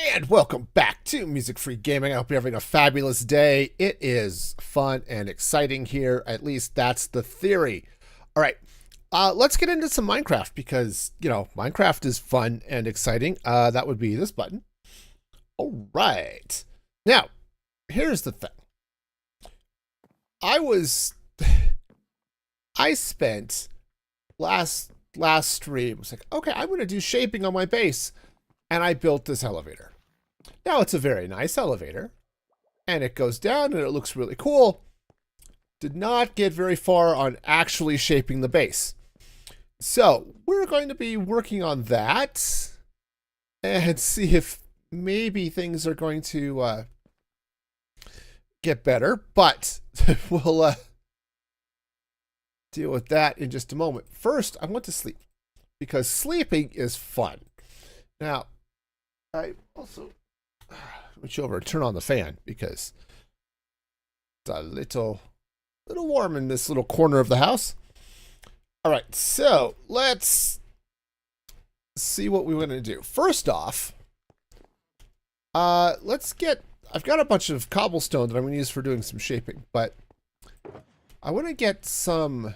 And welcome back to Music Free Gaming. I hope you're having a fabulous day. It is fun and exciting here. At least that's the theory. All right, let's get into some Minecraft because, Minecraft is fun and exciting. That would be this button. All right. Now, here's the thing. I spent last stream, was like, okay, I'm going to do shaping on my base. And I built this elevator. Now it's a very nice elevator. And it goes down and it looks really cool. Did not get very far on actually shaping the base. So we're going to be working on that. And see if maybe things are going to get better. But we'll deal with that in just a moment. First, I want to sleep. Because sleeping is fun. Now, I also switch over and turn on the fan because it's a little warm in this little corner of the house. All right, so let's see what we want to do. First off, I've got a bunch of cobblestone that I'm going to use for doing some shaping, but I want to get some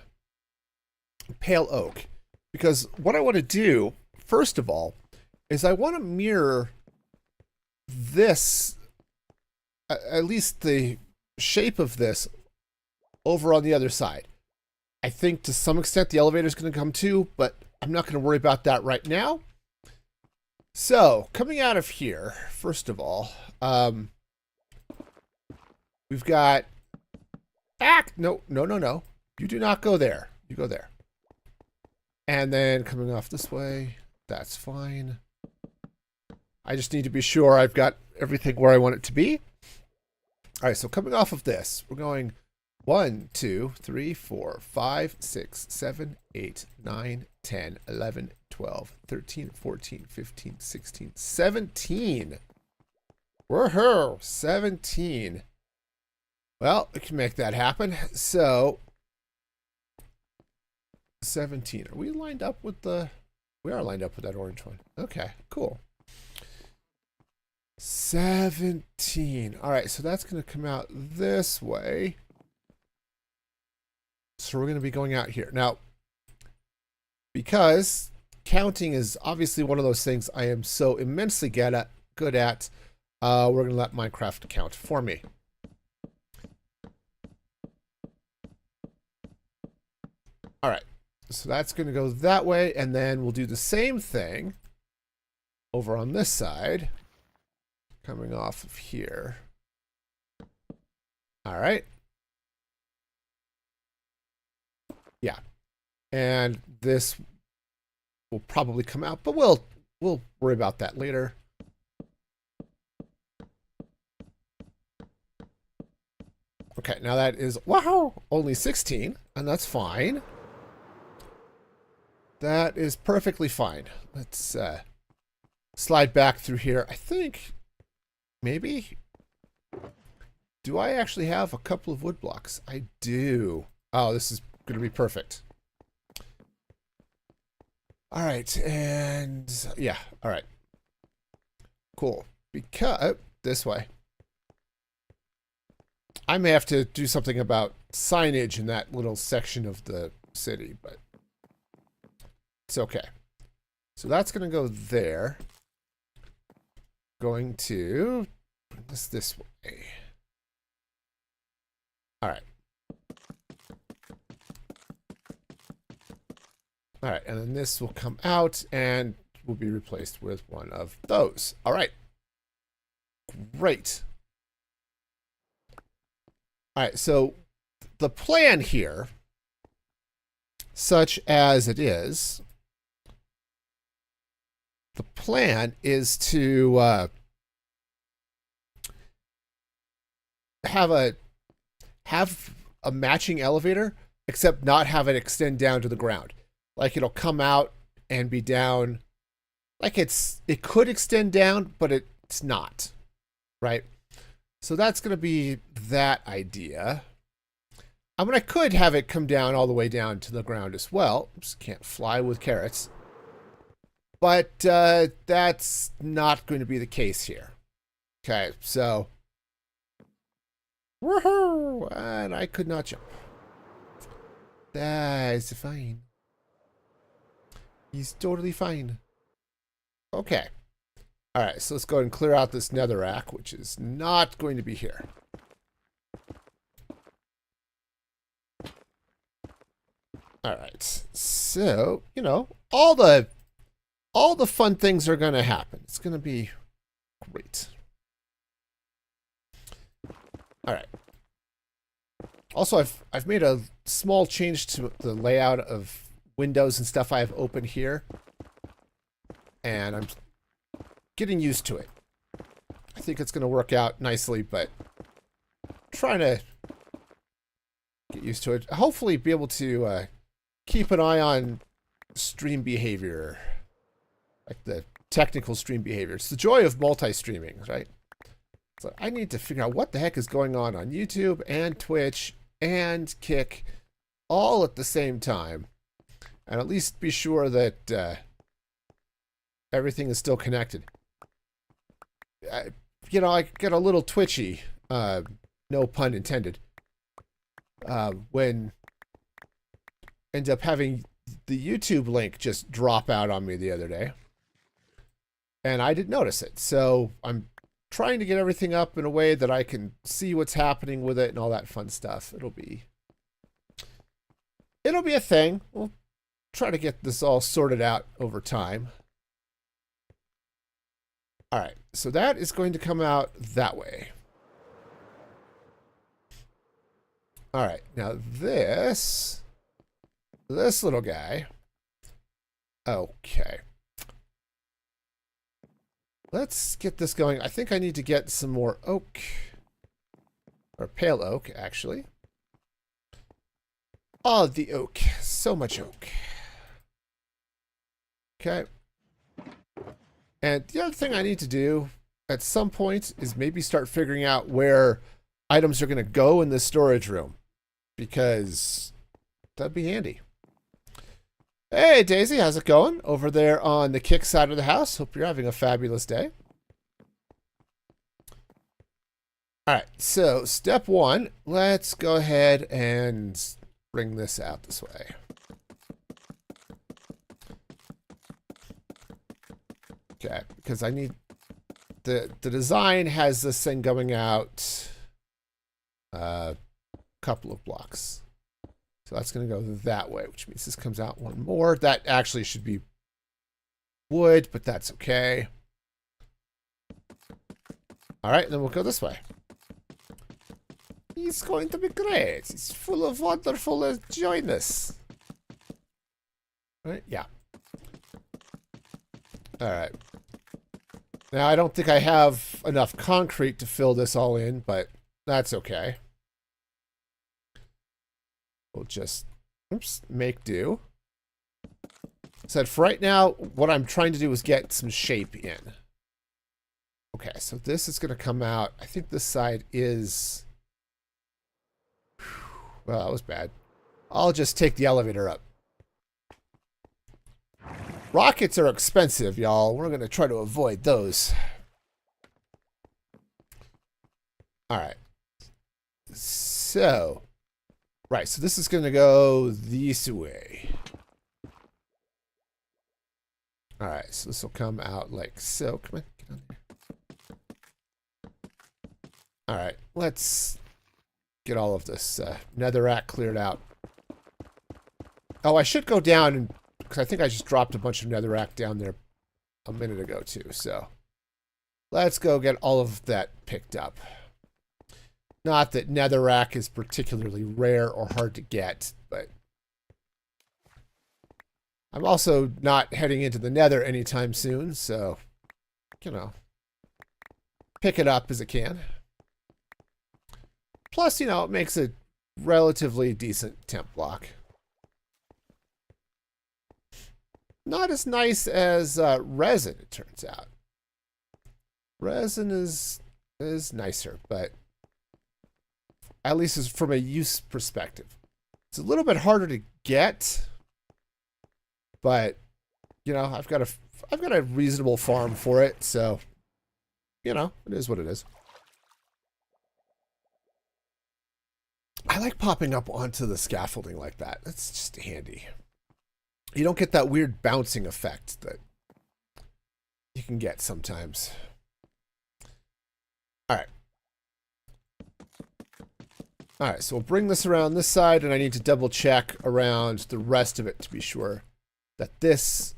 pale oak because what I want to do, first of all, is I want to mirror this, at least the shape of this, over on the other side. I think to some extent the elevator is going to come too, but I'm not going to worry about that right now. So, coming out of here, first of all, we've got... No. You do not go there. You go there. And then coming off this way, that's fine. I just need to be sure I've got everything where I want it to be. All right, so coming off of this, we're going 1, 2, 3, 4, 5, 6, 7, 8, 9, 10, 11, 12, 13, 14, 15, 16, 17. Woohoo! 17. Well, we can make that happen. So, 17. Are we lined up with the... We are lined up with that orange one. Okay, cool. 17. All right, so that's going to come out this way. So we're going to be going out here. Now, because counting is obviously one of those things I am so immensely good at, we're going to let Minecraft count for me. All right, so that's going to go that way, and then we'll do the same thing over on this side. Coming off of here. All right. Yeah. And this will probably come out, but we'll worry about that later. Okay, now that is, wow, only 16, and that's fine. That is perfectly fine. Let's slide back through here. I think... Maybe? Do I actually have a couple of wood blocks? I do. Oh, this is going to be perfect. All right, and yeah, all right. Cool. Because, this way. I may have to do something about signage in that little section of the city, but it's okay. So that's going to go there. Going to bring this way. All right. All right, and then this will come out and will be replaced with one of those. All right. Great. All right, so the plan here, such as it is, the plan is to have a matching elevator, except not have it extend down to the ground. Like it'll come out and be down. Like it could extend down, but it's not, right? So that's going to be that idea. I mean, I could have it come down all the way down to the ground as well. Just can't fly with carrots. But that's not going to be the case here. Okay, so. Woohoo! And I could not jump. That's fine. He's totally fine. Okay. Alright, so let's go ahead and clear out this netherrack, which is not going to be here. Alright, so, you know, all the fun things are going to happen. It's going to be great. Alright. Also, I've made a small change to the layout of windows and stuff I have open here. And I'm getting used to it. I think it's going to work out nicely, but I'm trying to get used to it. Hopefully be able to keep an eye on stream behavior. Like the technical stream behavior. It's the joy of multi-streaming, right? So I need to figure out what the heck is going on YouTube and Twitch and Kick all at the same time. And at least be sure that everything is still connected. You know, I get a little twitchy, no pun intended, when end up having the YouTube link just drop out on me the other day. And I didn't notice it. So I'm trying to get everything up in a way that I can see what's happening with it and all that fun stuff. It'll be a thing. We'll try to get this all sorted out over time. All right, so that is going to come out that way. All right, now this little guy. Okay. Let's get this going. I think I need to get some more oak. Or pale oak, actually. Oh, the oak. So much oak. Okay. And the other thing I need to do at some point is maybe start figuring out where items are going to go in this storage room. Because that'd be handy. Hey, Daisy, how's it going? Over there on the Kick side of the house. Hope you're having a fabulous day. All right, so step one, let's go ahead and bring this out this way. Okay, because I need the design has this thing going out a couple of blocks. So that's going to go that way, which means this comes out one more. That actually should be wood, but that's okay. All right, then we'll go this way. He's going to be great. He's full of wonderful joyness. Right? Yeah. All right. Now, I don't think I have enough concrete to fill this all in, but that's okay. We'll just, oops, make do. So for right now, what I'm trying to do is get some shape in. Okay, so this is going to come out. I think this side is, well, that was bad. I'll just take the elevator up. Rockets are expensive, y'all. We're going to try to avoid those. All right. So, right, so this is going to go this way. All right, so this will come out like so. Come on, get on there. All right, let's get all of this netherrack cleared out. Oh, I should go down, and because I think I just dropped a bunch of netherrack down there a minute ago too. So let's go get all of that picked up. Not that netherrack is particularly rare or hard to get, but I'm also not heading into the nether anytime soon, so, you know, pick it up as it can. Plus, you know, it makes a relatively decent temp block. Not as nice as resin, it turns out. Resin is nicer, but at least is from a use perspective. It's a little bit harder to get, but You know, I've got a reasonable farm for it, so you know, it is what it is. I like popping up onto the scaffolding like that. That's just handy. You don't get that weird bouncing effect that you can get sometimes. All right. All right, so we'll bring this around this side, and I need to double check around the rest of it to be sure that this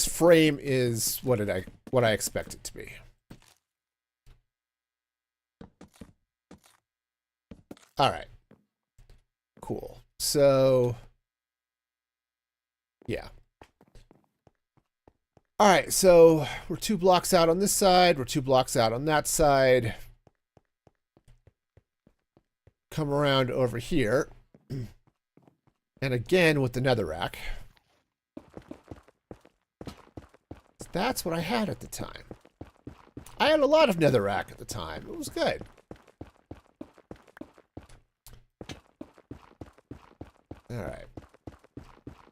frame is what I expect it to be. All right. Cool. So, yeah. All right, so we're 2 blocks out on this side. We're 2 blocks out on that side. Come around over here. And again with the netherrack. That's what I had at the time. I had a lot of netherrack at the time. It was good. All right.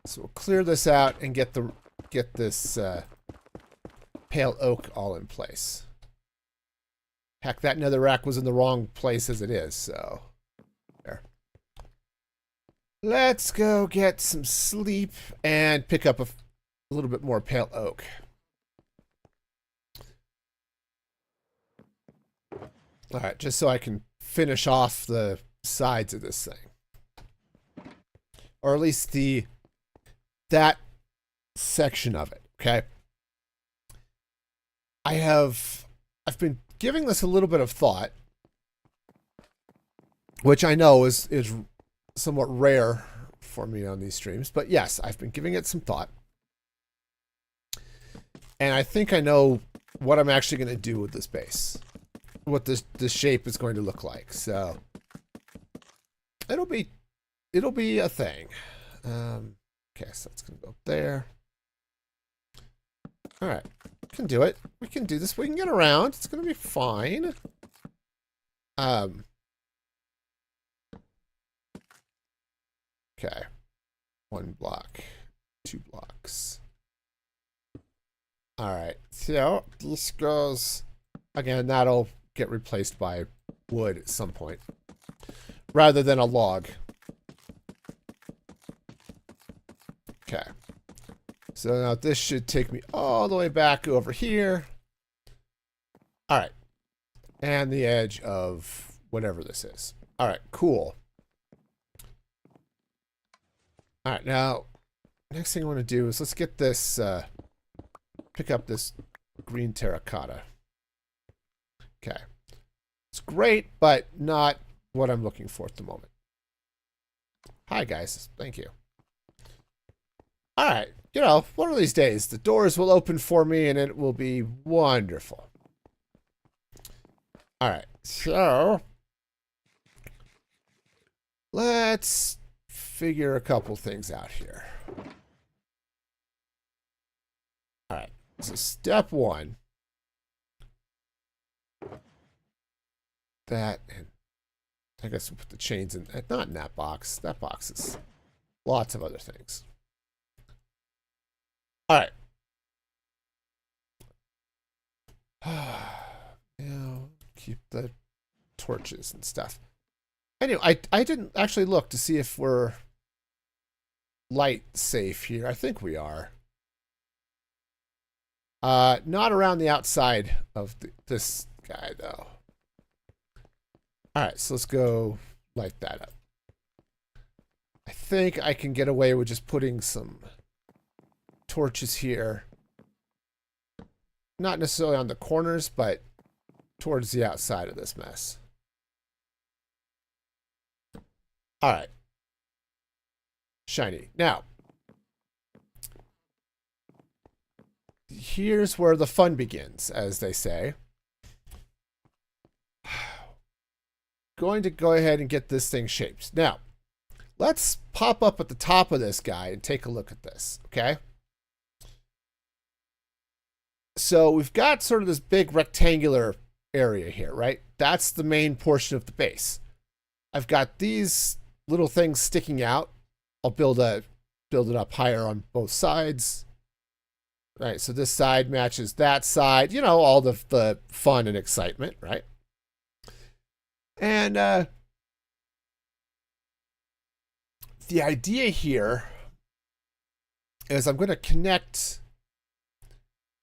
So we'll clear this out and get this pale oak all in place. Heck, that netherrack was in the wrong place as it is, so there. Let's go get some sleep and pick up a little bit more pale oak. All right, just so I can finish off the sides of this thing. Or at least that section of it, okay? I've been giving this a little bit of thought, which I know is somewhat rare for me on these streams, but yes, I've been giving it some thought. And I think I know what I'm actually going to do with this base. What this shape is going to look like. So it'll be a thing. Okay, so that's gonna go there. All right, we can do it. We can do this. We can get around. It's gonna be fine. Okay, 1 block, 2 blocks. All right, so this goes again. That'll get replaced by wood at some point, rather than a log. Okay. So now this should take me all the way back over here. All right. And the edge of whatever this is. All right, cool. All right, now, next thing I want to do is let's get this, pick up this green terracotta. Okay. It's great, but not what I'm looking for at the moment. Hi, guys. Thank you. All right. You know, one of these days, the doors will open for me and it will be wonderful. All right. So, let's figure a couple things out here. All right. So, step 1. That, and I guess we'll put the chains in, not in that box. That box is lots of other things. All right. Now, keep the torches and stuff. Anyway, I didn't actually look to see if we're light safe here. I think we are. Not around the outside of this guy, though. All right, so let's go light that up. I think I can get away with just putting some torches here. Not necessarily on the corners, but towards the outside of this mess. All right. Shiny. Now, here's where the fun begins, as they say. Going to go ahead and get this thing shaped. Now, let's pop up at the top of this guy and take a look at this, okay? So we've got sort of this big rectangular area here, right? That's the main portion of the base. I've got these little things sticking out. I'll build it up higher on both sides. right? So this side matches that side. You know, all the fun and excitement, right? And the idea here is I'm going to connect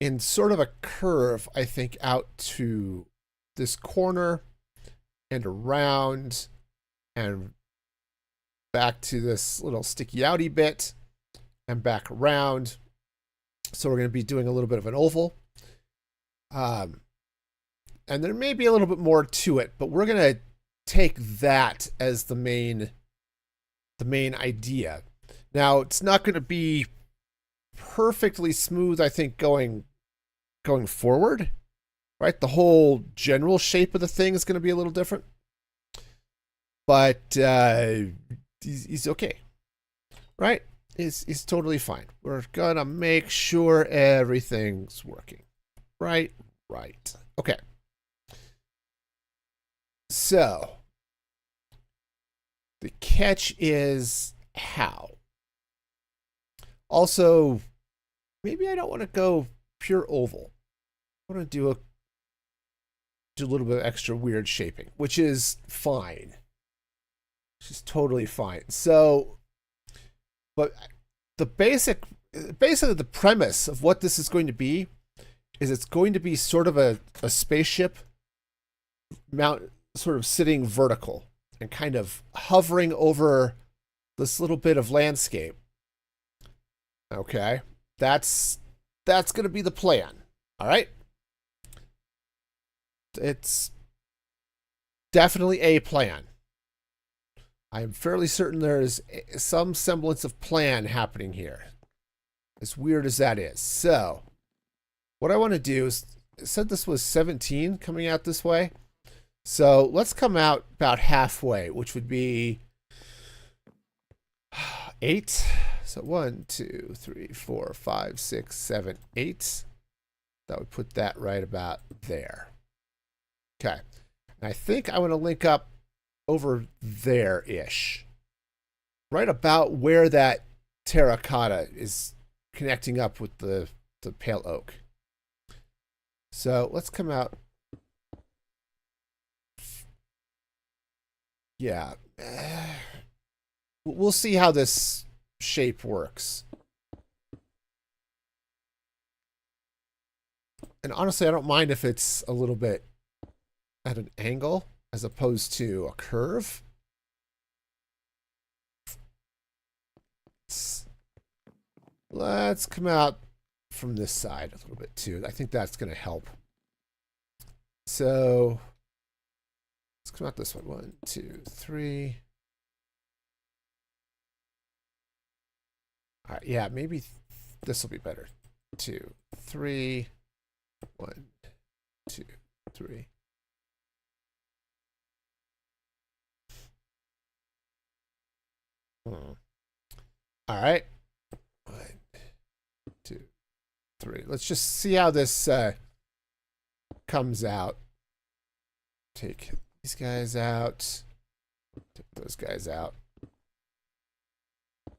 in sort of a curve, I think, out to this corner and around and back to this little sticky outy bit and back around. So we're going to be doing a little bit of an oval. And there may be a little bit more to it, but we're going to take that as the main idea. Now, it's not going to be perfectly smooth, I think, going forward, right? The whole general shape of the thing is going to be a little different, but he's okay, right? He's totally fine. We're gonna make sure everything's working, right? Okay. So the catch is how. Also, maybe I don't want to go pure oval. I want to do a little bit of extra weird shaping, which is fine. Which is totally fine. So, but basically the premise of what this is going to be is it's going to be sort of a spaceship sort of sitting vertical and kind of hovering over this little bit of landscape. Okay, that's going to be the plan. All right. It's definitely a plan. I'm fairly certain there's some semblance of plan happening here, as weird as that is. So what I want to do is, it said this was 17 coming out this way. So let's come out about halfway, which would be 8. So 1, 2, 3, 4, 5, 6, 7, 8. That would put that right about there. Okay. And I think I want to link up over there-ish. Right about where that terracotta is connecting up with the pale oak. So let's come out. Yeah. We'll see how this shape works. And honestly, I don't mind if it's a little bit at an angle as opposed to a curve. Let's come out from this side a little bit too. I think that's going to help. So let's come out this way. 1, 2, 3. All right, yeah, maybe this will be better. 2, 3. 1, 2, 3. All right. 1, 2, 3. Let's just see how this comes out. Take these guys out. Take those guys out.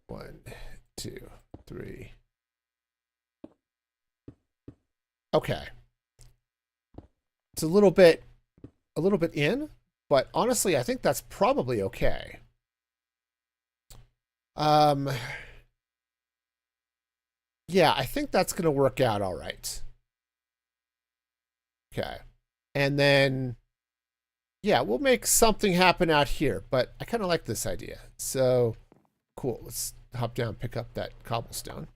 1, 2, 3. Okay. It's a little bit in, but honestly, I think that's probably okay. Yeah, I think that's going to work out all right. Okay. And then, yeah, we'll make something happen out here, but I kind of like this idea. So, cool. Let's hop down, pick up that cobblestone.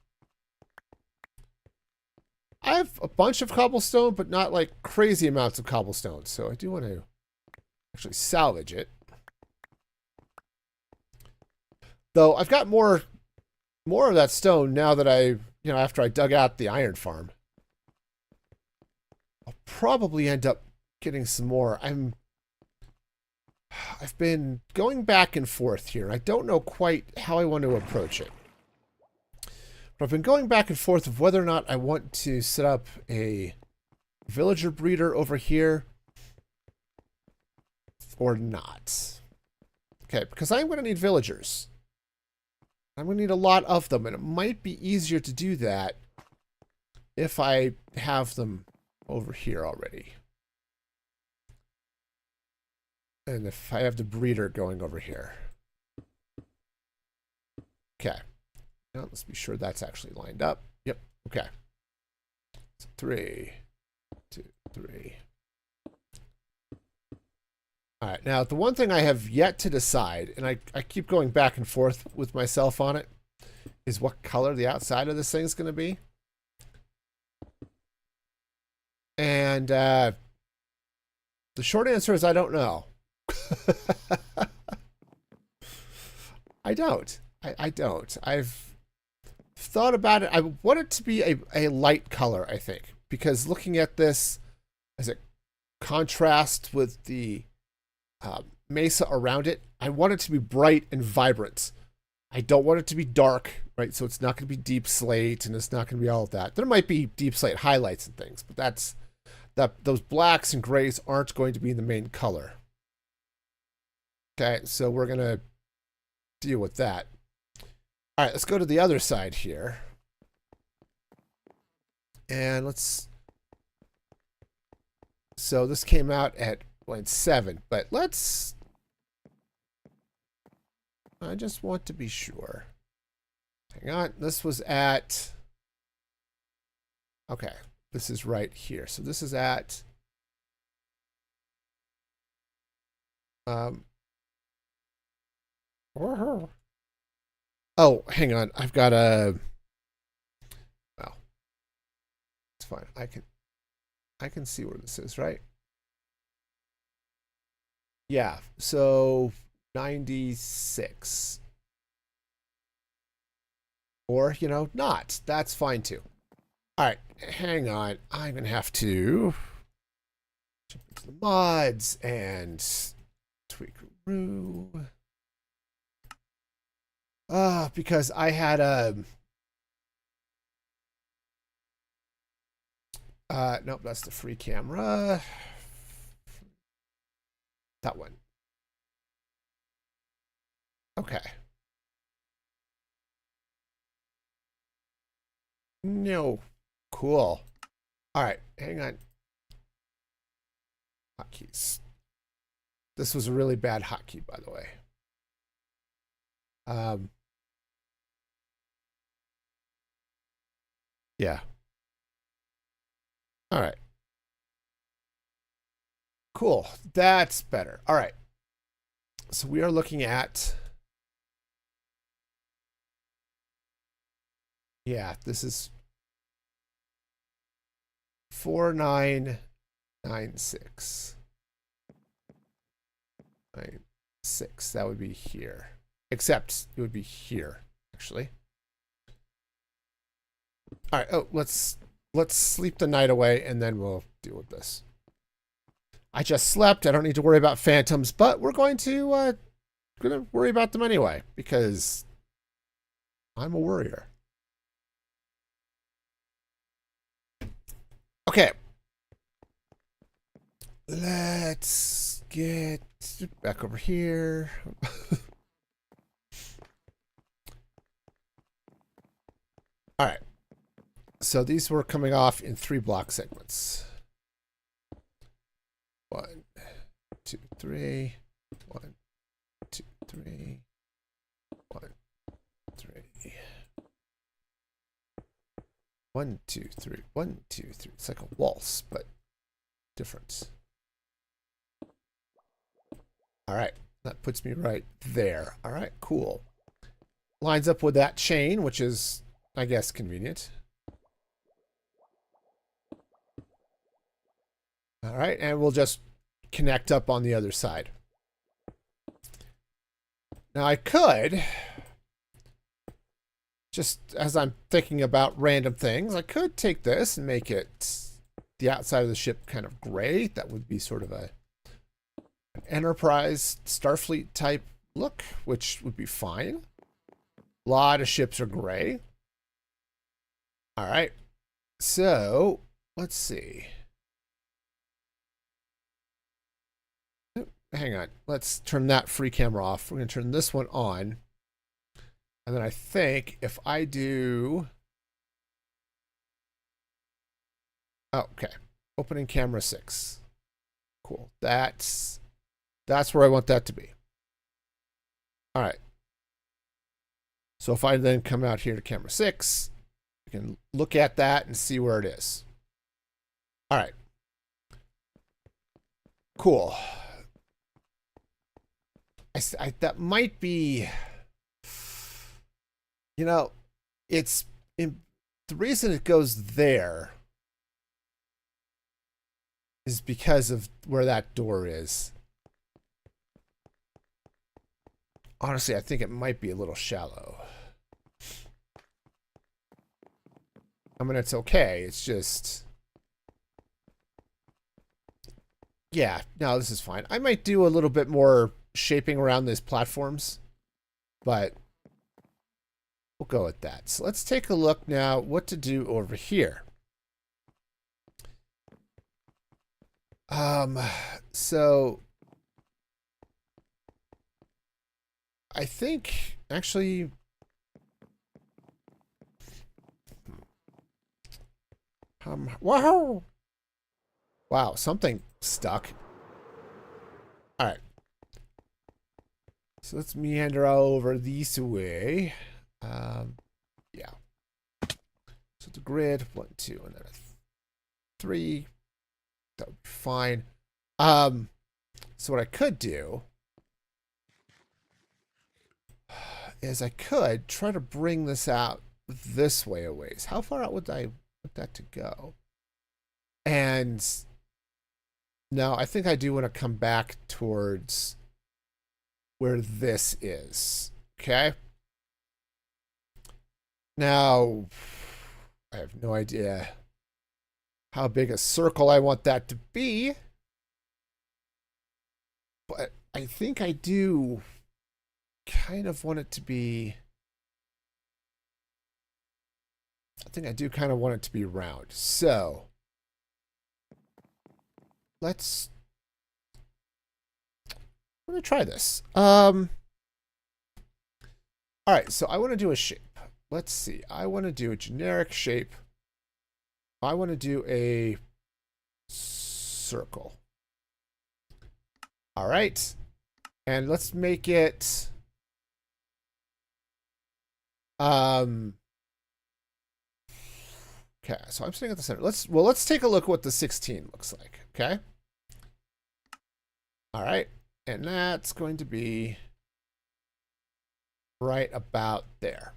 I have a bunch of cobblestone, but not like crazy amounts of cobblestone. So I do want to actually salvage it. Though I've got more of that stone now that after I dug out the iron farm. I'll probably end up getting some more. I've been going back and forth here. I don't know quite how I want to approach it. But I've been going back and forth of whether or not I want to set up a villager breeder over here or not. Okay, because I'm going to need villagers. I'm going to need a lot of them, and it might be easier to do that if I have them over here already. And if I have the breeder going over here. Okay. Now let's be sure that's actually lined up. Yep. Okay. So 3, 2, 3. All right. Now, the one thing I have yet to decide, and I keep going back and forth with myself on it, is what color the outside of this thing's going to be. And the short answer is I don't know. I don't. I don't. I've thought about it. I want it to be a light color, I think, because looking at this as a contrast with the mesa around it, I want it to be bright and vibrant. I don't want it to be dark, right? So it's not going to be deep slate, and it's not going to be all of that. There might be deep slate highlights and things, but those blacks and grays aren't going to be the main color. Okay, so we're going to deal with that. All right, let's go to the other side here. And so this came out at 0.7, but I just want to be sure. Hang on, this was at, okay, this is right here. So this is at, oh, hang on. I've got a, well, it's fine. I can see where this is, right? Yeah, so 96. Or, not. That's fine too. All right, hang on. I'm going to have to jump into the mods and tweak Roo. Because I had nope, that's the free camera. That one. Okay. No. Cool. All right, hang on. Hotkeys. This was a really bad hotkey, by the way. Yeah. All right. Cool. That's better. All right. So we are looking at, yeah, this is 4996. 96. That would be here. Except it would be here, actually. All right. Oh, let's sleep the night away, and then we'll deal with this. I just slept. I don't need to worry about phantoms, but we're going to worry about them anyway because I'm a worrier. Okay. Let's get back over here. All right. So these were coming off in 3 block segments. 1, 2, 3. 1, 2, 3. 1, 3. 1, 2, 3. 1, 2, 3. It's like a waltz, but different. All right. That puts me right there. All right, cool. Lines up with that chain, which is, I guess, convenient. All right, and we'll just connect up on the other side. Now I could, just as I'm thinking about random things, I could take this and make it the outside of the ship kind of gray. That would be sort of an Enterprise Starfleet type look, which would be fine. A lot of ships are gray. All right, so let's see. Hang on. Let's turn that free camera off. We're going to turn this one on. And then I think if I do Oh, okay. Opening camera 6. Cool. That's where I want that to be. All right. So if I then come out here to camera 6, you can look at that and see where it is. All right. Cool. That might be, you know, it's the reason it goes there is because of where that door is. Honestly, I think it might be a little shallow. I mean, it's okay. It's just... Yeah, no, this is fine. I might do a little bit more shaping around these platforms, but we'll go with that. So let's take a look now what to do over here. So I think actually wow. Wow, something stuck. All right. So let's meander over this way. Yeah. So the grid, 1, 2, and then a 3. That would be fine. So what I could do is I could try to bring this out this way a ways. How far out would I want that to go? And no, I think I do want to come back towards where this is. Okay. Now, I have no idea how big a circle I want that to be. But I think I do kind of want it to be... I think I do kind of want it to be round. So, let's... I'm going to try this. All right, so I want to do a shape. Let's see. I want to do a generic shape. I want to do a circle. All right. And let's make it okay, so I'm sitting at the center. Let's take a look at what the 16 looks like, okay? All right. And that's going to be right about there.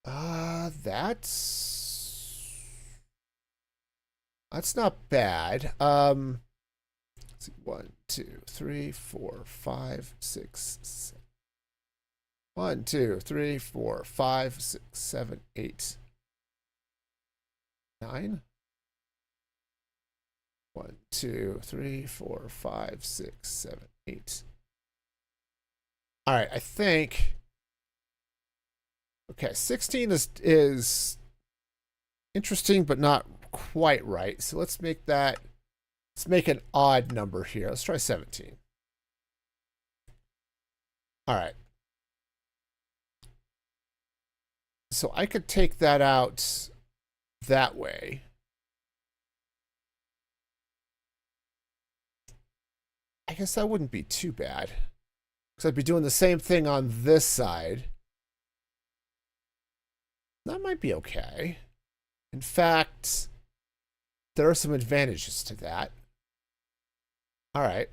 That's not bad. Let's see, 1, 2, 3, 4, 5, 6, 7. 1, 2, 3, 4, 5, 6, 7, 8, 9. 1, 2, 3, 4, 5, 6, 7, 8. All right, I think. Okay, 16 is interesting, but not quite right. So let's make that. Let's make an odd number here. Let's try 17. All right. So I could take that out that way. I guess that wouldn't be too bad. Because I'd be doing the same thing on this side. That might be okay. In fact, there are some advantages to that. All right.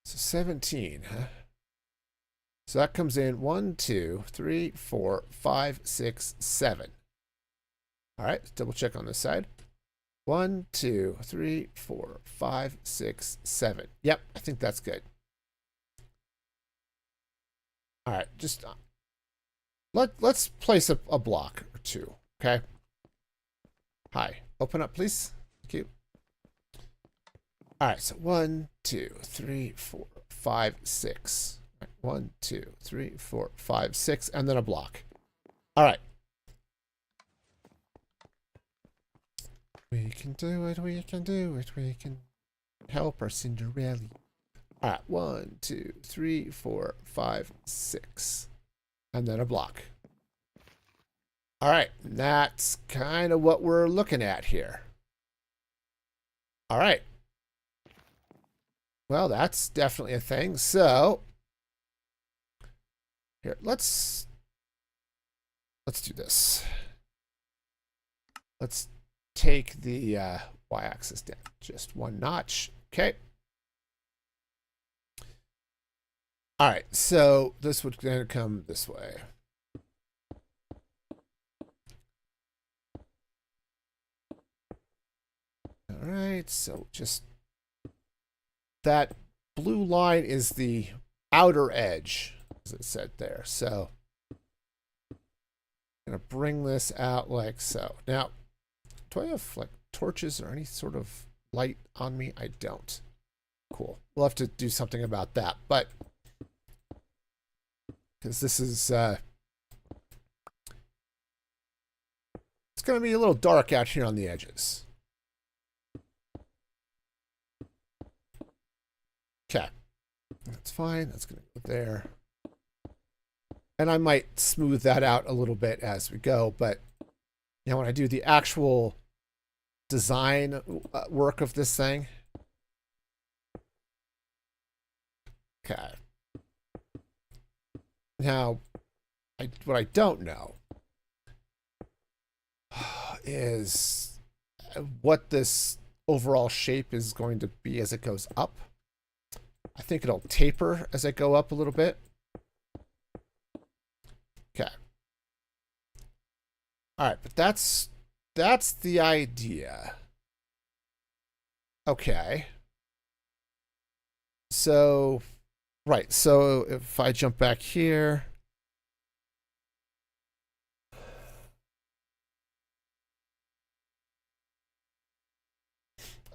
So 17, huh? So that comes in 1, 2, 3, 4, 5, 6, 7. All right, let's double check on this side. 1, 2, 3, 4, 5, 6, 7. Yep, I think that's good. All right, just let's place a block or two, okay? Hi, open up, please. Thank you. All right, so 1, 2, 3, 4, 5, 6. 1, 2, 3, 4, 5, 6, and then a block. All right. We can do it, we can do it, we can help our Cinderella. All right, 1, 2, 3, 4, 5, 6, and then a block. All right, that's kind of what we're looking at here. All right. Well, that's definitely a thing. So here, let's do this. Let's take the y-axis down just one notch. Okay. All right, so this would then come this way. All right, so just that blue line is the outer edge, as it said there. So I'm gonna bring this out like so. Now, do I have like torches or any sort of light on me? I don't. Cool. We'll have to do something about that, but because this is it's gonna be a little dark out here on the edges. Okay, that's fine. That's gonna go there, and I might smooth that out a little bit as we go. But you know, when I do the actual design work of this thing, okay. Now, what I don't know is what this overall shape is going to be as it goes up. I think it'll taper as I go up a little bit. Okay. All right, but that's the idea. Okay. So, right. So if I jump back here,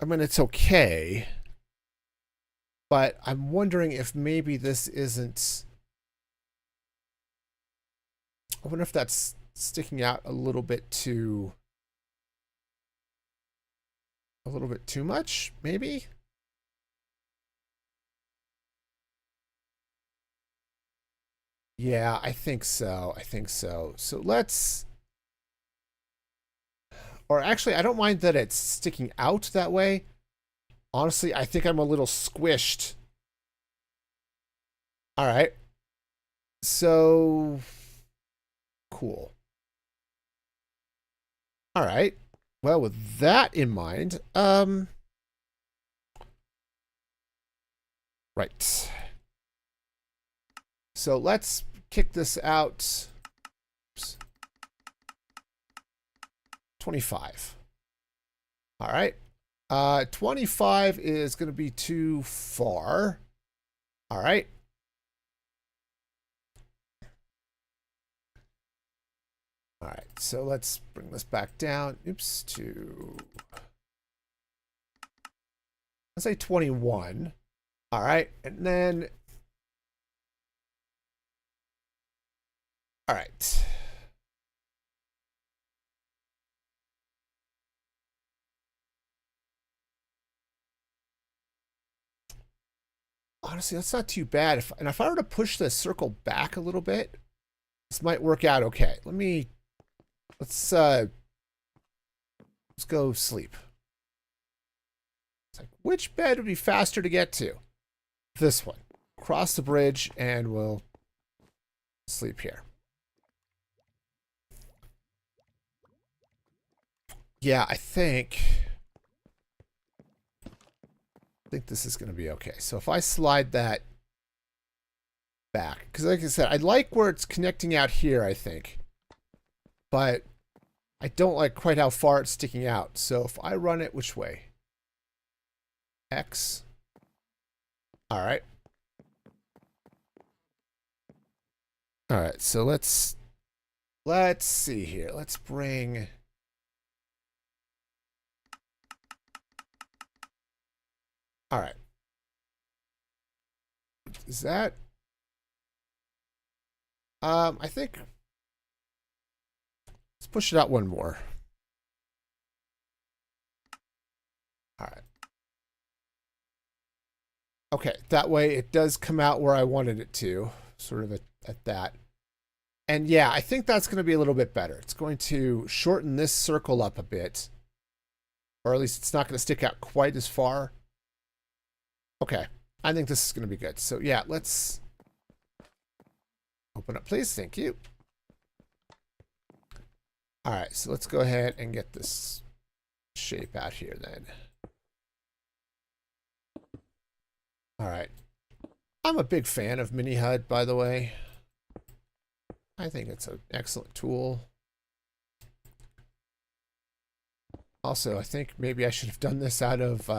I mean, it's okay. But I'm wondering if maybe this isn't... I wonder if that's sticking out a little bit too... a little bit too much, maybe? Yeah, I think so. I think so. So let's... Or actually, I don't mind that it's sticking out that way. Honestly, I think I'm a little squished. All right. So... Cool. All right. Well, with that in mind, right. So let's kick this out. Oops. 25. All right. 25 is going to be too far. All right. All right. So let's bring this back down. Oops. To, let's say 21. All right. And then, all right. Honestly, that's not too bad. If I were to push the circle back a little bit, this might work out okay. Let's go sleep. It's like, which bed would be faster to get to? This one. Cross the bridge and we'll sleep here. Yeah, I think this is going to be okay. So if I slide that back, because like I said, I like where it's connecting out here, I think. But I don't like quite how far it's sticking out. So if I run it, which way? X. All right. All right, so let's see here. Let's bring... All right. Is that... I think... Let's push it out one more. All right. Okay, that way it does come out where I wanted it to, sort of at that. And yeah, I think that's going to be a little bit better. It's going to shorten this circle up a bit. Or at least it's not going to stick out quite as far. Okay. I think this is going to be good. So yeah, let's open up, please. Thank you. All right, so let's go ahead and get this shape out here then. All right. I'm a big fan of Mini HUD, by the way. I think it's an excellent tool. Also, I think maybe I should have done this out of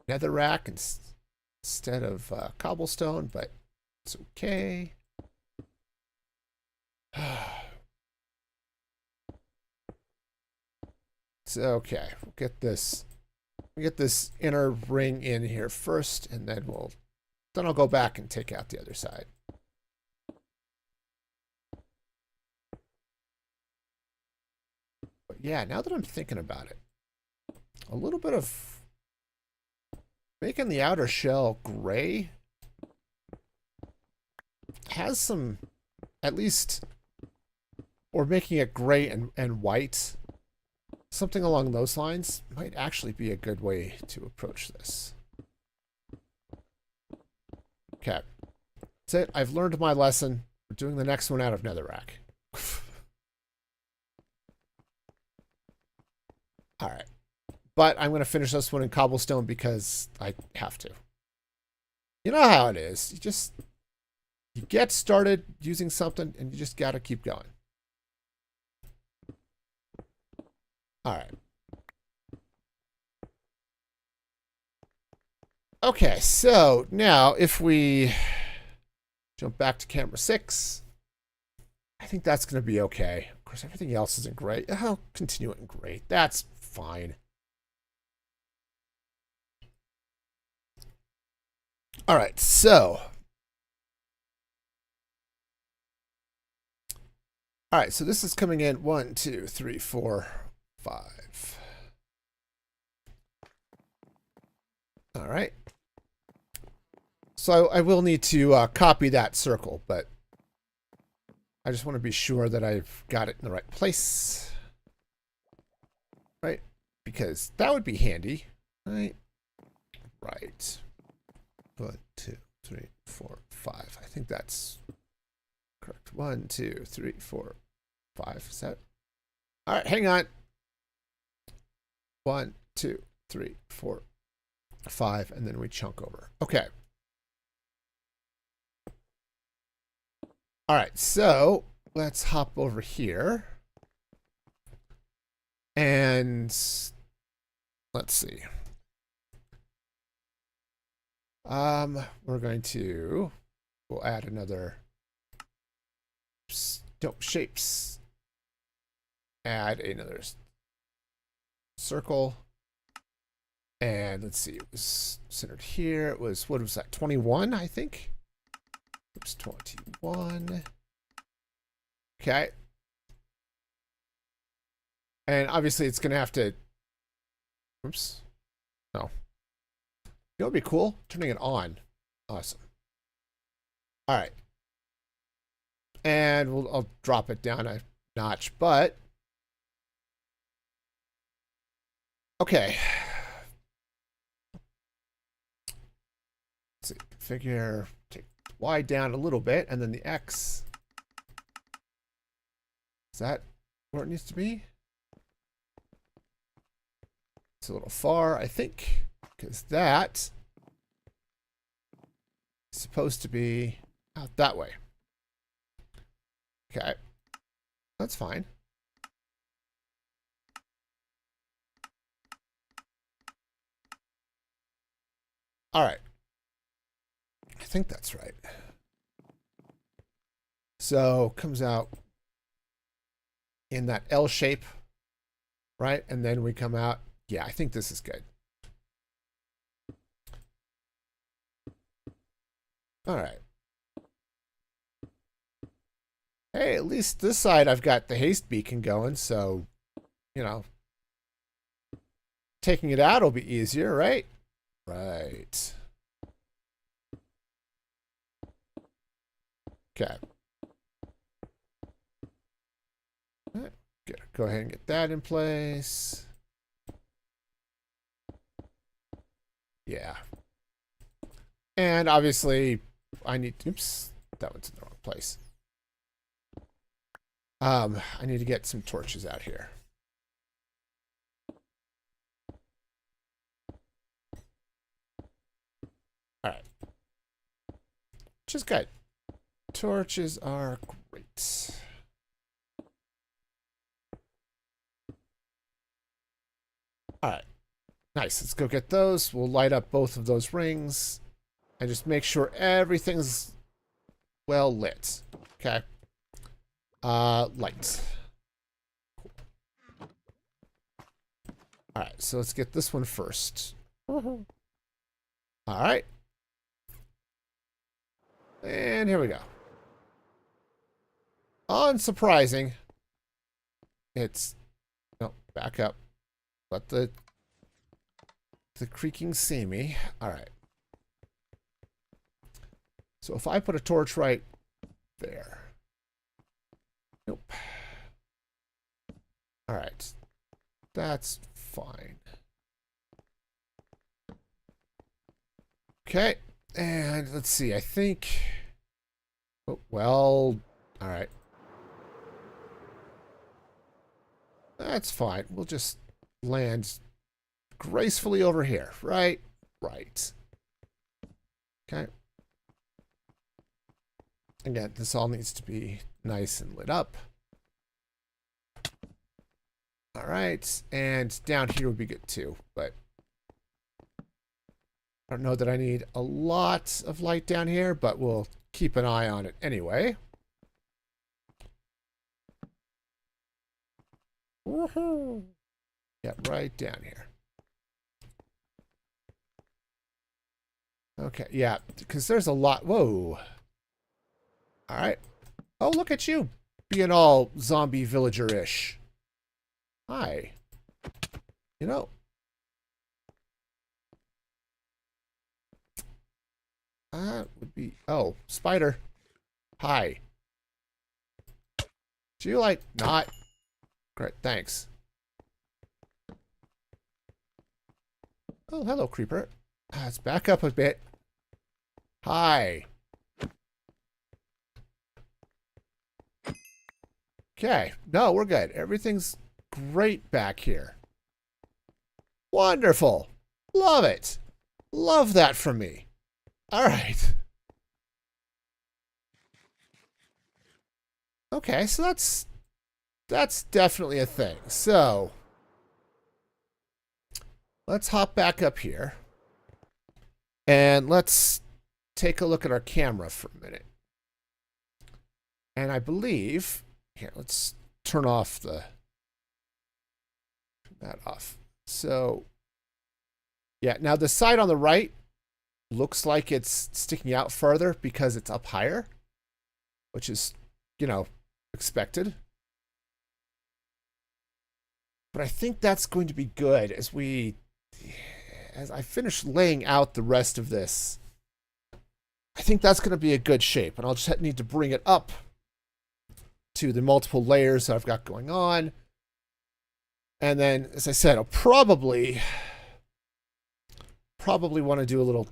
netherrack instead of cobblestone, but it's okay. It's okay. We'll get this inner ring in here first, and then I'll go back and take out the other side. But yeah, now that I'm thinking about it, a little bit of making the outer shell gray has some, at least, or making it gray and white, something along those lines might actually be a good way to approach this. Okay. That's it. I've learned my lesson. We're doing the next one out of netherrack. All right. But I'm going to finish this one in cobblestone because I have to. You know how it is. You get started using something and you just got to keep going. All right. Okay, so now if we jump back to camera 6, I think that's going to be okay. Of course, everything else isn't great. I'll continue it in great. That's fine. All right, so. All right, so this is coming in 1, 2, 3, 4, 5. All right. So I will need to copy that circle, but I just want to be sure that I've got it in the right place. Right? Because that would be handy. Right? Right. 1, 2, 3, 4, 5. I think that's correct. 1, 2, 3, 4, 5. Is that? All right, hang on. 1, 2, 3, 4, 5, and then we chunk over. Okay. All right, so let's hop over here. And let's see. We're going to, we'll add another shapes. Add another circle. And let's see, it was centered here. It was, what was that, 21, I think? Oops, 21. Okay. And obviously it's going to have to, oops, no. You know what would be cool? Turning it on. Awesome. All right. And I'll drop it down a notch, but okay. Let's see, configure, take Y down a little bit, and then the X. Is that where it needs to be? It's a little far, I think, because that is supposed to be out that way. Okay, that's fine. All right. I think that's right. So comes out in that L shape, right? And then we come out. Yeah, I think this is good. All right. Hey, at least this side I've got the haste beacon going, so, you know, taking it out will be easier, right? Right. Okay. Alright, go ahead and get that in place. Yeah. And obviously, I need... Oops. That one's in the wrong place. I need to get some torches out here. Alright. Which is good. Torches are great. Alright. Nice. Let's go get those. We'll light up both of those rings. And just make sure everything's well lit. Okay. Light. Alright, so let's get this one first. Alright. And here we go. Unsurprising. It's... No, back up. Let the creaking see me. Alright. So if I put a torch right there. Nope. Alright. That's fine. Okay. And let's see. I think... Oh, well... Alright. That's fine. We'll just land gracefully over here. Right? Right. Okay. Again, this all needs to be nice and lit up. All right, and down here would be good too, but I don't know that I need a lot of light down here, but we'll keep an eye on it anyway. Woohoo! Yeah, right down here. Okay, yeah, because there's a lot. Whoa. All right. Oh, look at you being all zombie villager-ish. Hi. You know. That would be... Oh, spider. Hi. Do you like not... Great, thanks. Oh, hello, creeper. Let's back up a bit. Hi. Okay. No, we're good. Everything's great back here. Wonderful. Love it. Love that from me. All right. Okay, so that's definitely a thing. So let's hop back up here and let's take a look at our camera for a minute. And I believe here, let's turn off the that off. So yeah, now the side on the right looks like it's sticking out further because it's up higher, which is, you know, expected. But I think that's going to be good as I finish laying out the rest of this. I think that's going to be a good shape, and I'll just need to bring it up to the multiple layers that I've got going on. And then, as I said, I'll probably want to do a little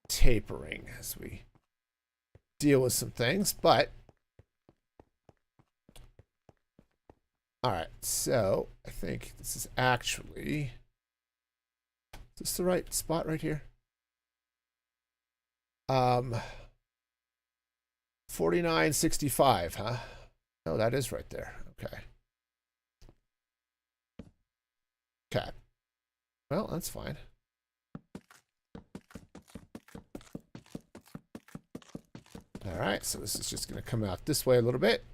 tapering as we deal with some things, but all right, so I think this is actually, is this the right spot right here? 4965, huh? Oh, that is right there. Okay. Okay. Well, that's fine. All right, so this is just going to come out this way a little bit.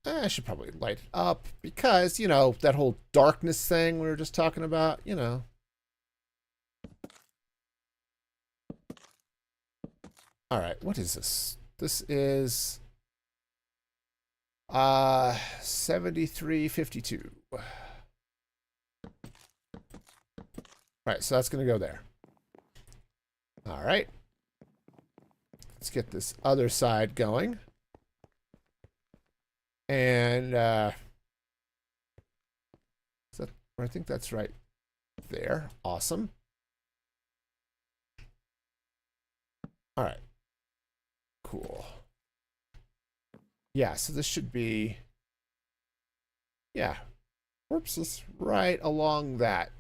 I should probably light it up because, you know, that whole darkness thing we were just talking about, you know. All right, what is this? This is 7352. All right, so that's going to go there. All right. Let's get this other side going. And I think that's right there. Awesome. All right. Cool. Yeah, so this should be, yeah, whoops, is right along that.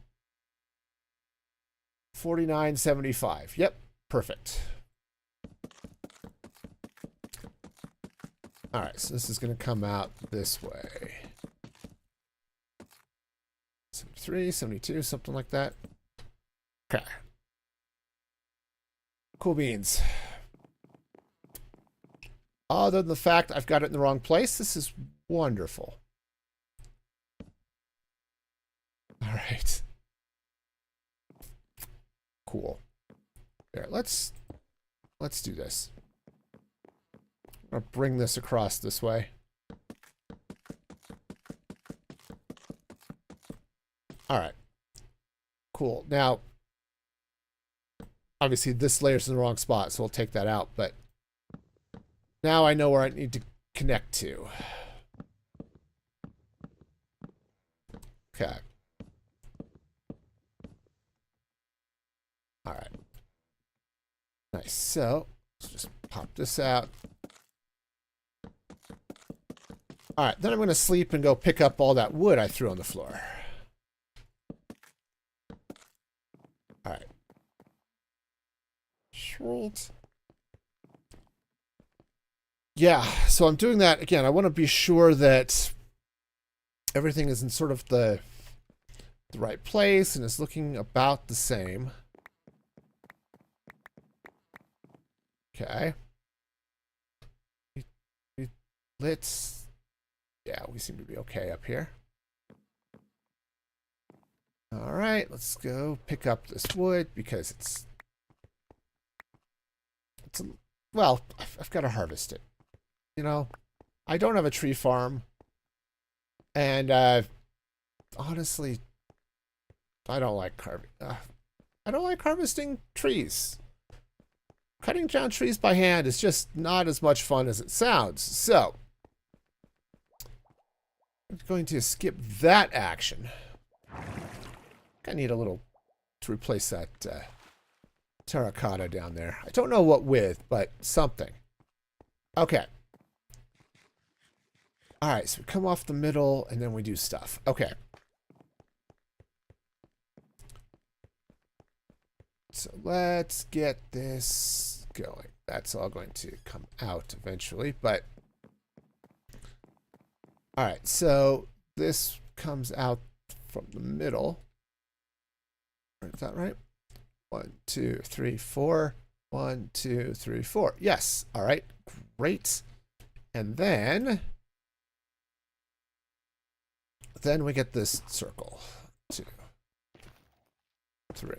49.75. Yep, perfect. All right, so this is going to come out this way. 73, 72, something like that. Okay. Cool beans. Other than the fact I've got it in the wrong place, this is wonderful. All right. Cool. There, let's do this. I'm gonna bring this across this way. All right. Cool. Now, obviously this layer's in the wrong spot, so we'll take that out, but now I know where I need to connect to. Okay. All right. Nice. So, let's just pop this out. All right. Then I'm going to sleep and go pick up all that wood I threw on the floor. All right. Sweet. Yeah, so I'm doing that again. I want to be sure that everything is in sort of the right place and is looking about the same. Okay. Let's, yeah, we seem to be okay up here. All right, let's go pick up this wood because it's well, I've got to harvest it. You know, I don't have a tree farm, and honestly, I don't like harvesting trees. Cutting down trees by hand is just not as much fun as it sounds. So, I'm going to skip that action. I need a little to replace that terracotta down there. I don't know what with, but something. Okay. All right, so we come off the middle, and then we do stuff. Okay. So let's get this going. That's all going to come out eventually, but... All right, so this comes out from the middle. Is that right? 1, 2, 3, 4. 1, 2, 3, 4. Yes. All right. Great. And then we get this circle. 2, 3.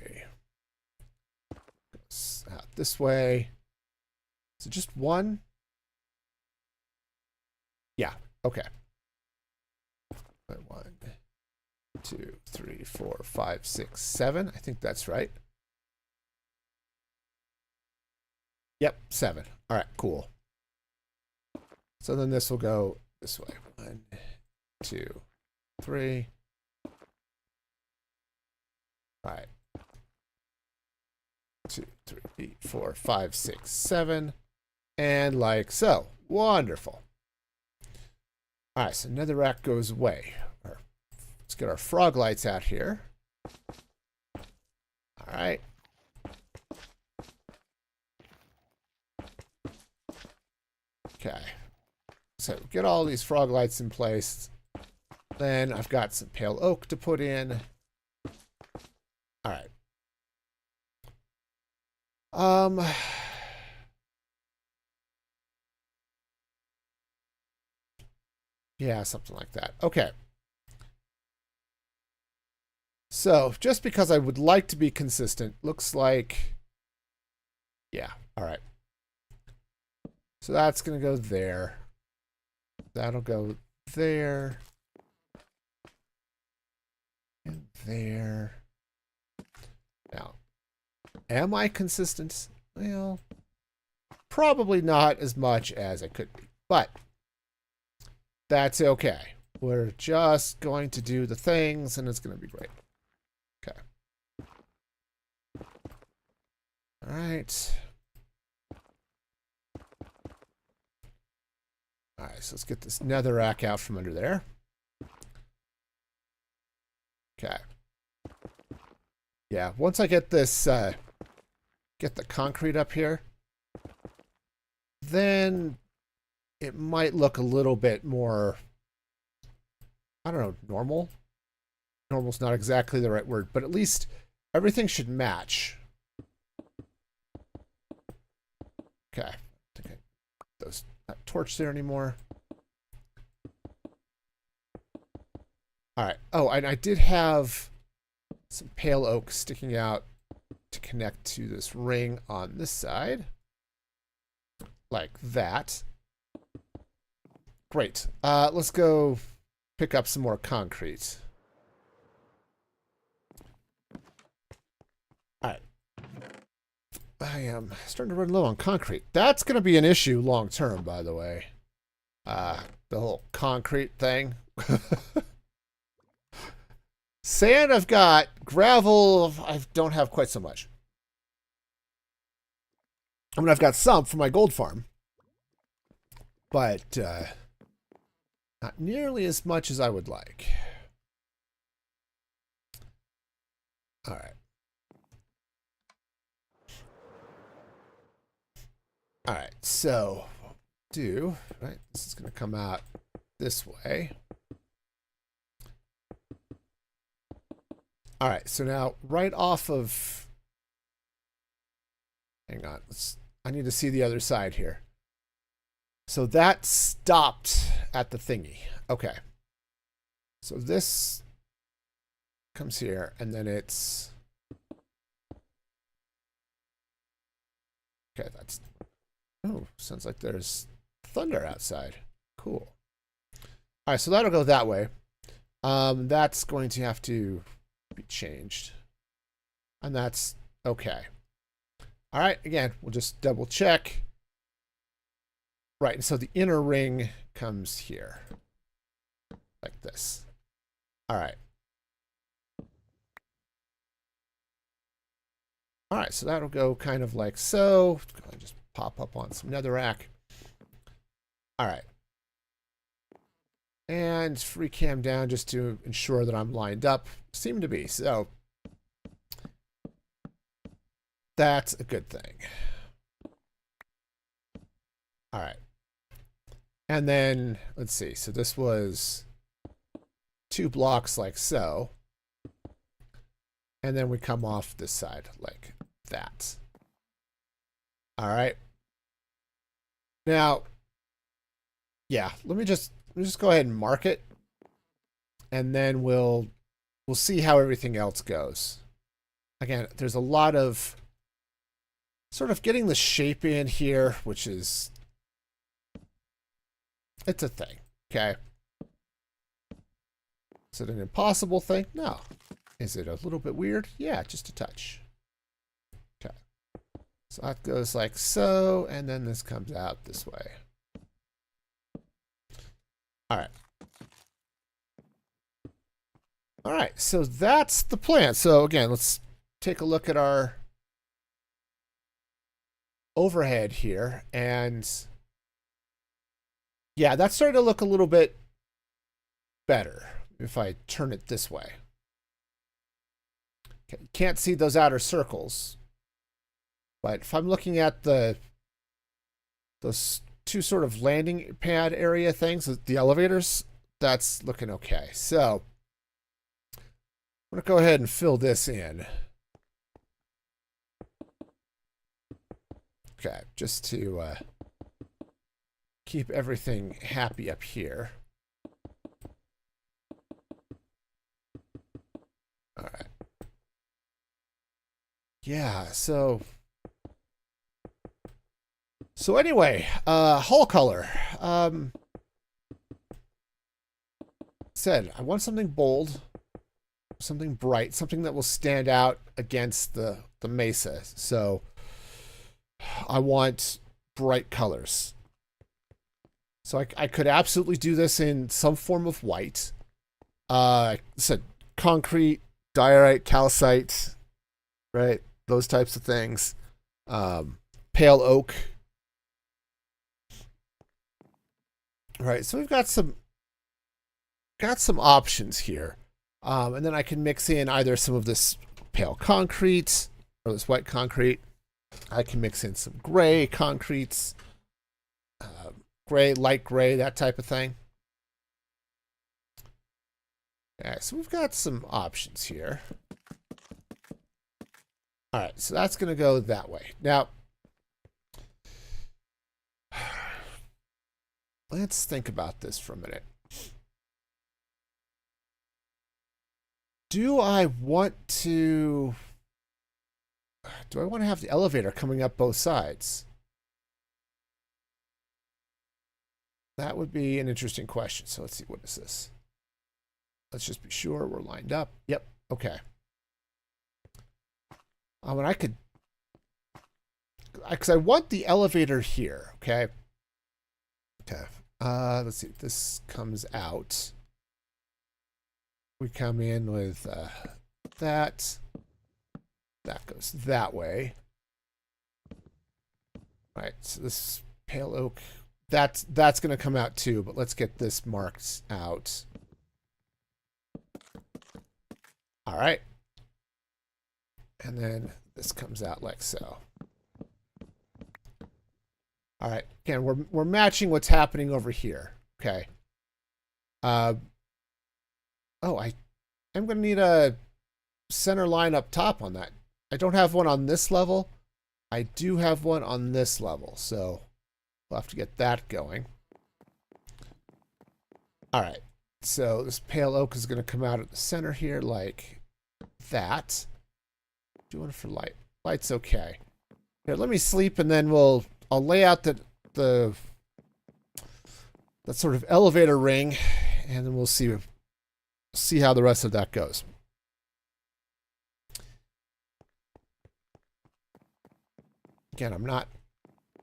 Goes out this way. Is it just one? Yeah. Okay. 1, 2, 3, 4, 5, 6, 7. I think that's right. Yep, 7. All right, cool. So then this will go this way. 1, 2, 3. All right. 2, 3, 4, 5, 6, 7. And like so. Wonderful. All right, so another rack goes away. Let's get our frog lights out here. All right. Okay. So get all these frog lights in place. Then I've got some pale oak to put in. All right. Yeah, something like that. Okay. So, just because I would like to be consistent, looks like... Yeah, all right. So that's going to go there. That'll go there. And there. Now, am I consistent? Well, probably not as much as it could be, but that's okay. We're just going to do the things, and it's going to be great. Okay. All right. All right, so let's get this netherrack out from under there. Okay. Yeah, once I get this, get the concrete up here, then it might look a little bit more, I don't know, normal. Normal's not exactly the right word, but at least everything should match. Okay. I think those not torch there anymore. All right. Oh, and I did have some pale oak sticking out to connect to this ring on this side. Like that. Great. Let's go pick up some more concrete. All right. I am starting to run low on concrete. That's going to be an issue long term, by the way. The whole concrete thing. Sand I've got. Gravel I don't have quite so much. I mean, I've got some for my gold farm. But not nearly as much as I would like. All right. All right, so right, this is going to come out this way. All right, so now right off of, hang on, I need to see the other side here. So that stopped at the thingy. Okay. So this comes here, and then it's, okay, that's, oh, sounds like there's thunder outside. Cool. All right, so that'll go that way. That's going to have to be changed. And that's okay. All right, again, we'll just double check. Right, and so the inner ring comes here. Like this. All right. All right, so that'll go kind of like so. Go and just pop up on some netherrack. All right. And free cam down just to ensure that I'm lined up. Seem to be, so that's a good thing. All right. And then, let's see. So this was 2 blocks like so. And then we come off this side like that. All right. Now, yeah, let me just go ahead and mark it. And then we'll see how everything else goes. Again, there's a lot of sort of getting the shape in here, which is, it's a thing, okay? Is it an impossible thing? No. Is it a little bit weird? Yeah, just a touch. Okay. So that goes like so, and then this comes out this way. All right. All right, so that's the plan. So again, let's take a look at our overhead here. And yeah, that's starting to look a little bit better if I turn it this way. Okay, you can't see those outer circles. But if I'm looking at those 2 sort of landing pad area things, the elevators, that's looking okay. So I'm going to go ahead and fill this in. Okay, just to keep everything happy up here. All right. Yeah, so anyway, hull color. Said I want something bold, something bright, something that will stand out against the mesa. So I want bright colors. So I could absolutely do this in some form of white. I said concrete, diorite, calcite, right? Those types of things. Pale oak. Right, so we've got some options here. And then I can mix in either some of this pale concrete or this white concrete. I can mix in some gray concretes, gray, light gray, that type of thing. Okay, so we've got some options here. All right, so that's going to go that way. Now, let's think about this for a minute. Do I want to have the elevator coming up both sides? That would be an interesting question. So let's see, what is this? Let's just be sure we're lined up. Yep, okay. And I could, because I want the elevator here, okay? Okay, let's see, this comes out. We come in with that. That goes that way. All right, so this pale oak, that's going to come out too, but let's get this marked out. All right. And then this comes out like so. All right, again, we're matching what's happening over here, okay? Oh, I'm going to need a center line up top on that. I don't have one on this level. I do have one on this level, so we'll have to get that going. All right, so this pale oak is going to come out at the center here like that. Do one for light. Light's okay. Here, let me sleep, and then I'll lay out that sort of elevator ring, and then we'll see how the rest of that goes. Again, I'm not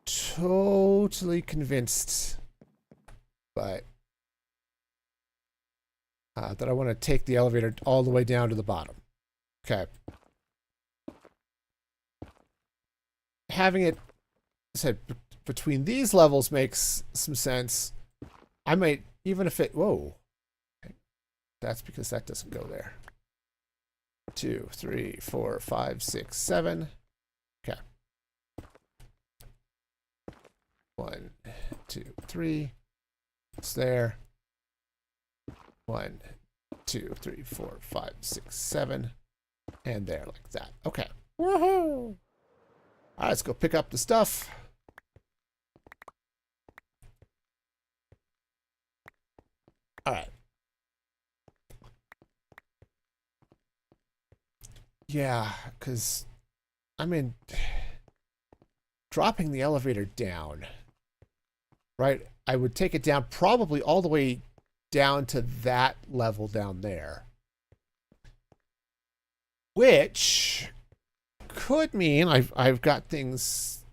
totally convinced, but that I want to take the elevator all the way down to the bottom. Okay. Having it said between these levels makes some sense. I might, even if it, whoa. That's because that doesn't go there. 2, 3, 4, 5, 6, 7. Okay. 1, 2, 3. It's there. 1, 2, 3, 4, 5, 6, 7. And there, like that. Okay. Woohoo! All right, let's go pick up the stuff. All right. Yeah, because, I mean, dropping the elevator down, right? I would take it down probably all the way down to that level down there. Which could mean I've got things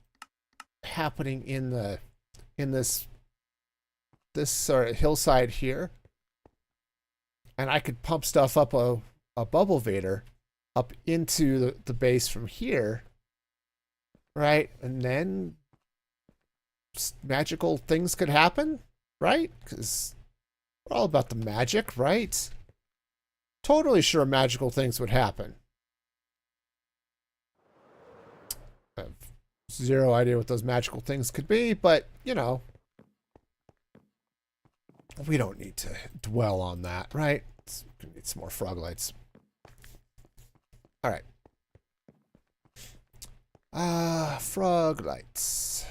happening in this sort of hillside here. And I could pump stuff up a bubble vader up into the base from here, right? And then magical things could happen, right? Because we're all about the magic, right? Totally sure magical things would happen. I have zero idea what those magical things could be, but, you know, we don't need to dwell on that, right? We need some more frog lights. All right. Frog lights.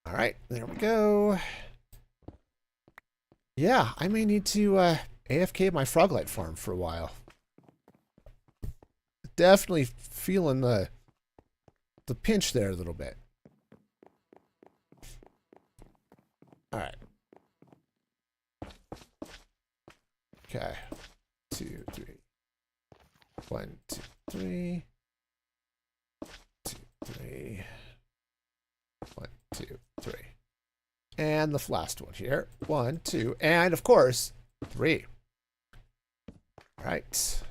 All right, there we go. Yeah, I may need to AFK my frog light farm for a while. Definitely feeling the pinch there a little bit. All right. Okay. 2, 3. 1, 2, 3. 2, 2, 3. And the last one here. 1, 2, and of course, 3. All right.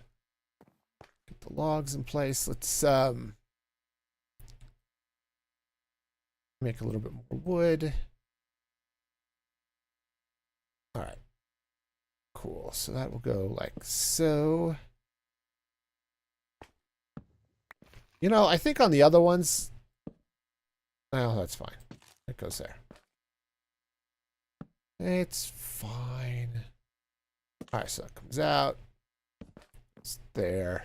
Get the logs in place. Let's make a little bit more wood. All right. Cool. So that will go like so. You know, I think on the other ones, oh, that's fine. It goes there. It's fine. All right, so that comes out. It's there.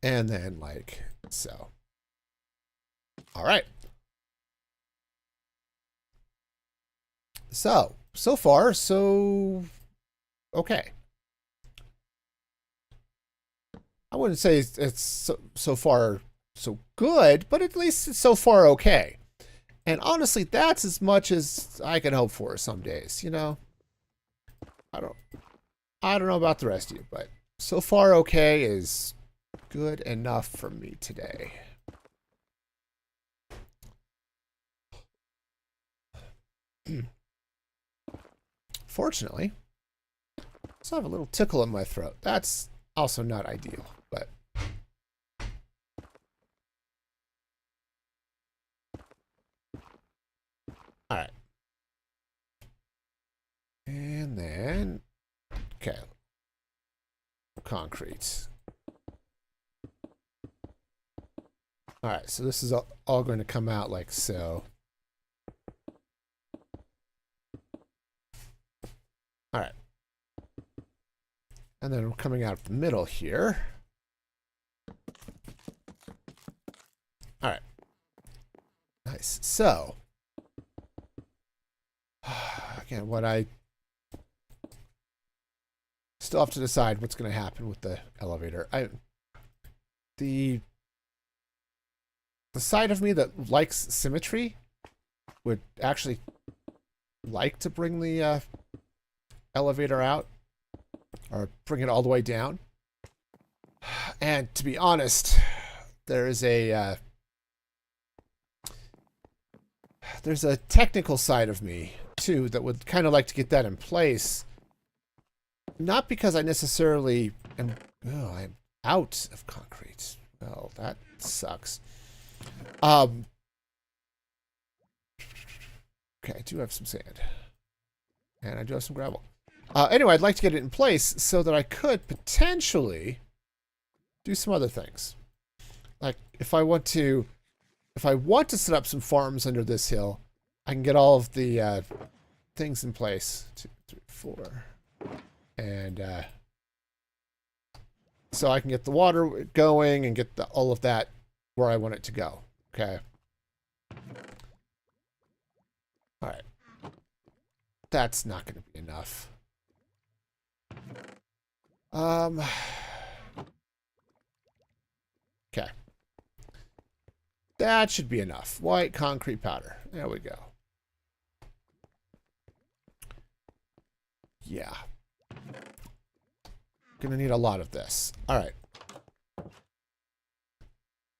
And then like so. All right. So far, so okay. I wouldn't say it's so far so good, but at least it's so far okay. And honestly, that's as much as I can hope for some days, you know? I don't know about the rest of you, but so far okay is good enough for me today. Fortunately, I still have a little tickle in my throat. That's also not ideal, but all right. And then, okay, concrete. All right, so this is all going to come out like so. All right. And then coming out of the middle here. All right. Nice. So, again, what I still have to decide what's going to happen with the elevator. The side of me that likes symmetry would actually like to bring the elevator out or bring it all the way down. And to be honest, there's a technical side of me too that would kind of like to get that in place. Not because I necessarily am, I'm out of concrete. Well, that sucks. Okay, I do have some sand. And I do have some gravel. Anyway, I'd like to get it in place so that I could potentially do some other things. Like if I want to set up some farms under this hill, I can get all of the things in place. 2, 3, 4. And so I can get the water going and get all of that where I want it to go. Okay. All right. That's not going to be enough. Okay. That should be enough. White concrete powder. There we go. Yeah. Gonna need a lot of this. All right.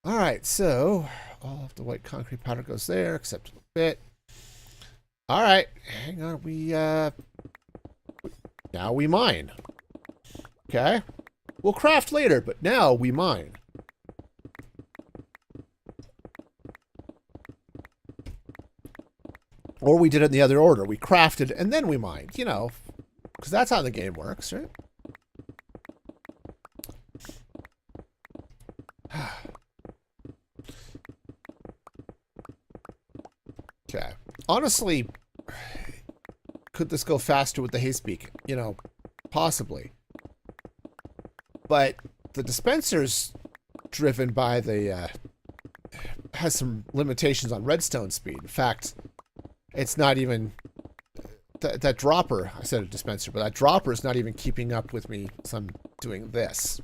All right, so all of the white concrete powder goes there, except a little bit. All right, hang on. Now we mine. Okay. We'll craft later, but now we mine. Or we did it in the other order. We crafted and then we mined, you know, because that's how the game works, right? Okay. Honestly, could this go faster with the haste beacon? You know, possibly. But the dispenser's driven by the has some limitations on redstone speed. In fact, it's not even that dropper. I said a dispenser, but that dropper is not even keeping up with me as I'm doing this.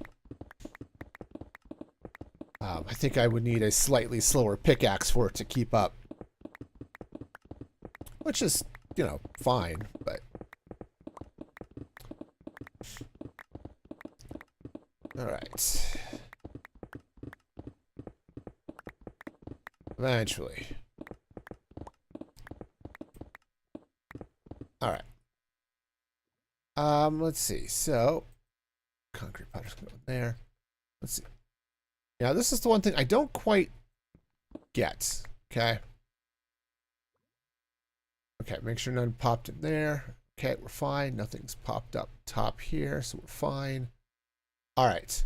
I think I would need a slightly slower pickaxe for it to keep up. Which is, you know, fine, but... Alright. Eventually. All right. Let's see. So, concrete powder's going there. Let's see. Now, this is the one thing I don't quite get. Okay. Okay, make sure none popped in there. Okay, we're fine. Nothing's popped up top here, so we're fine. All right.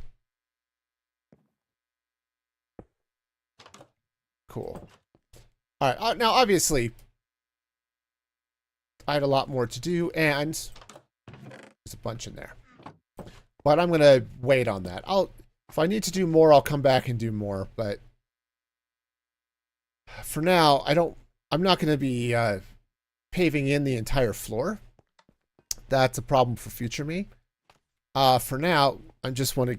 Cool. All right. Now, obviously, I had a lot more to do, and there's a bunch in there. But I'm going to wait on that. If I need to do more, I'll come back and do more. But for now, I'm not going to be paving in the entire floor. That's a problem for future me. For now, I just want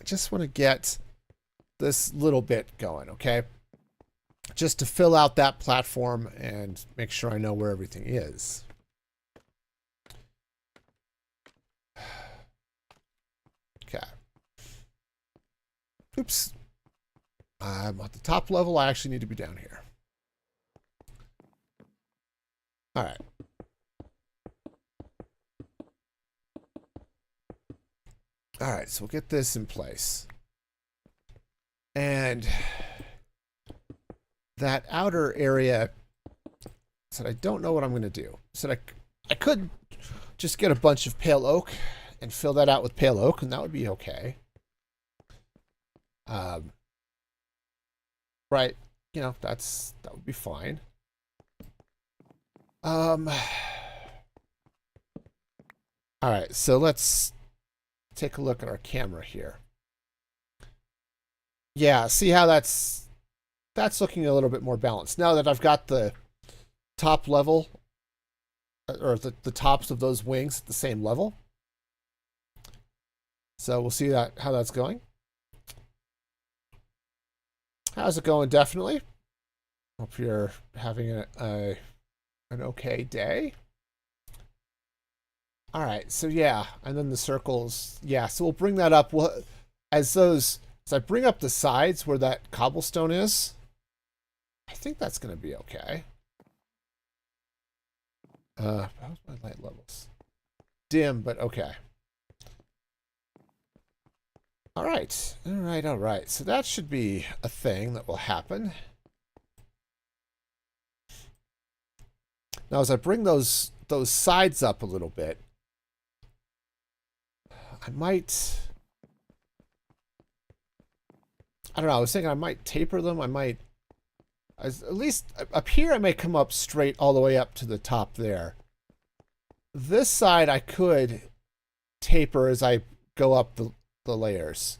to get this little bit going, okay? Just to fill out that platform and make sure I know where everything is. Okay. Oops. I'm at the top level. I actually need to be down here. All right. All right, so we'll get this in place. And that outer area, said I don't know what I'm going to do. Said I could just get a bunch of pale oak and fill that out with pale oak, and that would be okay. Right, you know, that would be fine. All right, so let's take a look at our camera here. Yeah, see how that's looking a little bit more balanced. Now that I've got the top level, or the tops of those wings at the same level. So we'll see how that's going. How's it going? Definitely. Hope you're having an okay day. All right, so yeah, and then the circles. Yeah, so we'll bring that up. As I bring up the sides where that cobblestone is, I think that's going to be okay. How's my light levels? Dim, but okay. All right, all right, all right. So that should be a thing that will happen. Now, as I bring those sides up a little bit, I might... I don't know, I was thinking I might taper them. I might... At least up here, I may come up straight all the way up to the top there. This side, I could taper as I go up the layers.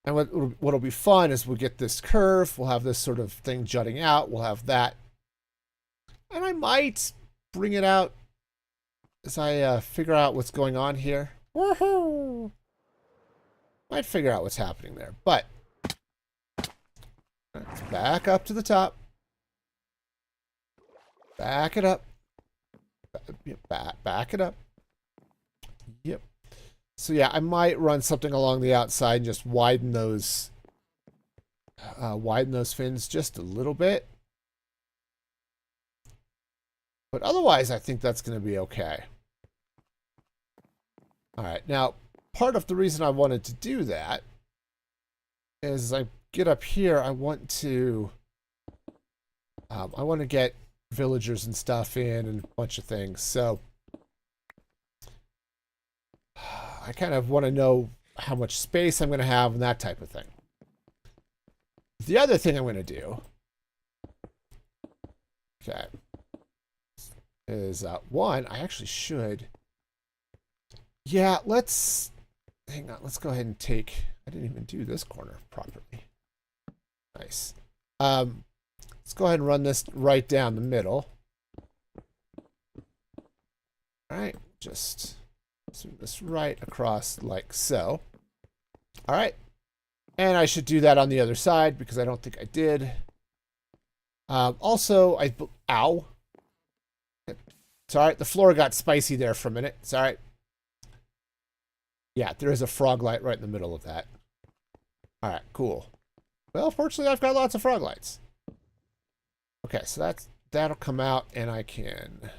And what'll be fun is we'll get this curve. We'll have this sort of thing jutting out. We'll have that. And I might bring it out as I figure out what's going on here. Woohoo! Might figure out what's happening there. But let's back up to the top. Back it up. Back it up. Yep. So yeah, I might run something along the outside and just widen those fins just a little bit. But otherwise, I think that's going to be okay. All right. Now, part of the reason I wanted to do that is as I get up here, I want to get villagers and stuff in and a bunch of things. So I kind of want to know how much space I'm going to have and that type of thing. The other thing I'm going to do, okay, is one, I actually should. Yeah, hang on. Let's go ahead and take. I didn't even do this corner properly. Nice. Let's go ahead and run this right down the middle. All right, just zoom this right across like so. All right, and I should do that on the other side because I don't think I did. Also, ow. Sorry, the floor got spicy there for a minute. Sorry. Yeah, there is a frog light right in the middle of that. All right, cool. Well, fortunately, I've got lots of frog lights. Okay, so that'll come out, and I can...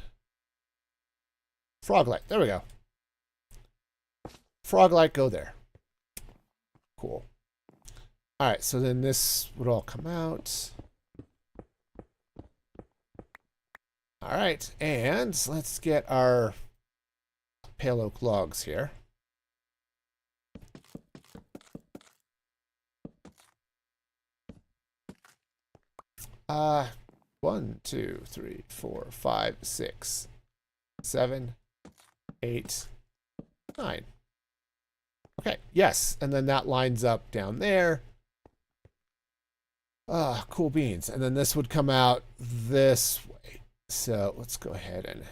Frog light. There we go. Frog light, go there. Cool. All right, so then this would all come out. All right, and let's get our pale oak logs here. One, two, three, 4, 5, 6, 7, 8, 9. Okay, yes, and then that lines up down there. Cool beans. And then this would come out this way. So let's go ahead and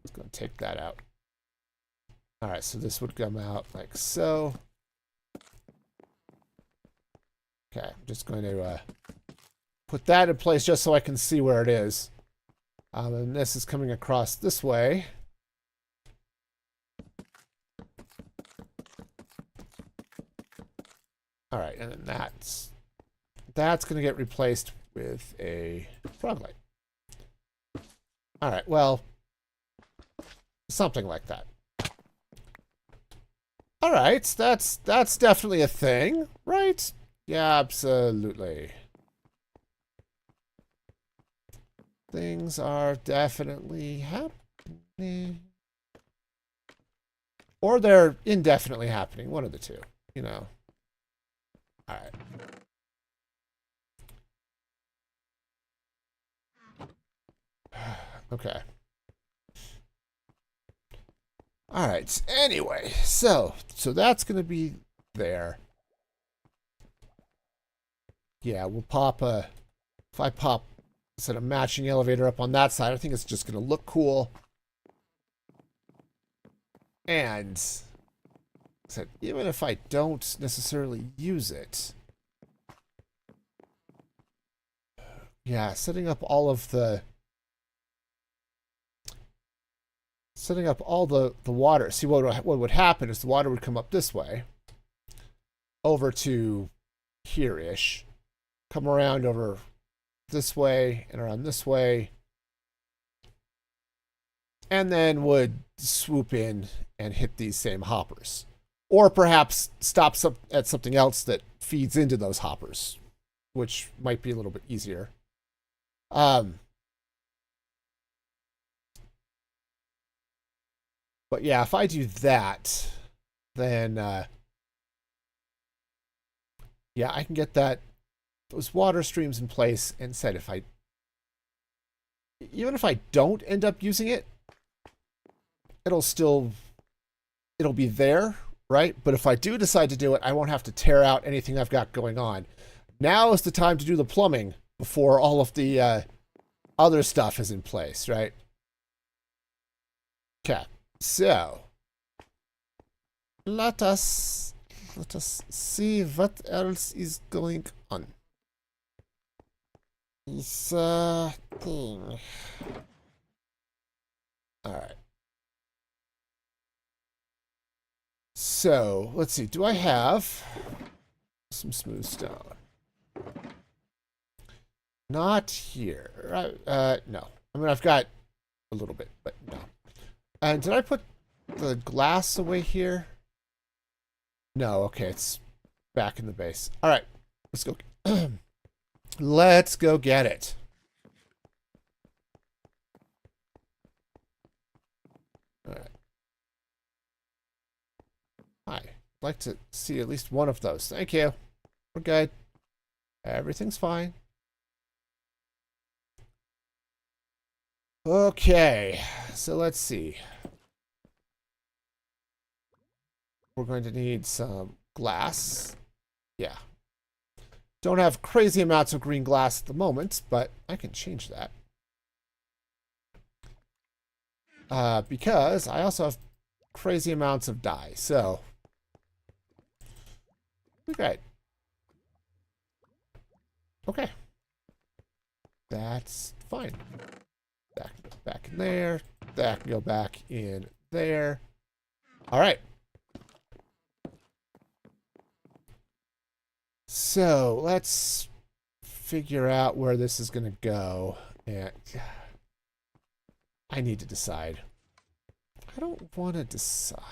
let's go and take that out. All right, so this would come out like so. Okay, I'm just going to put that in place just so I can see where it is. And this is coming across this way. All right, and then that's going to get replaced with a frog light. All right, well, something like that. All right, that's definitely a thing, right? Yeah, absolutely. Things are definitely happening. Or they're indefinitely happening, one of the two, you know. All right. Okay. All right. Anyway, so that's going to be there. Yeah, we'll pop a... If I pop set a matching elevator up on that side, I think it's just going to look cool. And... So even if I don't necessarily use it, yeah, setting up all the water. See, what would happen is the water would come up this way, over to here-ish, come around over this way and around this way, and then would swoop in and hit these same hoppers. Or perhaps stops up at something else that feeds into those hoppers, which might be a little bit easier. But yeah, if I do that, then yeah, I can get those water streams in place and set. Even if I don't end up using it, it'll be there. Right? But if I do decide to do it, I won't have to tear out anything I've got going on. Now is the time to do the plumbing before all of the other stuff is in place, right? Okay. So let us see what else is going on. This thing. All right. So, let's see. Do I have some smooth stone? Not here. No. I mean, I've got a little bit, but no. And did I put the glass away here? No. Okay, it's back in the base. All right. Let's go. Let's go get it. All right. I'd like to see at least one of those. Thank you. We're good. Everything's fine. Okay, so let's see. We're going to need some glass. Yeah. Don't have crazy amounts of green glass at the moment, but I can change that. Because I also have crazy amounts of dye, so... Okay. Okay. That's fine. That can go back in there. That can go back in there. All right. so let's figure out where this is going to go. And I need to decide. I don't want to decide.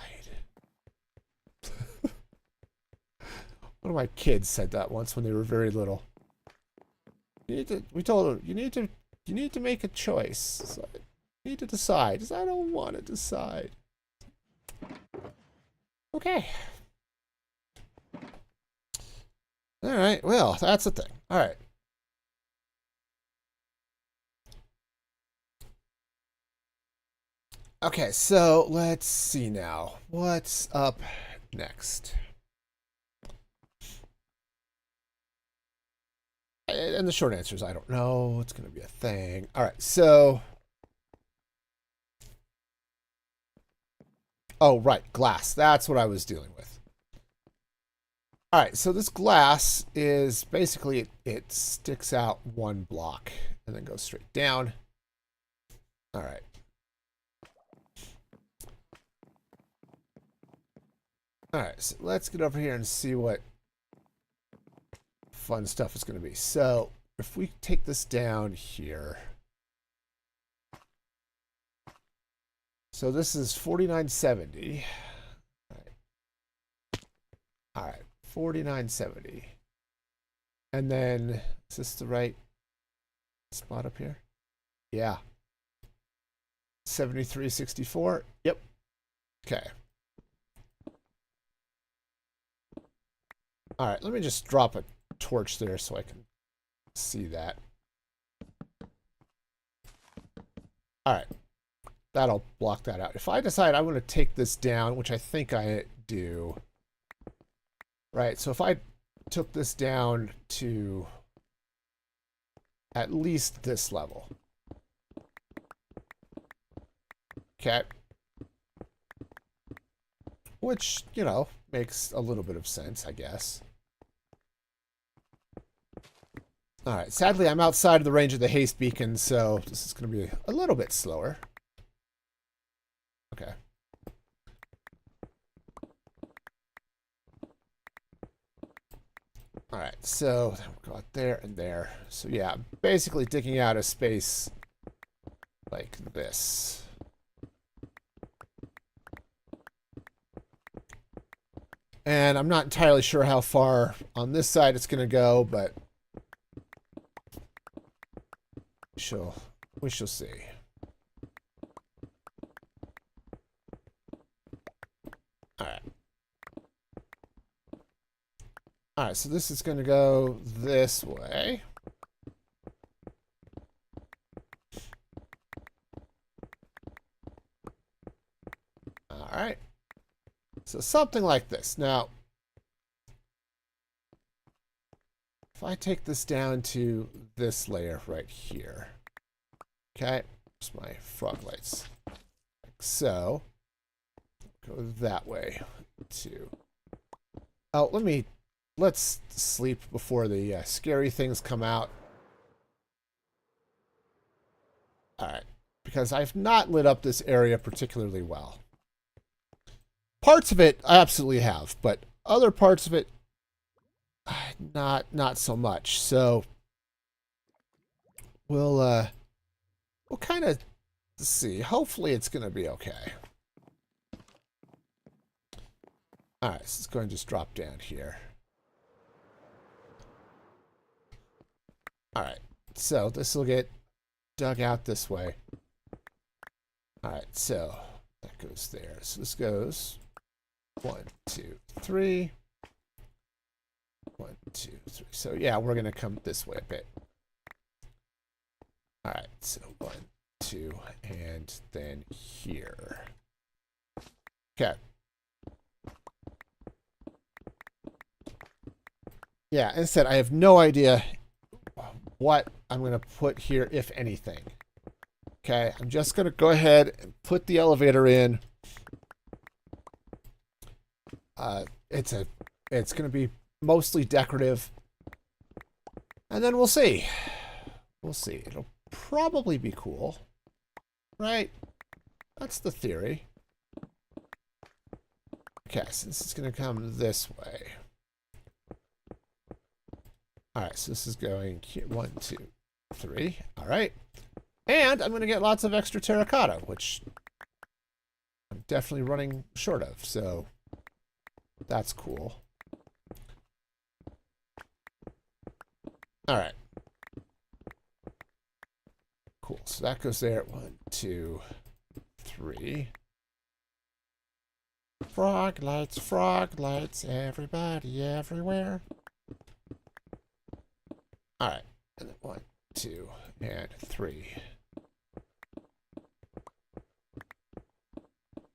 One of my kids said that once when they were very little. We told her, you need to make a choice. So you need to decide. I don't want to decide. Okay. All right. Well, that's the thing. All right. Okay, so let's see now. What's up next? And the short answer is I don't know. It's going to be a thing. All right, so... Oh, right, glass. That's what I was dealing with. All right, so this glass is basically, it sticks out one block and then goes straight down. All right. All right, so let's get over here and see what fun stuff is going to be. So if we take this down here. So this is 4970. All right, 4970. And then, is this the right spot up here? Yeah. 7364. Yep. Okay. All right, let me just drop a torch there so I can see that. All right, that'll block that out. If I decide I want to take this down, which I think I do, right? So if I took this down to at least this level. Okay. Which, you know, makes a little bit of sense, I guess. All right, sadly, I'm outside of the range of the haste beacon, so this is going to be a little bit slower. Okay. All right, so we'll go out there and there. So yeah, basically digging out a space like this. And I'm not entirely sure how far on this side it's going to go, but we shall see. All right. All right, so this is going to go this way. All right. So something like this. Now, if I take this down to this layer right here, okay, there's my frog lights. Like so, go that way too. Oh, let's sleep before the scary things come out. All right, because I've not lit up this area particularly well. Parts of it I absolutely have, but other parts of it not so much. So we'll kind of see. Hopefully it's going to be okay. All right, so let's go and just drop down here. All right, so this will get dug out this way. All right, so that goes there. So this goes 1, 2, 3. 1, 2, 3. So yeah, we're gonna come this way a bit. All right, so 1, 2, and then here. Okay. Yeah, instead, I have no idea what I'm gonna put here, if anything. Okay, I'm just gonna go ahead and put the elevator in. It's gonna be mostly decorative, and then we'll see. We'll see. It'll probably be cool, right? That's the theory. Okay, so this is gonna come this way. All right, so this is going here. 1, 2, 3. All right. And I'm going to get lots of extra terracotta, which I'm definitely running short of. So that's cool. All right. Cool. So that goes there. 1, 2, 3. Frog lights, everybody, everywhere. All right. And then 1, 2, and 3.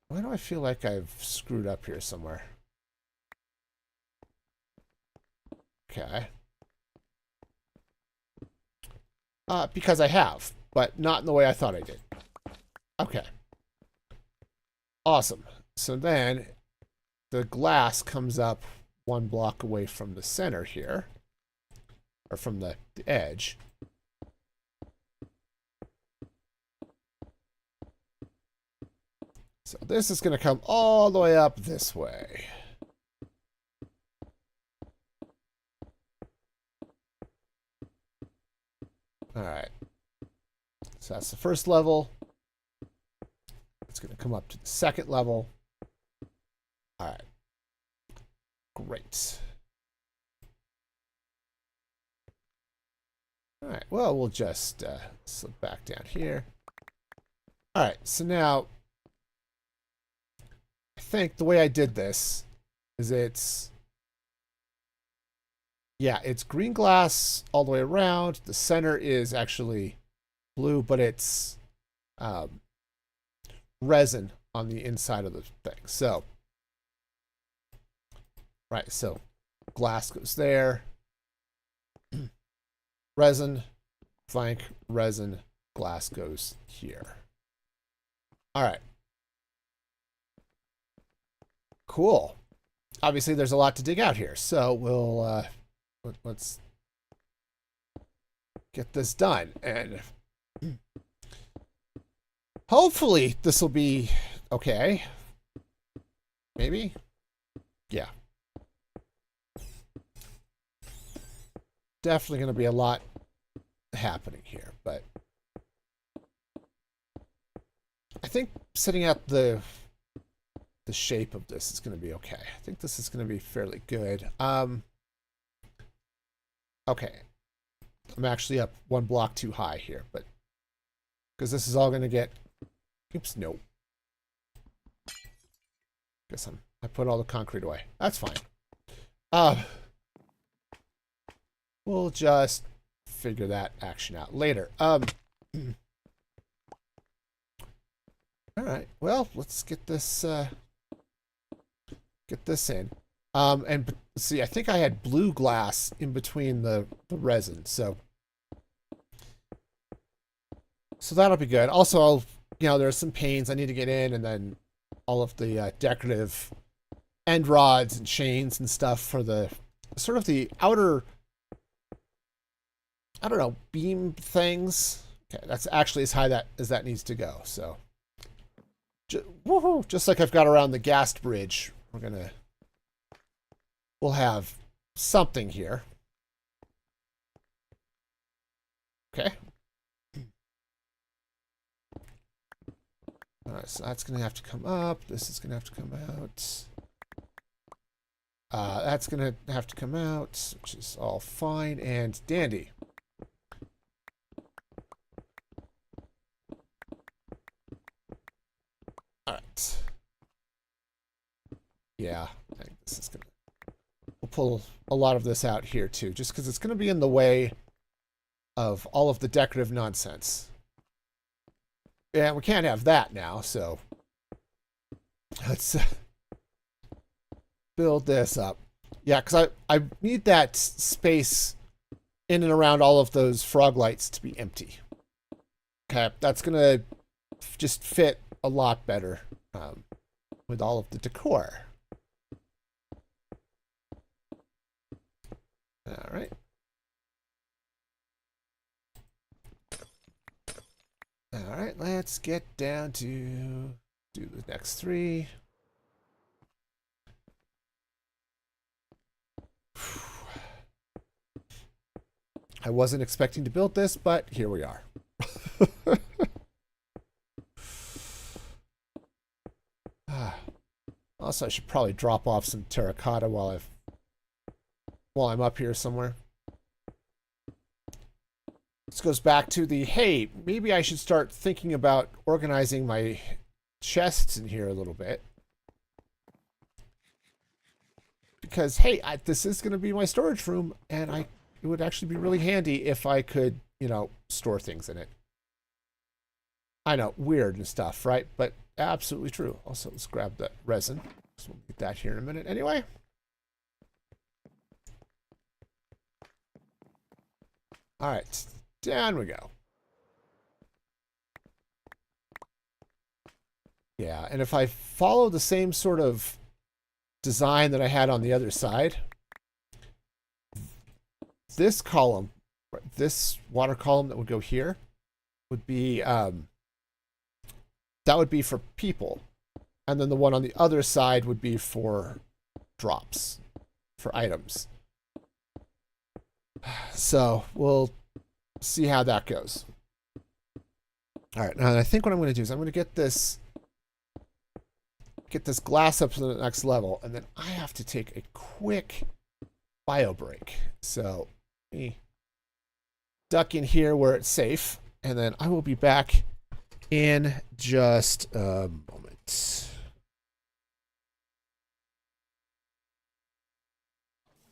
Why do I feel like I've screwed up here somewhere? Okay. Because I have, but not in the way I thought I did. Okay. Awesome. So then the glass comes up 1 block away from the center here, or from the edge. So this is going to come all the way up this way. All right. So that's the first level. It's going to come up to the second level. All right. Great. All right. Well, we'll just slip back down here. All right. So now, I think the way I did this is it's green glass all the way around. The center is actually blue, but it's resin on the inside of the thing. So, right, so glass goes there. Resin, flank, resin, glass goes here. All right. Cool. Obviously, there's a lot to dig out here, so we'll let's get this done, and hopefully this will be okay. Maybe, yeah. Definitely going to be a lot happening here, but I think setting out the shape of this is going to be okay. I think this is going to be fairly good. Okay. I'm actually up 1 block too high here, but because this is all going to get, oops, no. Guess I put all the concrete away. That's fine. We'll just figure that action out later. All right. Well, let's get this in. And see, I think I had blue glass in between the resin, so that'll be good. Also, there's some panes I need to get in, and then all of the decorative end rods and chains and stuff for the sort of the outer, I don't know, beam things. Okay, that's actually as high as that needs to go. So, woohoo! Just like I've got around the gas bridge, we'll have something here. Okay. All right, so that's going to have to come up. This is going to have to come out. That's going to have to come out, which is all fine and dandy. All right. Yeah, I think this is going to... We'll pull a lot of this out here, too, just because it's going to be in the way of all of the decorative nonsense. Yeah, we can't have that now, so let's build this up. Yeah, because I need that space in and around all of those frog lights to be empty. Okay, that's going to just fit a lot better with all of the decor. All right. All right, let's get down to do the next 3. I wasn't expecting to build this, but here we are. Also, I should probably drop off some terracotta while I'm up here somewhere. This goes back to the, hey, maybe I should start thinking about organizing my chests in here a little bit. Because, hey, this is going to be my storage room, and it would actually be really handy if I could, store things in it. I know, weird and stuff, right? But absolutely true. Also, let's grab the resin. So we'll get that here in a minute anyway. All right, down we go. Yeah, and if I follow the same sort of design that I had on the other side, this column, this water column that would go here, would be that would be for people, and then the one on the other side would be for drops, for items. So we'll see how that goes. All right, now I think what I'm going to do is I'm going to get this glass up to the next level, and then I have to take a quick bio break. So let me duck in here where it's safe, and then I will be back in just a moment.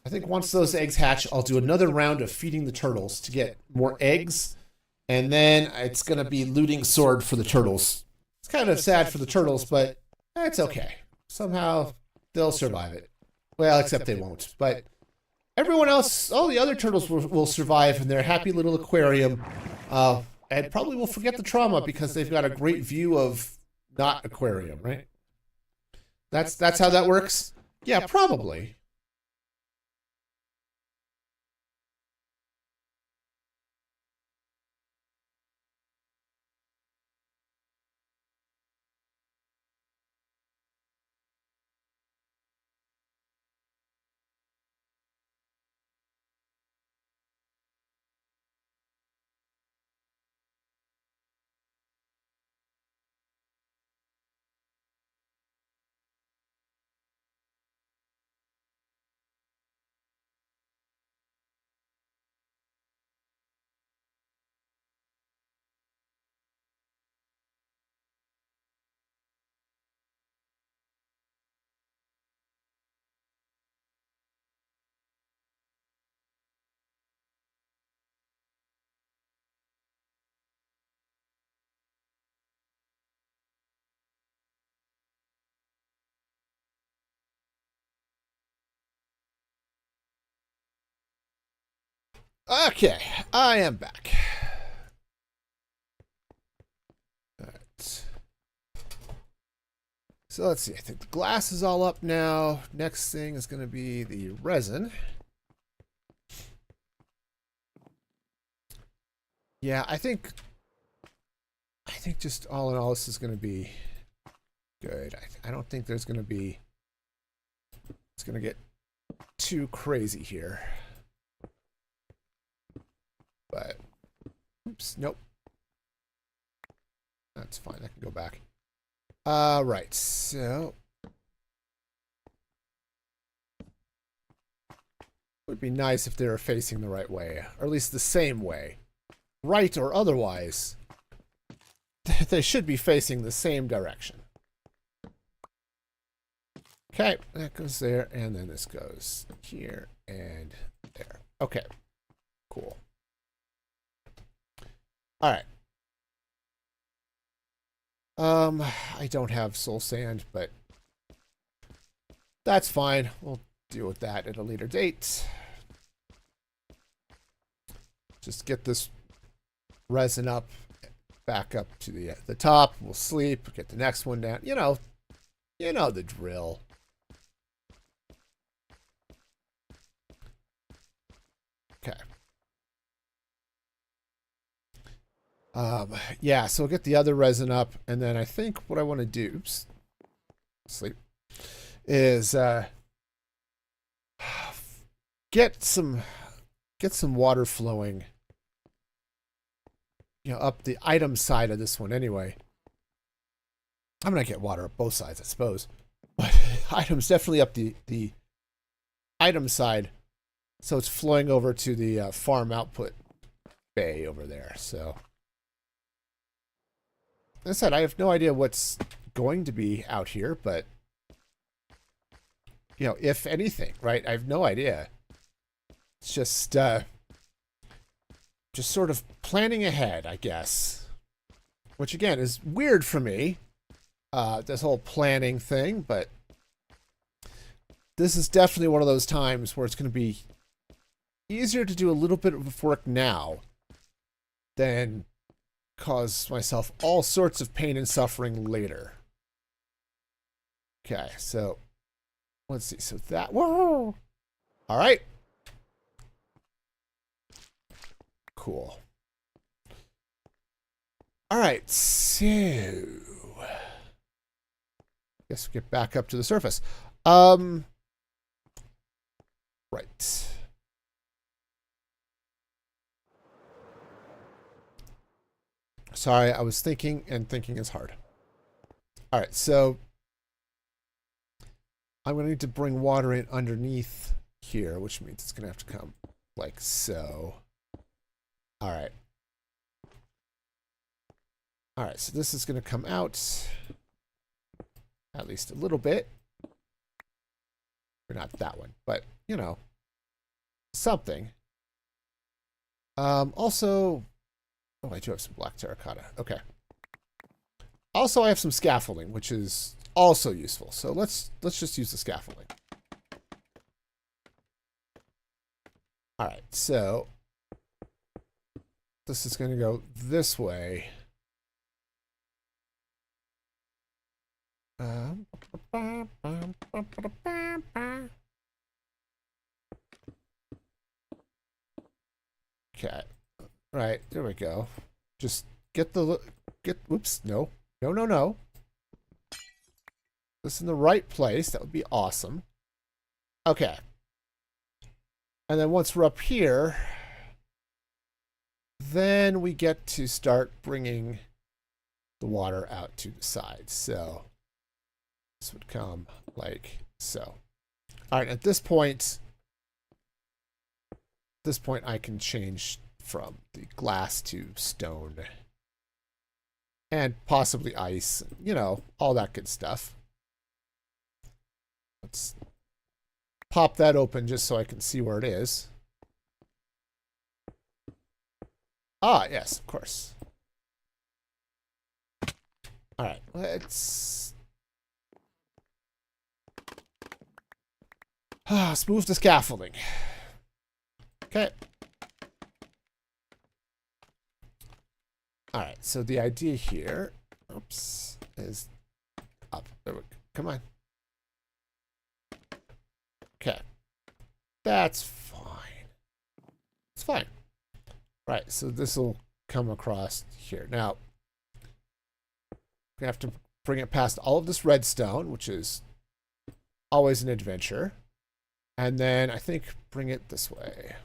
I think once those eggs hatch, I'll do another round of feeding the turtles to get more eggs, and then it's going to be looting sword for the turtles. It's kind of sad for the turtles, but it's okay. Somehow they'll survive it. Well, except they won't. But everyone else, all the other turtles will survive in their happy little aquarium, and probably will forget the trauma because they've got a great view of not aquarium, right? That's how that works? Yeah, probably. Okay, I am back. All right. So let's see. I think the glass is all up now. Next thing is going to be the resin. Yeah, I think just all in all, this is going to be good. I don't think there's going to be. It's going to get too crazy here. But, oops, nope. That's fine. I can go back. Right. So, it would be nice if they were facing the right way, or at least the same way. Right or otherwise, they should be facing the same direction. Okay, that goes there, and then this goes here and there. Okay, cool. All right. I don't have soul sand, but that's fine. We'll deal with that at a later date. Just get this resin up, back up to the top. We'll sleep. Get the next one down. You know the drill. Okay. Yeah, so we'll get the other resin up, and then I think what I want to do, oops, sleep, is get some get some water flowing, you know, up the item side of this one anyway. I'm going to get water up both sides, I suppose. But items definitely up the item side. So it's flowing over to the farm output bay over there. So, as I said, I have no idea what's going to be out here, but, you know, if anything, right? I have no idea. It's just sort of planning ahead, I guess. Which, again, is weird for me, this whole planning thing, but this is definitely one of those times where it's going to be easier to do a little bit of work now than cause myself all sorts of pain and suffering later. Okay, so let's see. So that, whoa! All right. Cool. All right, so guess we get back up to the surface. Right. Sorry, I was thinking, and thinking is hard. All right, so I'm going to need to bring water in underneath here, which means it's going to have to come like so. All right. All right, so this is going to come out at least a little bit. Or not that one, but, you know, something. Also, oh, I do have some black terracotta. Okay. Also, I have some scaffolding, which is also useful. So let's just use the scaffolding. All right, so this is going to go this way. Okay. Right, there we go. Just get whoops, no. No. This in the right place. That would be awesome. Okay. And then once we're up here, then we get to start bringing the water out to the sides. So this would come like so. All right, at this point I can change from the glass to stone and possibly ice, you know, all that good stuff. Let's pop that open just so I can see where it is. Ah, yes, of course. All right, let's smooth the scaffolding. Okay. All right, so the idea here, oops, is up. There we go. Come on. Okay. That's fine. It's fine. Right, so this will come across here. Now, we have to bring it past all of this redstone, which is always an adventure. And then I think bring it this way.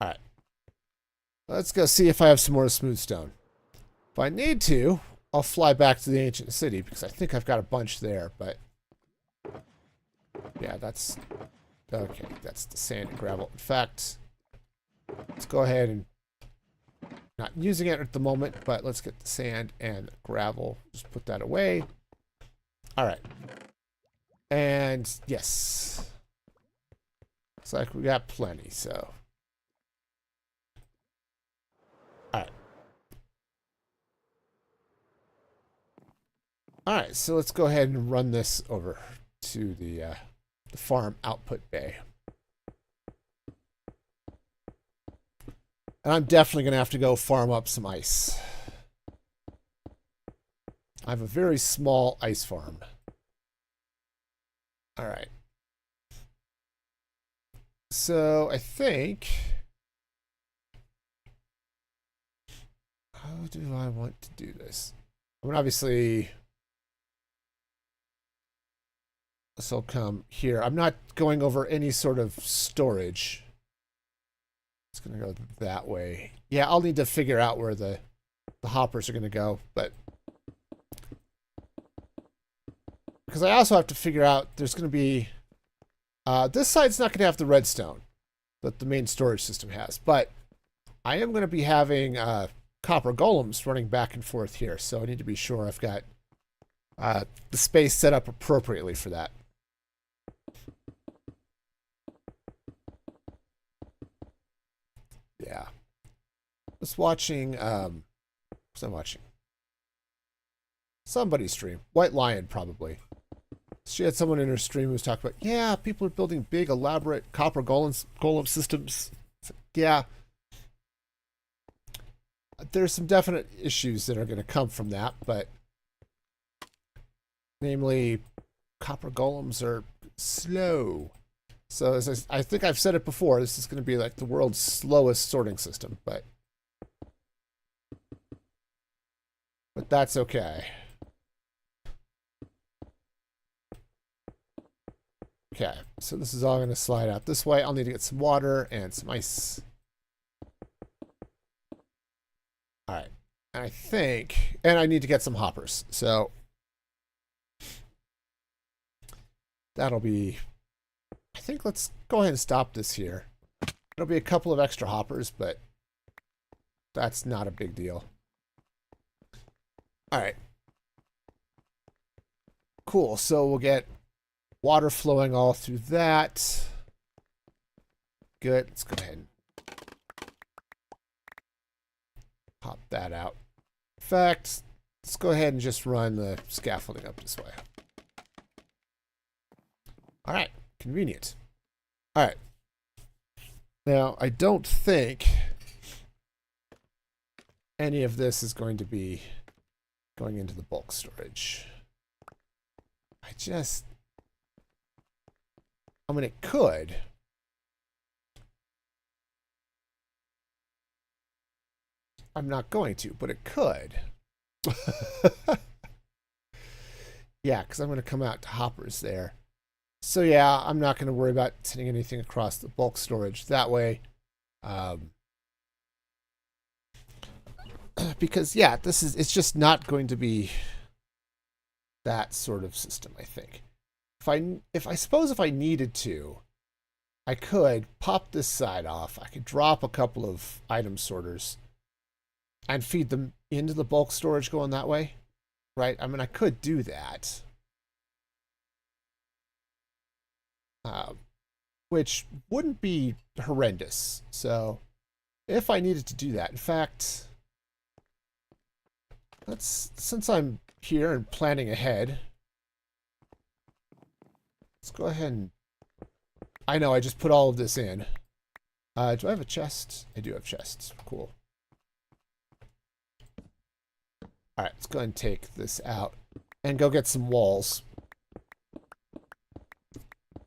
All right. Let's go see if I have some more smooth stone. If I need to, I'll fly back to the ancient city because I think I've got a bunch there, but yeah, that's okay. That's the sand and gravel. In fact, let's go ahead and not using it at the moment, but let's get the sand and gravel. Just put that away. All right. And yes, looks like we got plenty, so. All right. All right, so let's go ahead and run this over to the farm output bay. And I'm definitely going to have to go farm up some ice. I have a very small ice farm. All right. So I think, how do I want to do this? I mean, obviously, This will come here. I'm not going over any sort of storage. It's going to go that way. Yeah, I'll need to figure out where the hoppers are going to go, but because I also have to figure out there's going to be this side's not going to have the redstone that the main storage system has, but I am going to be having copper golems running back and forth here, so I need to be sure I've got the space set up appropriately for that. Yeah. I was watching, what's I watching? Somebody's stream. White Lion, probably. She had someone in her stream who was talking about, yeah, people are building big, elaborate copper golem systems. Yeah. There's some definite issues that are going to come from that, but namely, copper golems are slow. So as I think I've said it before, this is going to be like the world's slowest sorting system, but that's okay. Okay, so this is all going to slide out this way. I'll need to get some water and some ice. All right, and I think, and I need to get some hoppers. So that'll be, I think let's go ahead and stop this here. It'll be a couple of extra hoppers, but that's not a big deal. All right. Cool, so we'll get water flowing all through that. Good, let's go ahead and pop that out. In fact, let's go ahead and just run the scaffolding up this way. All right, convenient. All right. Now, I don't think any of this is going to be going into the bulk storage. I mean, it could. I'm not going to, but it could. Yeah, because I'm going to come out to hoppers there. So yeah, I'm not going to worry about sending anything across the bulk storage that way. Because yeah, it's just not going to be that sort of system, I think. If I needed to, I could pop this side off. I could drop a couple of item sorters and feed them into the bulk storage going that way, right? I mean, I could do that. Which wouldn't be horrendous. So if I needed to do that, in fact, since I'm here and planning ahead, let's go ahead and, I know I just put all of this in. Do I have a chest? I do have chests. Cool. All right, let's go ahead and take this out and go get some walls.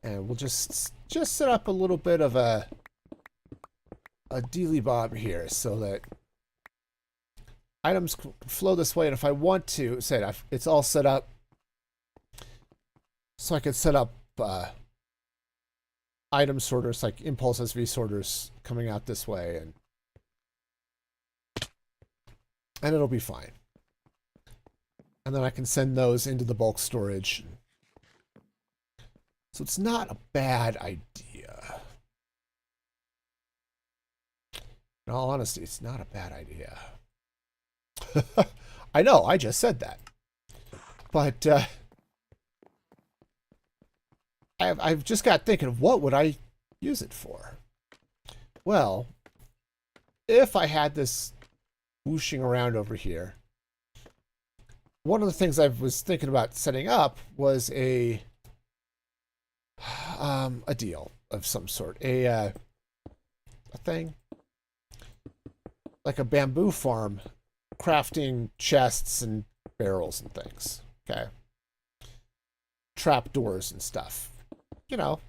And we'll just set up a little bit of a dealy bob here so that items flow this way. And if I want to, say it's all set up, so I could set up item sorters like impulse SV sorters coming out this way, and it'll be fine. And then I can send those into the bulk storage. So it's not a bad idea. In all honesty, it's not a bad idea. I know, I just said that. But I've just got thinking of what would I use it for? Well, if I had this whooshing around over here, one of the things I was thinking about setting up was a deal of some sort, a thing like a bamboo farm, crafting chests and barrels and things. Okay, trap doors and stuff. You know,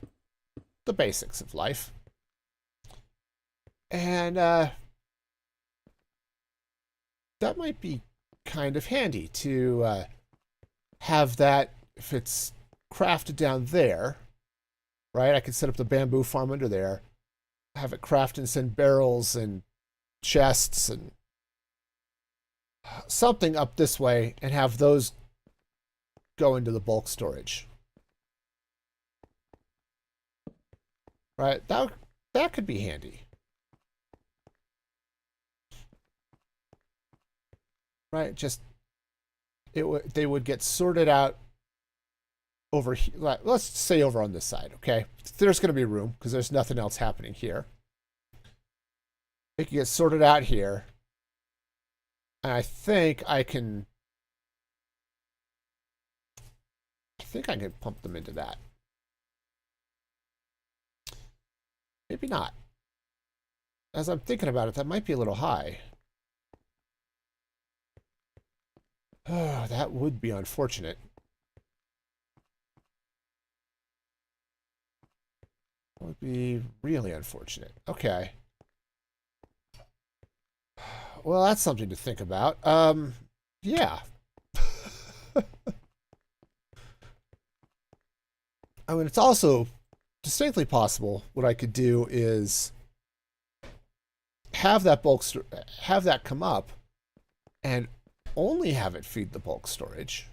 the basics of life. And that might be kind of handy to have that if it's crafted down there, right? I could set up the bamboo farm under there, have it craft and send barrels and chests and something up this way and have those go into the bulk storage. Right? That could be handy. Right? Just they would get sorted out over here. Let's say over on this side, okay? There's going to be room because there's nothing else happening here. They can get sorted out here. And I think I can pump them into that. Maybe not. As I'm thinking about it, that might be a little high. Oh, that would be unfortunate. That would be really unfortunate. Okay. Well, that's something to think about. Yeah. I mean, it's also distinctly possible what I could do is have that have that come up and only have it feed the bulk storage,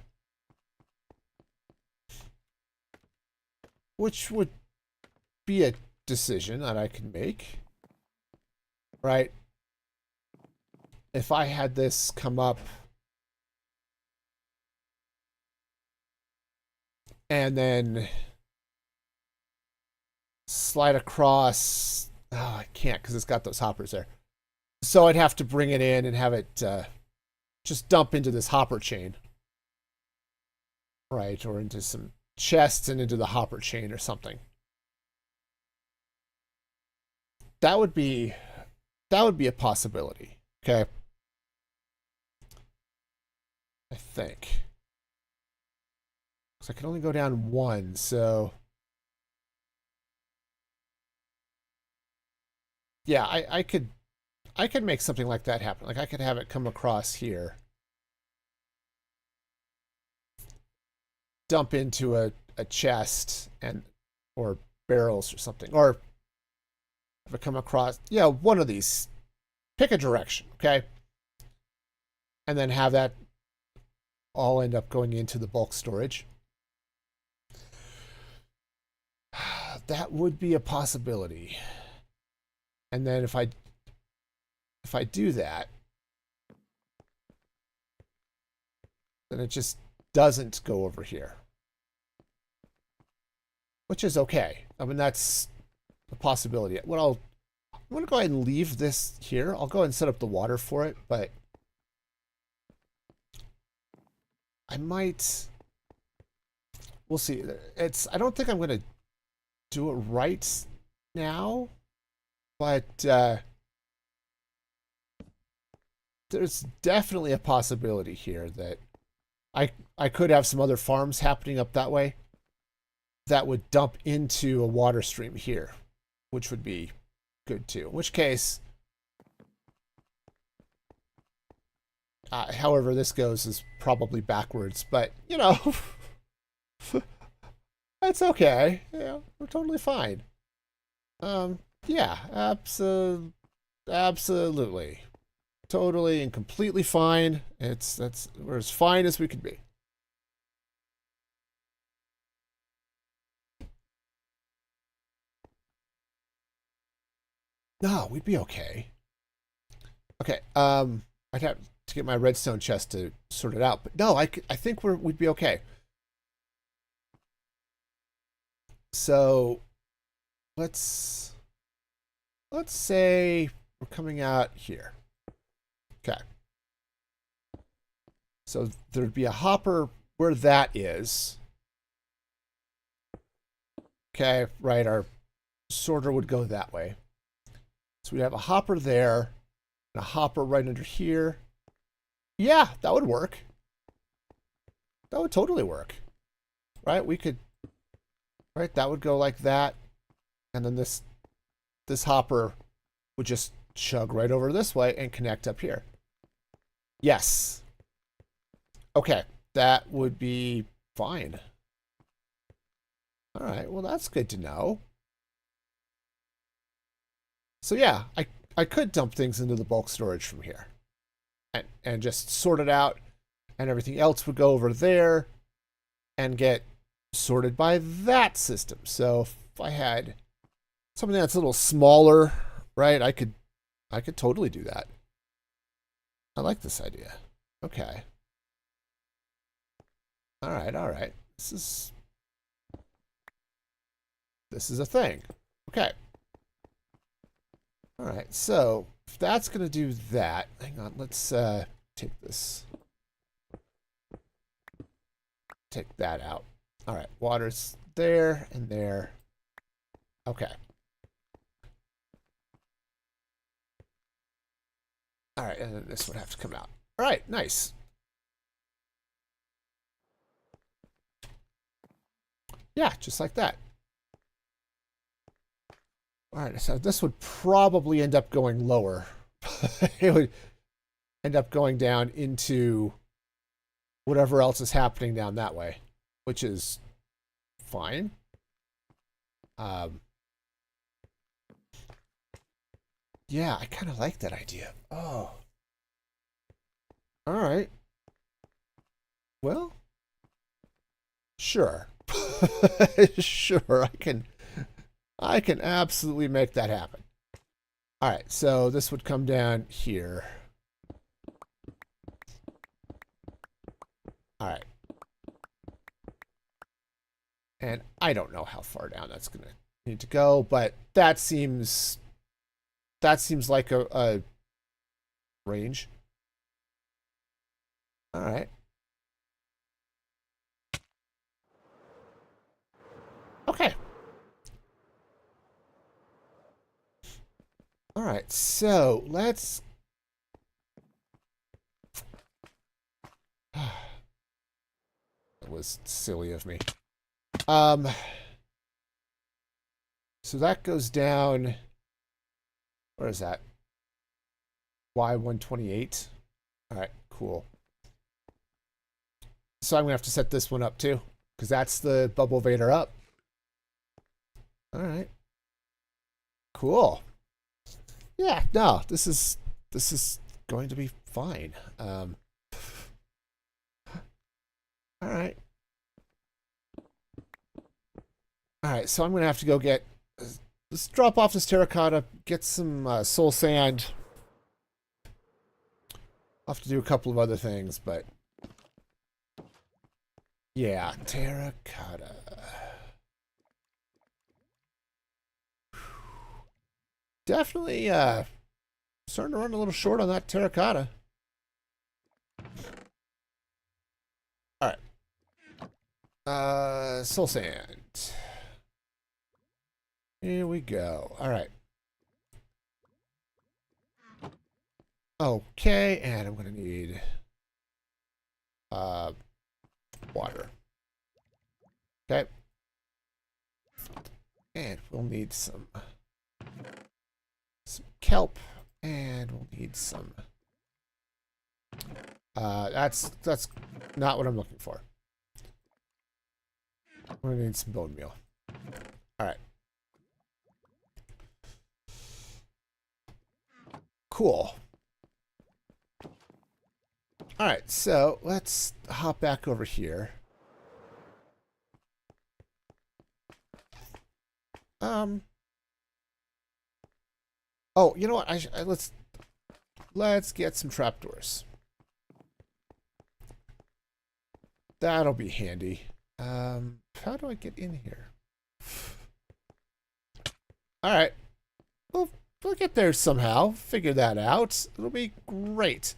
which would be a decision that I can make, right? If I had this come up and then slide across, oh, I can't because it's got those hoppers there. So I'd have to bring it in and have it just dump into this hopper chain, right? Or into some chests and into the hopper chain or something. That would be a possibility. Okay. I think. So I can only go down one, so yeah, I could make something like that happen. Like I could have it come across here, dump into a chest and or barrels or something, or if it come across, yeah, one of these. Pick a direction, okay, and then have that all end up going into the bulk storage. That would be a possibility. And then if I do that, then it just doesn't go over here, which is okay. I mean, that's a possibility. I'm going to go ahead and leave this here. I'll go ahead and set up the water for it, but I might, we'll see. I don't think I'm going to do it right now, but there's definitely a possibility here that I could have some other farms happening up that way that would dump into a water stream here, which would be good too. In which case, however this goes is probably backwards, but you know, it's okay. Yeah, we're totally fine. Yeah, absolutely, totally and completely fine. We're as fine as we could be. No, we'd be okay. Okay, I'd have to get my redstone chest to sort it out, but no, I think we'd be okay. So let's say we're coming out here. Okay. So there'd be a hopper where that is. Okay, right, our sorter would go that way. So we'd have a hopper there and a hopper right under here. Yeah, that would work. That would totally work. Right? We could, right, that would go like that. And then this hopper would just chug right over this way and connect up here. Yes. Okay, that would be fine. All right, well, that's good to know. So yeah, I could dump things into the bulk storage from here and just sort it out, and everything else would go over there and get sorted by that system. So if I had something that's a little smaller, right, I could totally do that. I like this idea. Okay. All right, all right. This is a thing. Okay. All right, so if that's going to do that, hang on, let's take this. Take that out. All right, water's there and there. Okay. All right, and then this would have to come out. All right, nice. Yeah, just like that. All right, so this would probably end up going lower. It would end up going down into whatever else is happening down that way, which is fine. Yeah, I kind of like that idea. Oh. All right. Well, sure. Sure, I can absolutely make that happen. All right, so this would come down here. All right. And I don't know how far down that's going to need to go, but that seems like a range. All right. Okay. All right, so let's... That was silly of me. So that goes down... Where is that? Y128. All right, cool. So I'm going to have to set this one up too, because that's the bubble Vader up. All right. Cool. Yeah, no, this is going to be fine. All right. All right, so I'm going to have to go get... Let's drop off this terracotta, get some soul sand. I'll have to do a couple of other things, but... Yeah, terracotta. Definitely starting to run a little short on that terracotta. All right. Soul sand. Here we go. All right. Okay, and I'm going to need water. Okay. And we'll need some kelp, and we'll need some that's not what I'm looking for. We're gonna need some bone meal. All right. Cool. All right, so let's hop back over here. Oh, you know what? Let's get some trapdoors. That'll be handy. How do I get in here? All right. We'll get there somehow. Figure that out. It'll be great.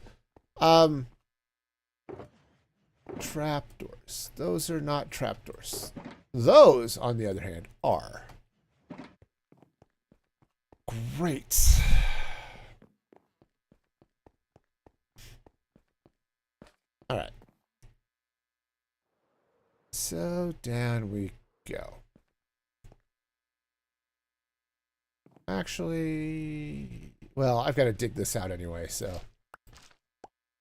Trapdoors. Those are not trapdoors. Those, on the other hand, are. Great. All right. So down we go. Actually, well, I've got to dig this out anyway, so.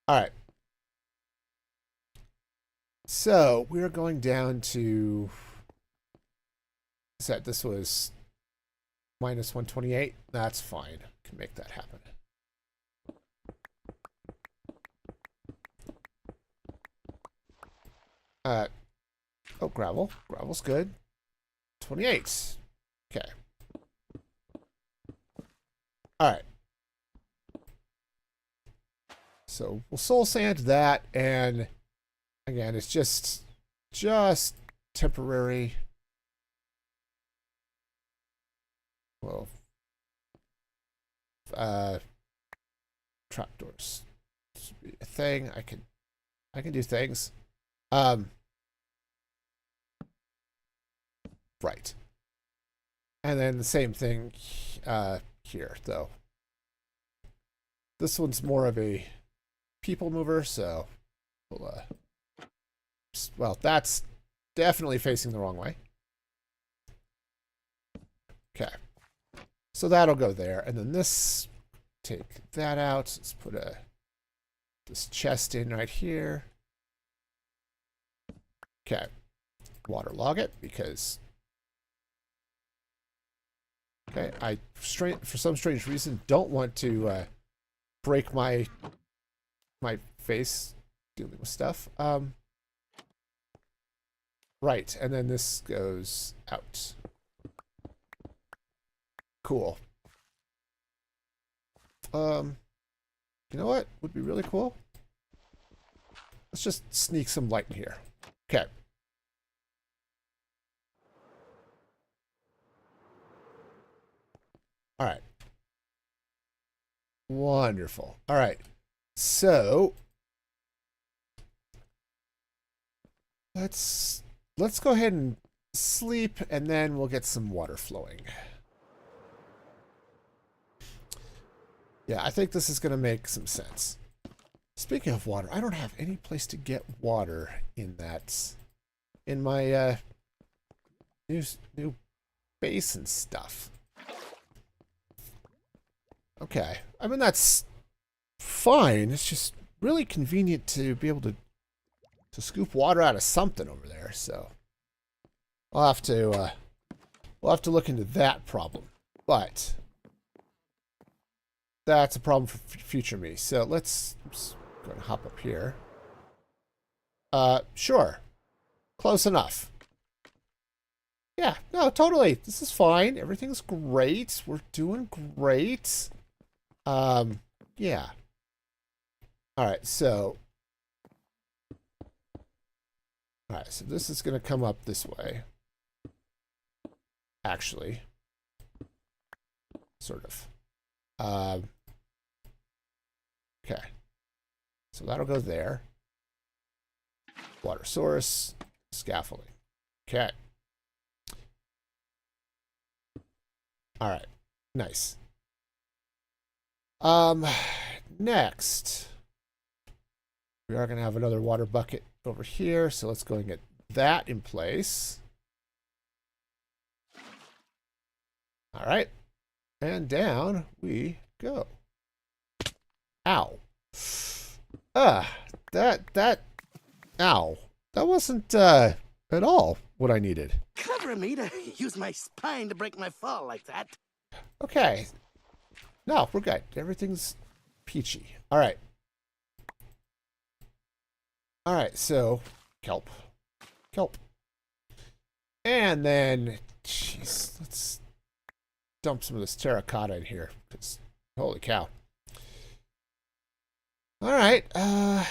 All right. So we're going down to said this was minus 128. That's fine. Can make that happen. Oh, gravel. Gravel's good. 28. Okay. Alright. So we'll soul sand that, and again, it's just temporary. Well, trapdoors. This would be a thing. I can do things. Right. And then the same thing here, though. This one's more of a people mover, so we'll, well, that's definitely facing the wrong way. Okay. So that'll go there, and then this, take that out. Let's put this chest in right here. Okay. Waterlog it, because okay, I for some strange reason don't want to break my face dealing with stuff. Right, and then this goes out. Cool. You know what would be really cool? Let's just sneak some light in here. Okay. All right. Wonderful. All right. So let's go ahead and sleep, and then we'll get some water flowing. Yeah, I think this is going to make some sense. Speaking of water, I don't have any place to get water in my new basin stuff. Okay. I mean, that's fine. It's just really convenient to be able to scoop water out of something over there. So we'll have to look into that problem. But that's a problem for future me. So let's go and hop up here. Sure. Close enough. Yeah, no, totally. This is fine. Everything's great. We're doing great. Yeah. All right, so this is going to come up this way. Actually. Sort of. Okay. So that'll go there. Water source, scaffolding. Okay. All right. Nice. Next, we are going to have another water bucket over here. So let's go and get that in place. All right. And down we go. Ow. Ow. That wasn't, at all what I needed. Clever of me to use my spine to break my fall like that. Okay. No, we're good. Everything's peachy. All right. All right, so kelp. And then, jeez, let's dump some of this terracotta in here. Because, holy cow. All right. All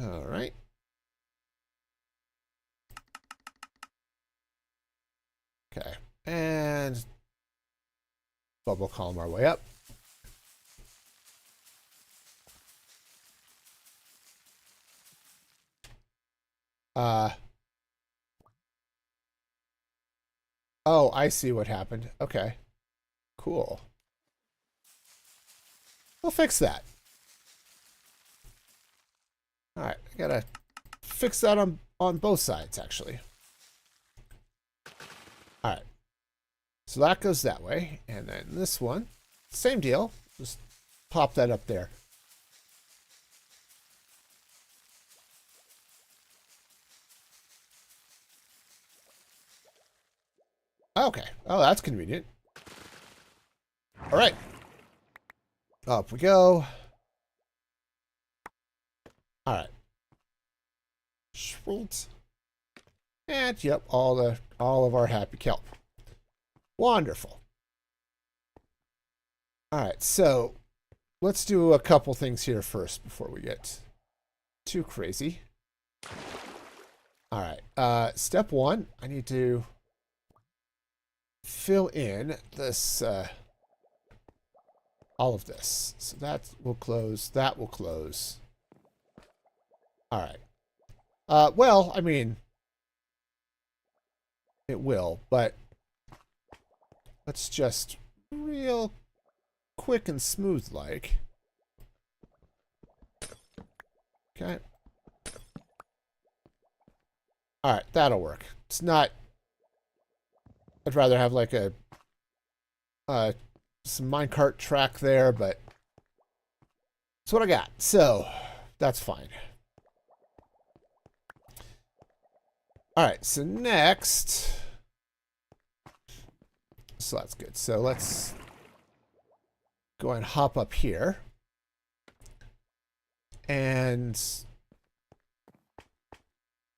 right. Okay. And bubble column our way up. Oh, I see what happened. Okay. Cool. We'll fix that. All right, I gotta fix that on both sides, actually. All right. So that goes that way, and then this one, same deal. Just pop that up there. Okay. Oh, that's convenient. All right. Up we go. All right. Schwartz. And yep, all of our happy kelp. Wonderful. All right, so let's do a couple things here first before we get too crazy. All right. Step one, I need to fill in this all of this. So that will close. That will close. All right. Well, I mean, it will, but let's just real quick and smooth like. Okay. All right, that'll work. It's not. I'd rather have like a some minecart track there, but that's what I got. So that's fine. All right, so next, so that's good. So let's go and hop up here, and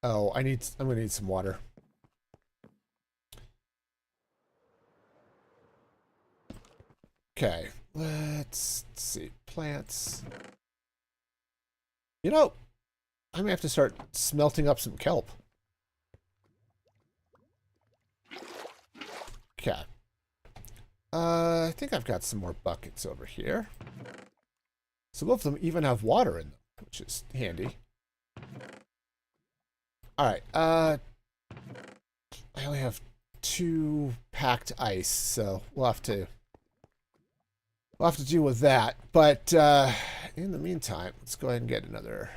oh, I'm gonna need some water. Okay, let's see. Plants. You know, I may have to start smelting up some kelp. Okay. I think I've got some more buckets over here. Some of them even have water in them, which is handy. Alright, I only have 2 packed ice, so we'll have to deal with that. But in the meantime, let's go ahead and get another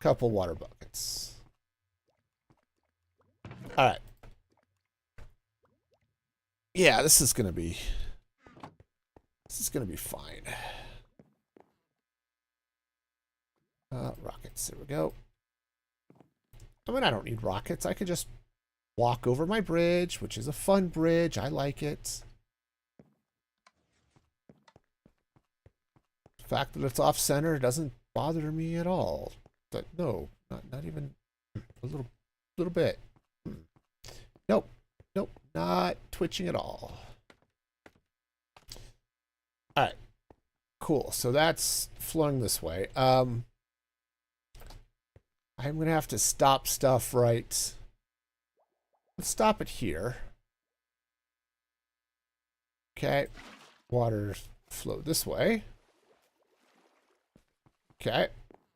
couple water buckets. All right. Yeah, this is gonna be fine. Rockets. There we go. I mean, I don't need rockets. I could just walk over my bridge, which is a fun bridge. I like it. The fact that it's off center doesn't bother me at all. But no, not even a little bit. Nope. Nope. Not twitching at all. All right. Cool. So that's flowing this way. I'm going to have to stop stuff right. Let's stop it here. Okay. Water flow this way. Okay.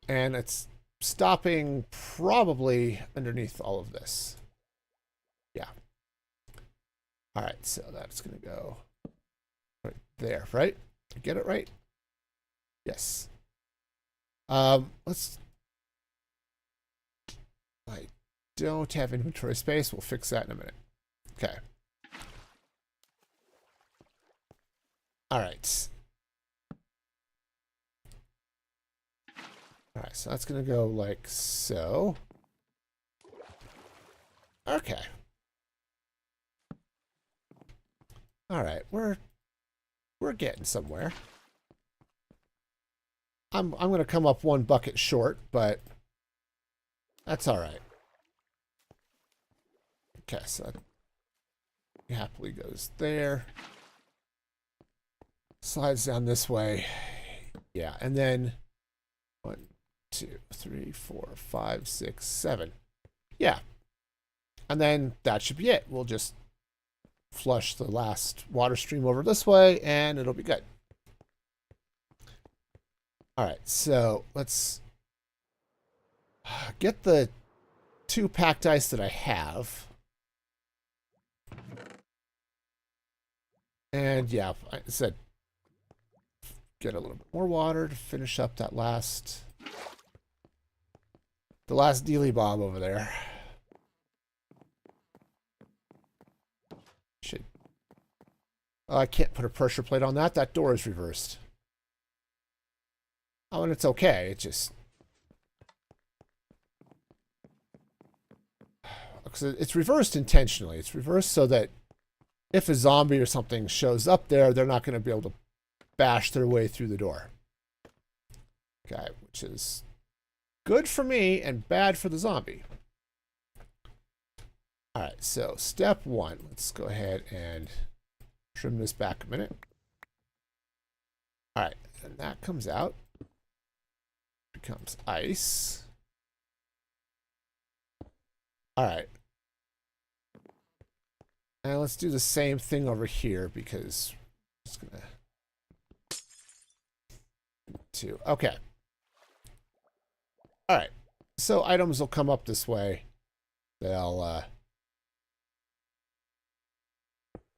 And it's stopping probably underneath all of this. Yeah. All right, so that's going to go right there, right? Did I get it right? Yes. Let's... I don't have inventory space. We'll fix that in a minute. Okay. All right. All right, so that's going to go like so. Okay. All right, we're getting somewhere. I'm going to come up 1 bucket short, but that's all right. Okay, so that happily goes there. Slides down this way. Yeah, and then 1, 2, 3, 4, 5, 6, 7. Yeah. And then that should be it. We'll just flush the last water stream over this way, and it'll be good. All right, so let's get the 2 packed ice that I have. And yeah, I said get a little bit more water to finish up that the last dealy bomb over there. Should. Oh, I can't put a pressure plate on that. That door is reversed. Oh, and it's okay. It just... because it's reversed intentionally. It's reversed so that if a zombie or something shows up there, they're not going to be able to bash their way through the door. Okay, which is good for me and bad for the zombie. All right, so step one, let's go ahead and trim this back a minute. All right, and that comes out, becomes ice. All right. And let's do the same thing over here because I'm just gonna okay. All right. So items will come up this way. They'll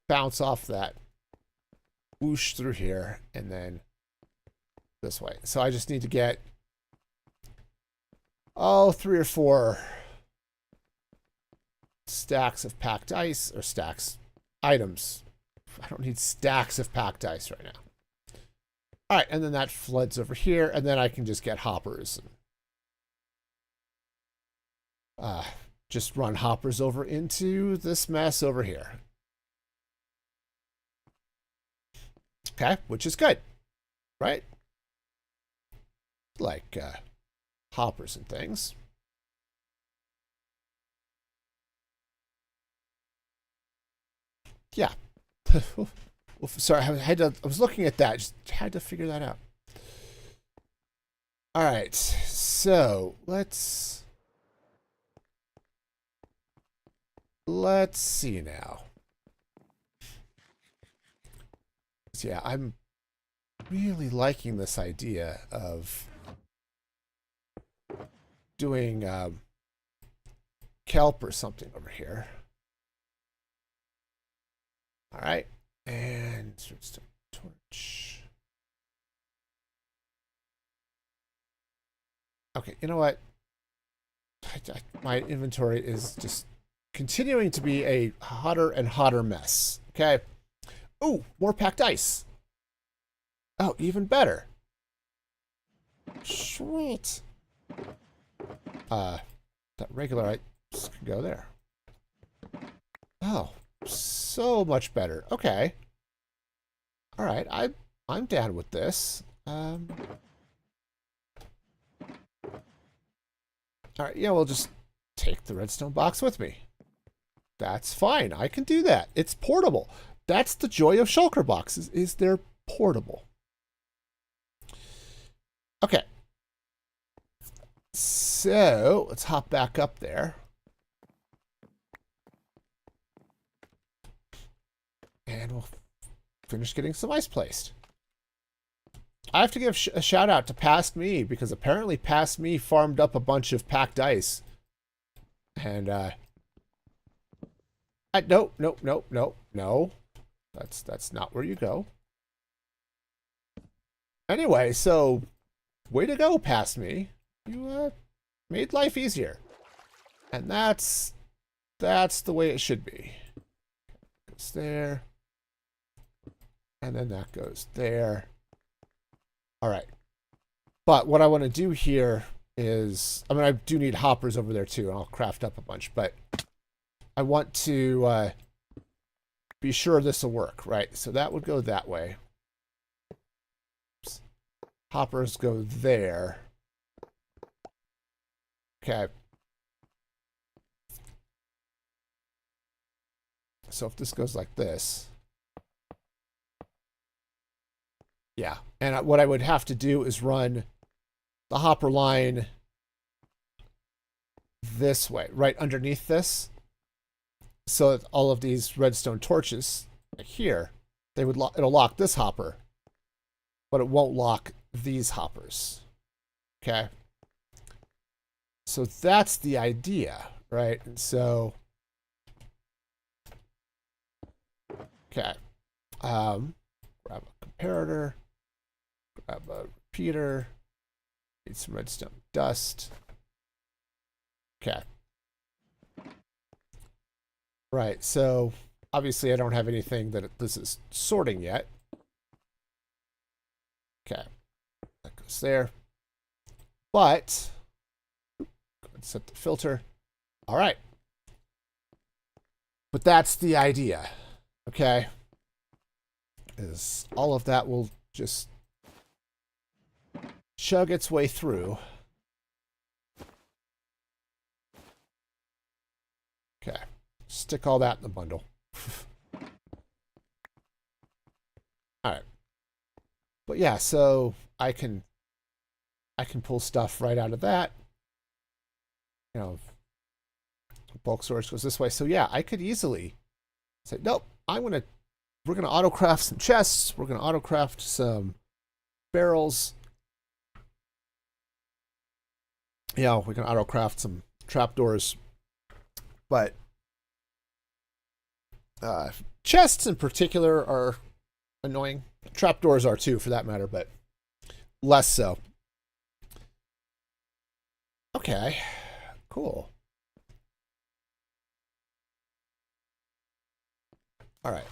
bounce off that, whoosh through here, and then this way. So I just need to get 3 or 4 stacks of packed ice, or items. I don't need stacks of packed ice right now. All right, and then that floods over here, and then I can just get hoppers and just run hoppers over into this mess over here. Okay, which is good, right? Like hoppers and things. Yeah. Sorry, I was looking at that. Just had to figure that out. All right, so let's see now. So yeah, I'm really liking this idea of doing kelp or something over here. All right, and torch. Okay, you know what? My inventory is just continuing to be a hotter and hotter mess. Okay. Oh, more packed ice. Oh, even better. Sweet. That regular ice can go there. Oh, so much better. Okay. All right, I'm down with this. All right, yeah, we'll just take the redstone box with me. That's fine. I can do that. It's portable. That's the joy of shulker boxes, is they're portable. Okay. So let's hop back up there. And we'll finish getting some ice placed. I have to give a shout out to Past Me, because apparently Past Me farmed up a bunch of packed ice. And no. That's not where you go. Anyway, so way to go, Past Me. You made life easier. And that's the way it should be. Goes there. And then that goes there. All right. But what I want to do here is, I mean, I do need hoppers over there too, and I'll craft up a bunch, but I want to be sure this will work, right? So that would go that way. Oops. Hoppers go there. Okay. So if this goes like this. Yeah, and what I would have to do is run the hopper line this way, right underneath this, so that all of these redstone torches here, it'll lock this hopper, but it won't lock these hoppers. Okay, so that's the idea, right? And so, okay, grab a comparator. Grab a repeater. Need some redstone dust. Okay. Right, so obviously I don't have anything that this is sorting yet. Okay. That goes there. But, go ahead and set the filter. All right. But that's the idea, okay? Is all of that will just chug its way through. Okay, stick all that in the bundle. All right, but yeah, so I can pull stuff right out of that. You know, bulk storage goes this way. So yeah, I could easily say, nope, we're gonna auto craft some chests. We're gonna auto craft some barrels. Yeah, we can auto craft some trapdoors. But chests in particular are annoying. Trapdoors are too, for that matter, but less so. Okay, cool. All right.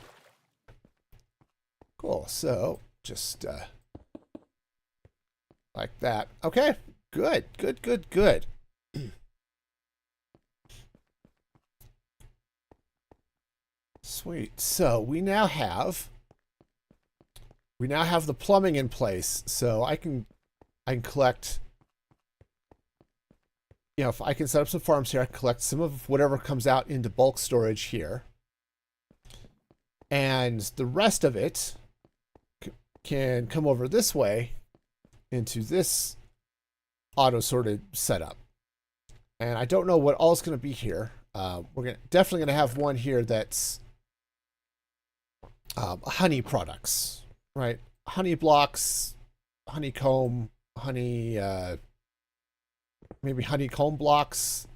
Cool. So just like that. Okay. Good. Good. Good. Good. Sweet. So we now have the plumbing in place. So I can collect. You know, if I can set up some farms here, I can collect some of whatever comes out into bulk storage here, and the rest of it can come over this way into this auto sorted setup. And I don't know what all is going to be here. We're definitely going to have one here that's honey products, right? Honey blocks, honeycomb, honey, maybe honeycomb blocks.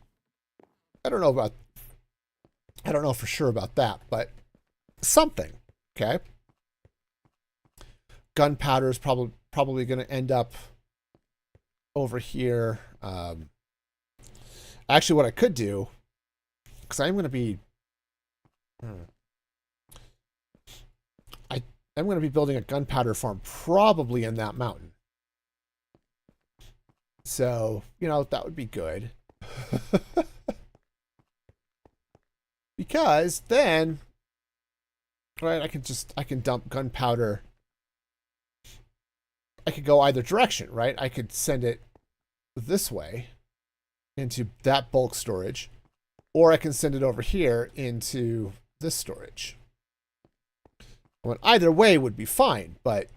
I don't know for sure about that, but something. Okay. Gunpowder is probably going to end up over here. Actually, what I could do, because I'm going to be, I'm going to be building a gunpowder farm probably in that mountain. So, you know, that would be good. Because then, right, I can dump gunpowder. I could go either direction, right? I could send it this way into that bulk storage, or I can send it over here into this storage. Well, either way would be fine, but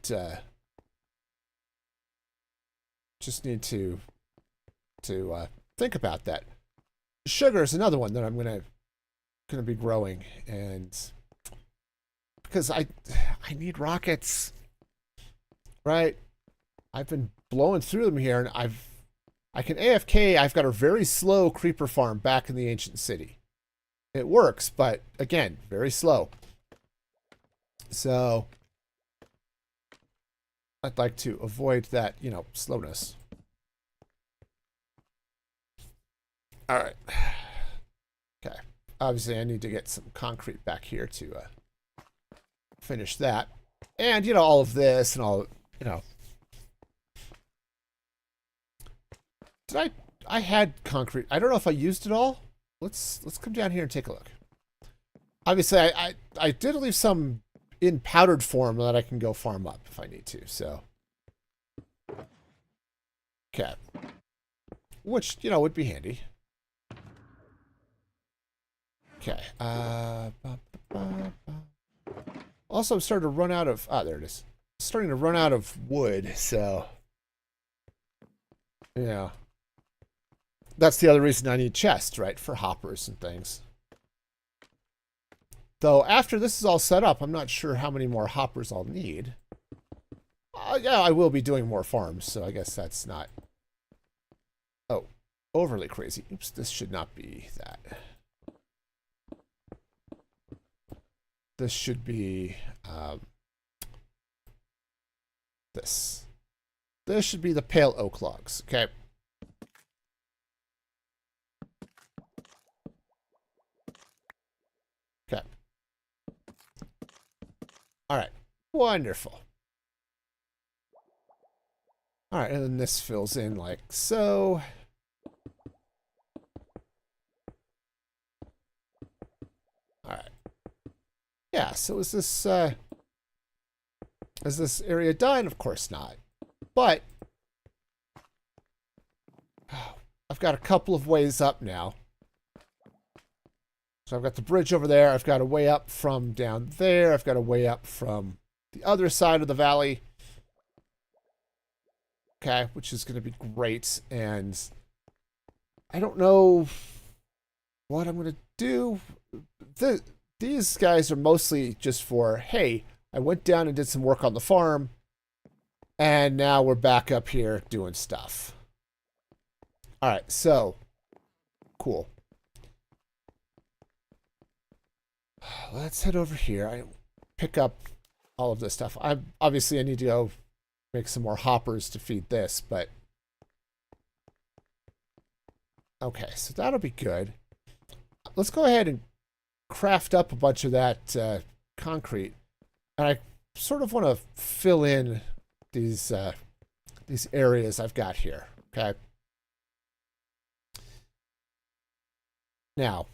just need to think about that. Sugar is another one that I'm gonna be growing, and because I need rockets, right? I've been blowing through them here, and I can AFK. I've got a very slow creeper farm back in the ancient city. It works, but again, very slow. So I'd like to avoid that, you know, slowness. All right. Okay. Obviously, I need to get some concrete back here to finish that. And, you know, all of this and all, you know. I had concrete. I don't know if I used it all. Let's come down here and take a look. Obviously, I did leave some in powdered form that I can go farm up if I need to, so. Okay. Which, you know, would be handy. Okay. Also, I'm starting to run out of... Ah, there it is. Starting to run out of wood, so... Yeah. That's the other reason I need chests, right? For hoppers and things. Though, after this is all set up, I'm not sure how many more hoppers I'll need. Yeah, I will be doing more farms, so I guess that's not... Oh, overly crazy. Oops, this should not be that. This should be... this. This should be the pale oak logs, okay? Okay. All right. Wonderful. All right, and then this fills in like so. All right. Yeah, so is this area done? Of course not. But I've got a couple of ways up now. So I've got the bridge over there. I've got a way up from down there. I've got a way up from the other side of the valley. Okay, which is going to be great. And I don't know what I'm going to do. These guys are mostly just for, hey, I went down and did some work on the farm, and now we're back up here doing stuff. All right, so, cool. Let's head over here. I pick up all of this stuff. Obviously, I need to go make some more hoppers to feed this, but... Okay, so that'll be good. Let's go ahead and craft up a bunch of that concrete. And I sort of want to fill in these areas I've got here, okay? Now,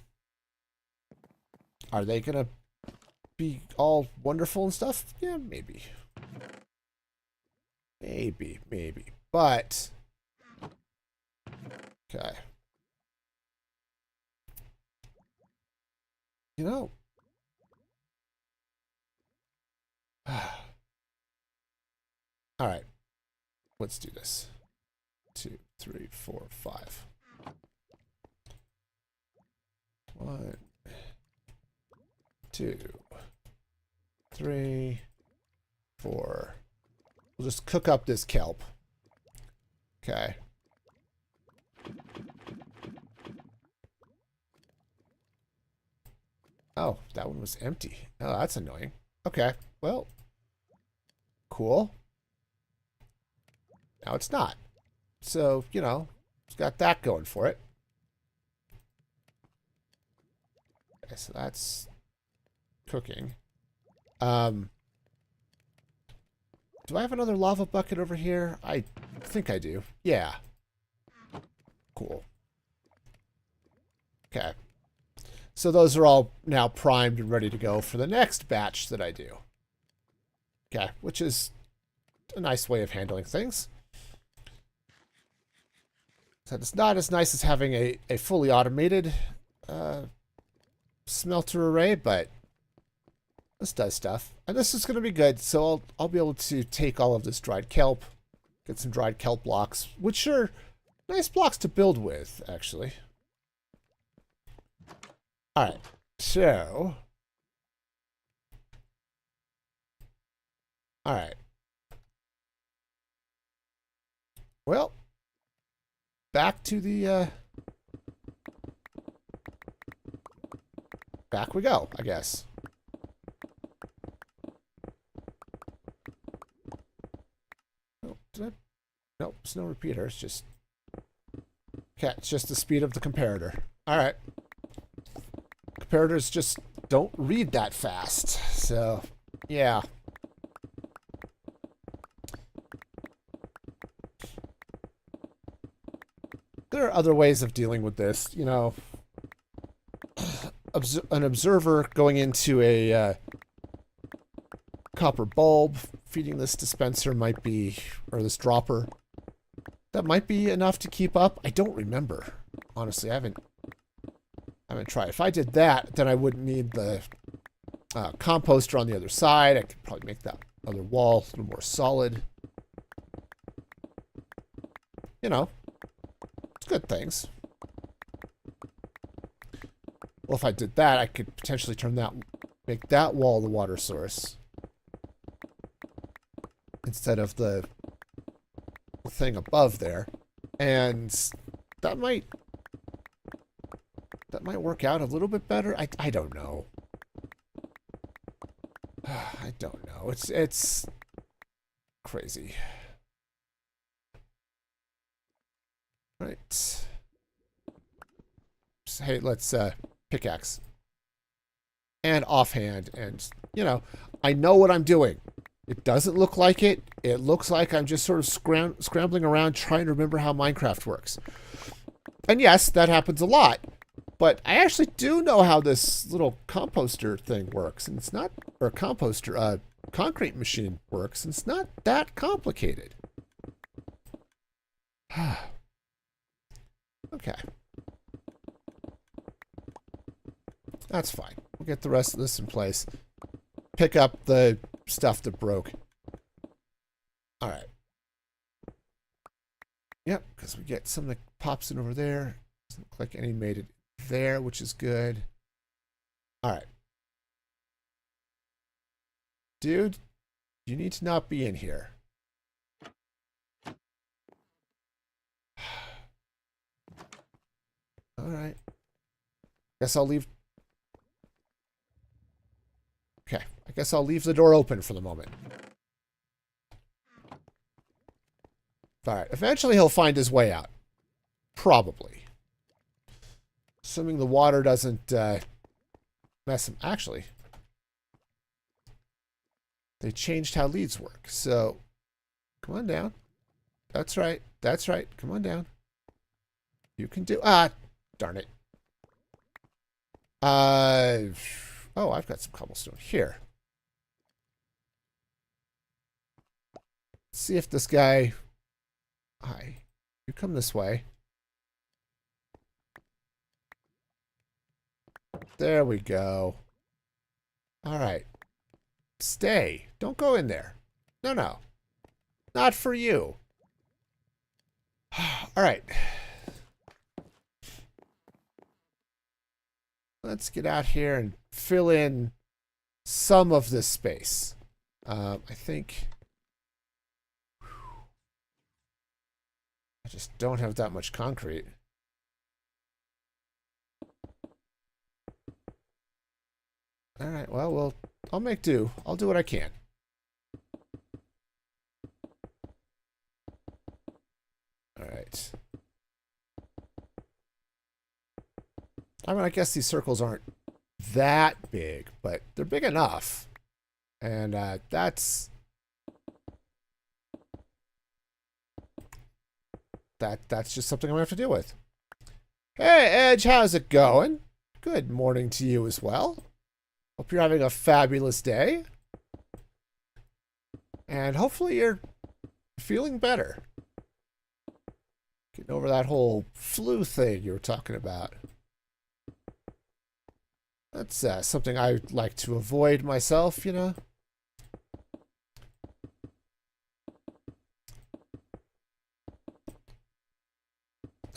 are they going to be all wonderful and stuff? Yeah, maybe. Maybe. But, okay. You know, all right, let's do this. 2, 3, 4, 5. 1, 2, 3, 4. We'll just cook up this kelp. Okay. Oh, that one was empty. Oh, that's annoying. Okay, well, cool. Now it's not. So, you know, it's got that going for it. Okay, so that's cooking. Do I have another lava bucket over here? I think I do. Yeah. Cool. Okay. So those are all now primed and ready to go for the next batch that I do. Okay, which is a nice way of handling things. So it's not as nice as having a fully automated smelter array, but this does stuff. And this is going to be good, so I'll be able to take all of this dried kelp, get some dried kelp blocks, which are nice blocks to build with, actually. All right, so, all right. Well, back to the, back we go, I guess. Oh, did I? Nope, it's no repeater, it's just, okay, it's just the speed of the comparator. All right. Comparators just don't read that fast. So, yeah. There are other ways of dealing with this. You know, an observer going into a copper bulb, feeding this dispenser might be, or this dropper, that might be enough to keep up. I don't remember. Honestly, I haven't tried. If I did that, then I wouldn't need the composter on the other side. I could probably make that other wall a little more solid. You know, it's good things. Well, if I did that, I could potentially make that wall the water source instead of the thing above there. And that might work out a little bit better. I don't know. I don't know. It's crazy. Right. So, hey, let's pickaxe. And offhand, and you know, I know what I'm doing. It doesn't look like it. It looks like I'm just sort of scrambling around trying to remember how Minecraft works. And yes, that happens a lot. But I actually do know how this little composter thing works, and it's not, or composter, concrete machine works, and it's not that complicated. Okay. That's fine. We'll get the rest of this in place. Pick up the stuff that broke. Alright. Yep, because we get some that pops in over there. Doesn't look like any made it there, which is good. Alright. Dude, you need to not be in here. Alright. Guess I'll leave. Okay, I guess I'll leave the door open for the moment. Alright, eventually he'll find his way out. Probably. Assuming the water doesn't mess him. Actually, they changed how leads work. So, come on down. That's right. That's right. Come on down. You can do... Ah, darn it. Oh, I've got some cobblestone here. Let's see if this guy... Hi. You come this way. There we go. All right. Stay. Don't go in there. No, no. Not for you. All right. Let's get out here and fill in some of this space. I think... I just don't have that much concrete. All right, well, I'll make do. I'll do what I can. All right. I mean, I guess these circles aren't that big, but they're big enough. And that's just something I'm gonna have to deal with. Hey, Edge, how's it going? Good morning to you as well. Hope you're having a fabulous day. And hopefully you're feeling better. Getting over that whole flu thing you were talking about. That's something I like to avoid myself, you know.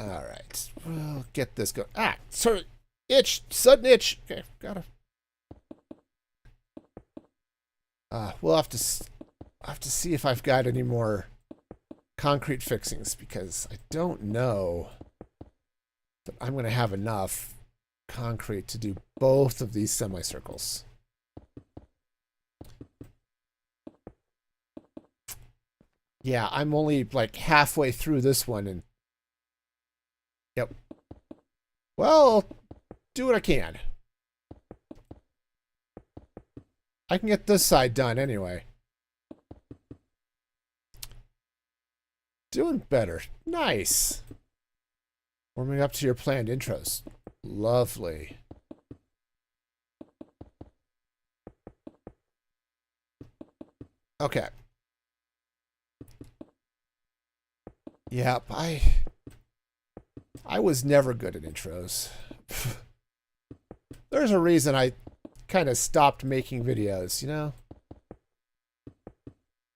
All right, we'll get this going. Ah, sorry, itch, sudden itch. Okay, gotta. We'll have to see if I've got any more concrete fixings because I don't know that I'm gonna have enough concrete to do both of these semicircles. Yeah, I'm only like halfway through this one and yep. Well, do what I can. I can get this side done anyway. Doing better. Nice. Warming up to your planned intros. Lovely. Okay. Yep, I was never good at intros. There's a reason I kind of stopped making videos, you know?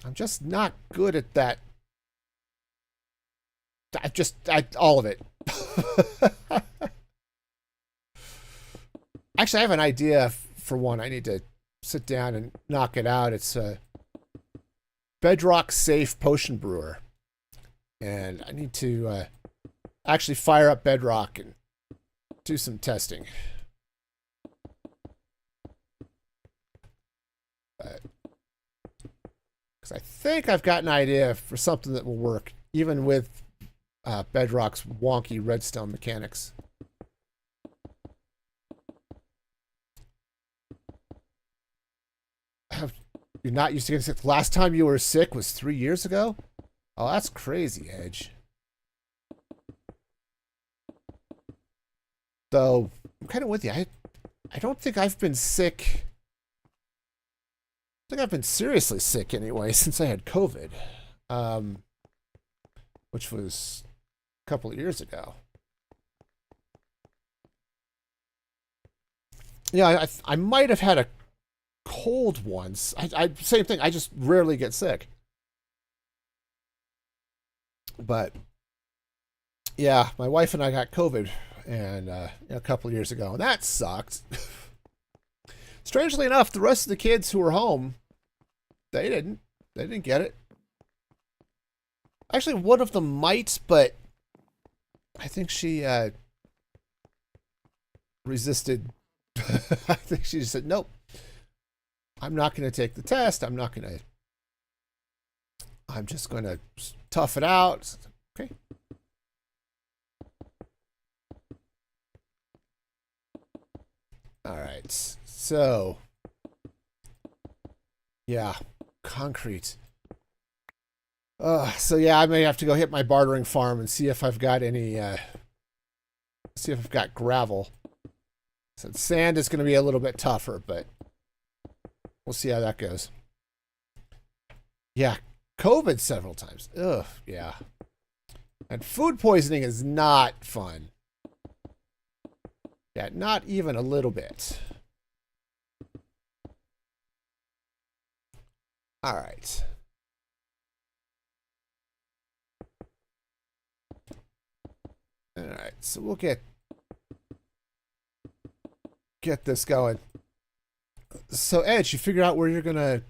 I'm just not good at that. All of it. Actually, I have an idea for one. I need to sit down and knock it out. It's a bedrock safe potion brewer. And I need to actually fire up bedrock and do some testing. Because I think I've got an idea for something that will work, even with bedrock's wonky redstone mechanics. You're not used to getting sick. The last time you were sick was 3 years ago? Oh, that's crazy, Edge. Though, I'm kind of with you. I don't think I've been sick. I think I've been seriously sick anyway since I had COVID, which was a couple of years ago. Yeah, I might have had a cold once. Same thing. I just rarely get sick. But yeah, my wife and I got COVID and a couple of years ago, and that sucked. Strangely enough, the rest of the kids who were home, they didn't get it. Actually, one of them might, but I think she resisted. I think she just said, nope, I'm not going to take the test. I'm just going to tough it out. Okay. All right. So, yeah, concrete. So yeah, I may have to go hit my bartering farm and see if I've got any, see if I've got gravel. So sand is going to be a little bit tougher, but we'll see how that goes. Yeah, COVID several times. Ugh, yeah. And food poisoning is not fun. Yeah, not even a little bit. All right. All right, so we'll get this going. So, Edge, you figured out where you're going to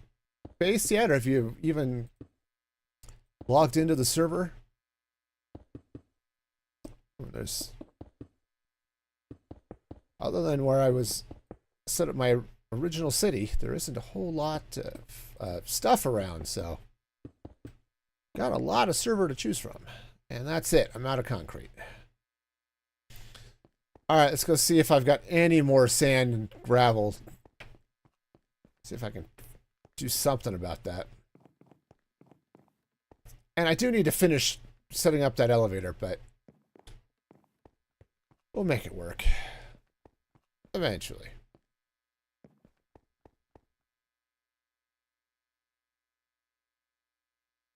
base yet, or have you even logged into the server? There's, other than where I was set up my original city, there isn't a whole lot of stuff around, so got a lot of server to choose from. And that's it. I'm out of concrete. All right, let's go see if I've got any more sand and gravel. See if I can do something about that. And I do need to finish setting up that elevator, but we'll make it work. Eventually.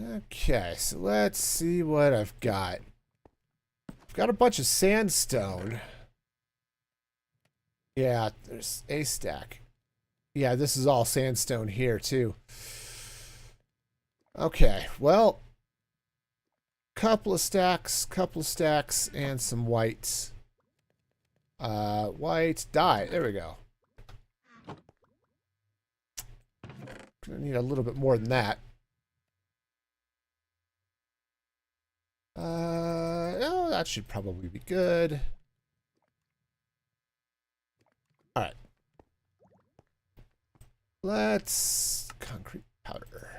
Okay, so let's see what I've got. I've got a bunch of sandstone. Yeah, there's a stack. Yeah, this is all sandstone here, too. Okay, well, couple of stacks, and some whites. White dye. There we go. Gonna need a little bit more than that. Oh, that should probably be good. All right. Let's concrete powder.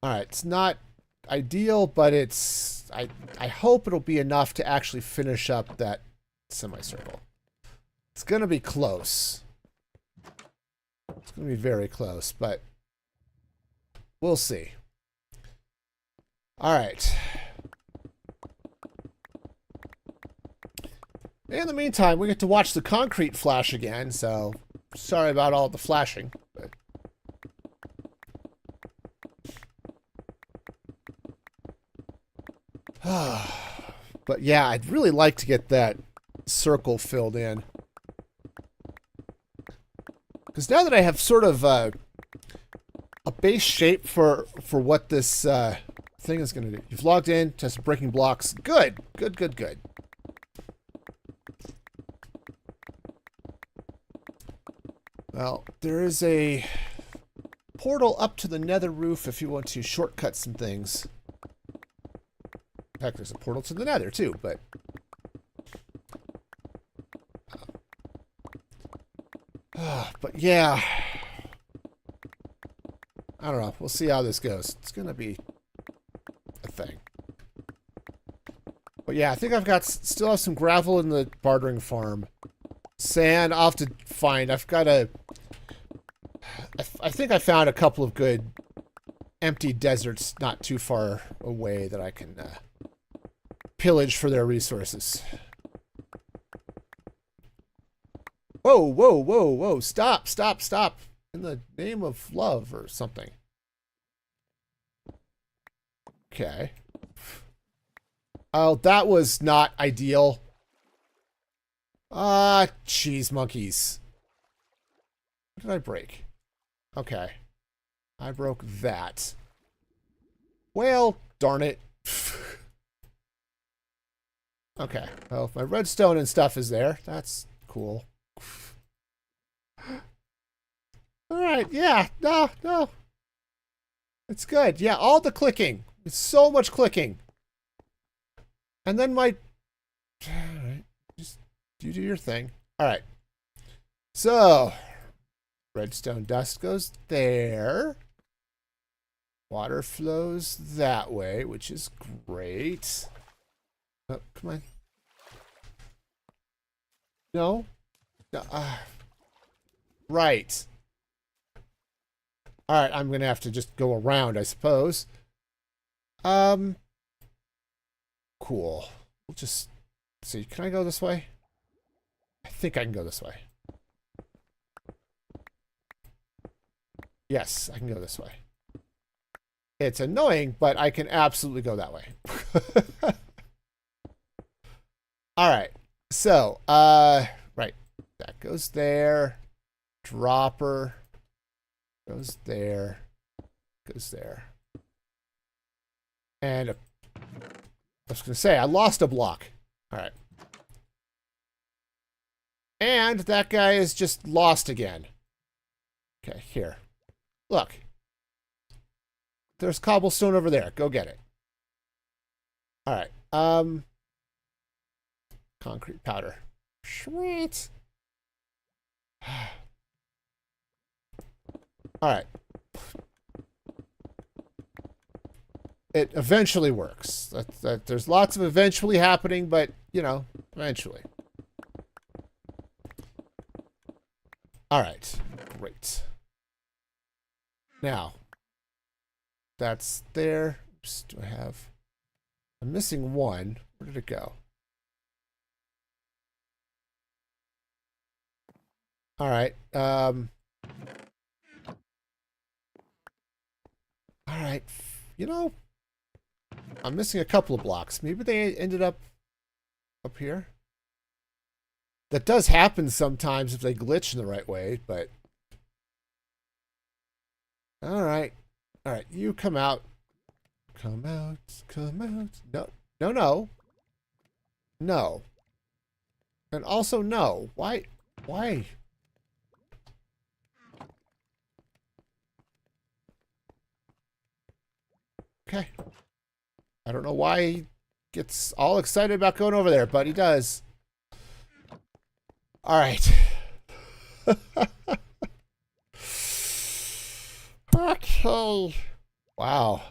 All right, it's not ideal, but it's I hope it'll be enough to actually finish up that semicircle. It's gonna be close. It's gonna be very close, but we'll see. All right. In the meantime, we get to watch the concrete flash again, so sorry about all the flashing. But yeah, I'd really like to get that circle filled in. Because now that I have sort of a base shape for what this thing is going to do. You've logged in, tested breaking blocks. Good, good, good, good. Well, there is a portal up to the nether roof if you want to shortcut some things. In fact, there's a portal to the nether too, but yeah, I don't know. We'll see how this goes. It's gonna be a thing. But yeah, I think I've got still have some gravel in the bartering farm. Sand, I'll have to find. I've got a. I think I found a couple of good empty deserts not too far away that I can pillage for their resources. whoa, whoa, whoa, whoa. Stop, stop, stop. In the name of love or something. Okay. Oh, that was not ideal. Ah, cheese monkeys. What did I break? Okay. I broke that. Well, darn it. Okay. Well, my redstone and stuff is there. That's cool. Alright, yeah. No, no. It's good. Yeah, all the clicking. It's so much clicking. And then my... Alright. Just you do your thing. Alright. So... Redstone dust goes there. Water flows that way, which is great. Oh, come on. No? No. Right. Alright, I'm going to have to just go around, I suppose. Cool. We'll just see. Can I go this way? I think I can go this way. Yes, I can go this way. It's annoying, but I can absolutely go that way. Alright. So, right. That goes there. Dropper goes there. Goes there. And I was going to say, I lost a block. Alright. And that guy is just lost again. Okay, here. Look. There's cobblestone over there. Go get it. Alright. Concrete powder. Sweet. Alright. It eventually works. There's lots of eventually happening, but, you know, eventually. Alright. Great. Now, that's there. Oops, do I have... I'm missing one. Where did it go? Alright. Alright. You know, I'm missing a couple of blocks. Maybe they ended up here. That does happen sometimes if they glitch in the right way, but... Alright. Alright, you come out. Come out. Come out. No. No, no. No. And also no. Why? Why? Okay. I don't know why he gets all excited about going over there, but he does. Alright. Okay. Wow.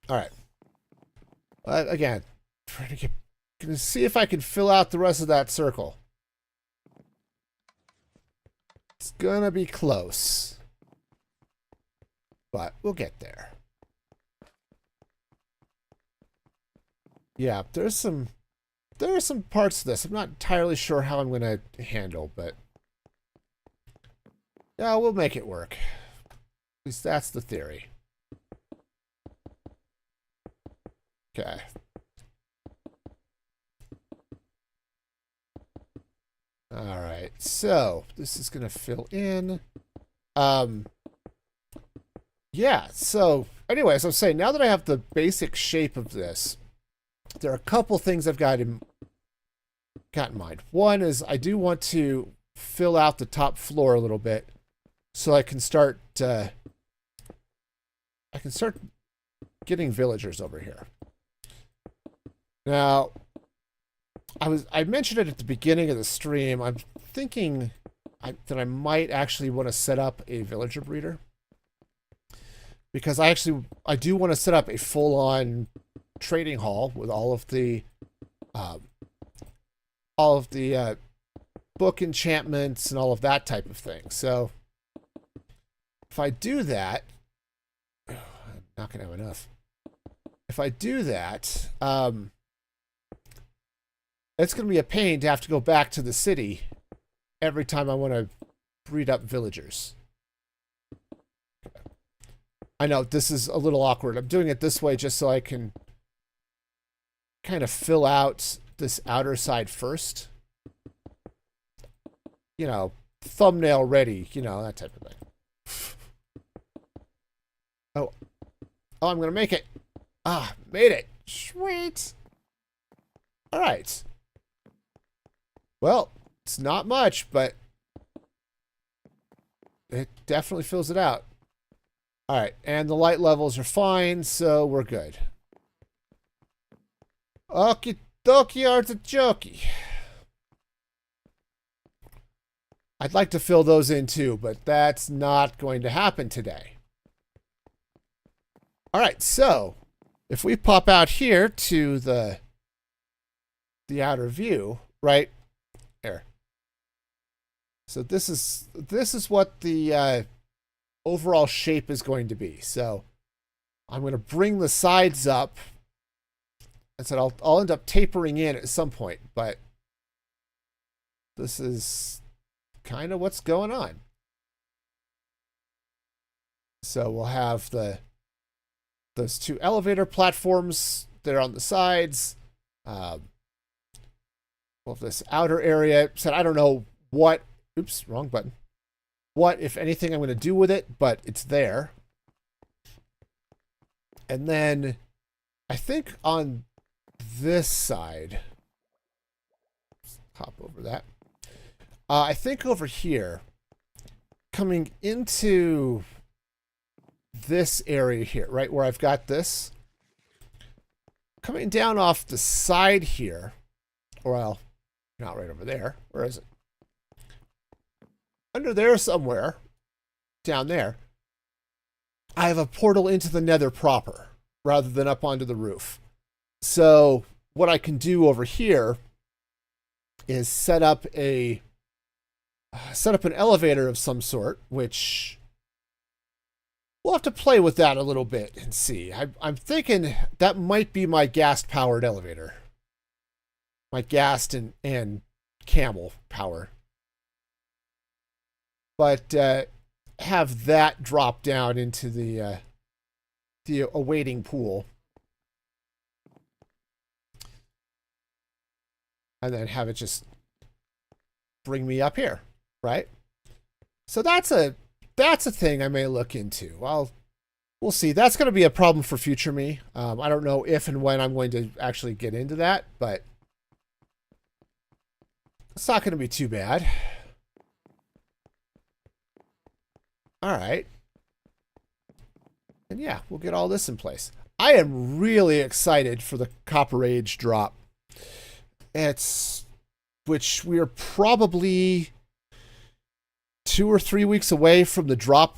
Alright. Again, trying to gonna see if I can fill out the rest of that circle. It's gonna be close. But we'll get there. Yeah, there are some parts of this I'm not entirely sure how I'm gonna handle, but yeah, we'll make it work. At least that's the theory. Okay. All right. So this is gonna fill in. Yeah. So, anyways, I'm saying now that I have the basic shape of this, there are a couple things I've got in mind. One is I do want to fill out the top floor a little bit, so I can start getting villagers over here. Now, I mentioned it at the beginning of the stream. I'm thinking that I might actually want to set up a villager breeder, because I do want to set up a full-on trading hall with all of the book enchantments and all of that type of thing. So if I do that, I'm not gonna have enough. If I do that, it's going to be a pain to have to go back to the city every time I want to breed up villagers. I know this is a little awkward. I'm doing it this way just so I can kind of fill out this outer side first. You know, thumbnail ready, you know, that type of thing. Oh, I'm going to make it. Ah, made it. Sweet. All right. Well, it's not much, but it definitely fills it out. All right, and the light levels are fine, so we're good. Okie dokie artichoke. I'd like to fill those in too, but that's not going to happen today. All right, so if we pop out here to the outer view, right there. So this is what the overall shape is going to be. So I'm going to bring the sides up. I said I'll end up tapering in at some point, but this is kind of what's going on. So we'll have those two elevator platforms that are on the sides. We'll have this outer area. Said I don't know what. Oops, wrong button. What, if anything, I'm going to do with it, but it's there. And then I think on this side, let's hop over that. I think over here, coming into this area here, right where I've got this, coming down off the side here, or well, not right over there. Where is it? Under there somewhere, down there, I have a portal into the nether proper, rather than up onto the roof. So what I can do over here is set up an elevator of some sort, which we'll have to play with that a little bit and see. I'm thinking that might be my gas-powered elevator. My gas and camel power. But have that drop down into the awaiting pool. And then have it just bring me up here, right? So that's a thing I may look into. We'll see. That's going to be a problem for future me. I don't know if and when I'm going to actually get into that, but it's not going to be too bad. All right. And yeah, we'll get all this in place. I am really excited for the Copper Age drop. Which we are probably 2 or 3 weeks away from the drop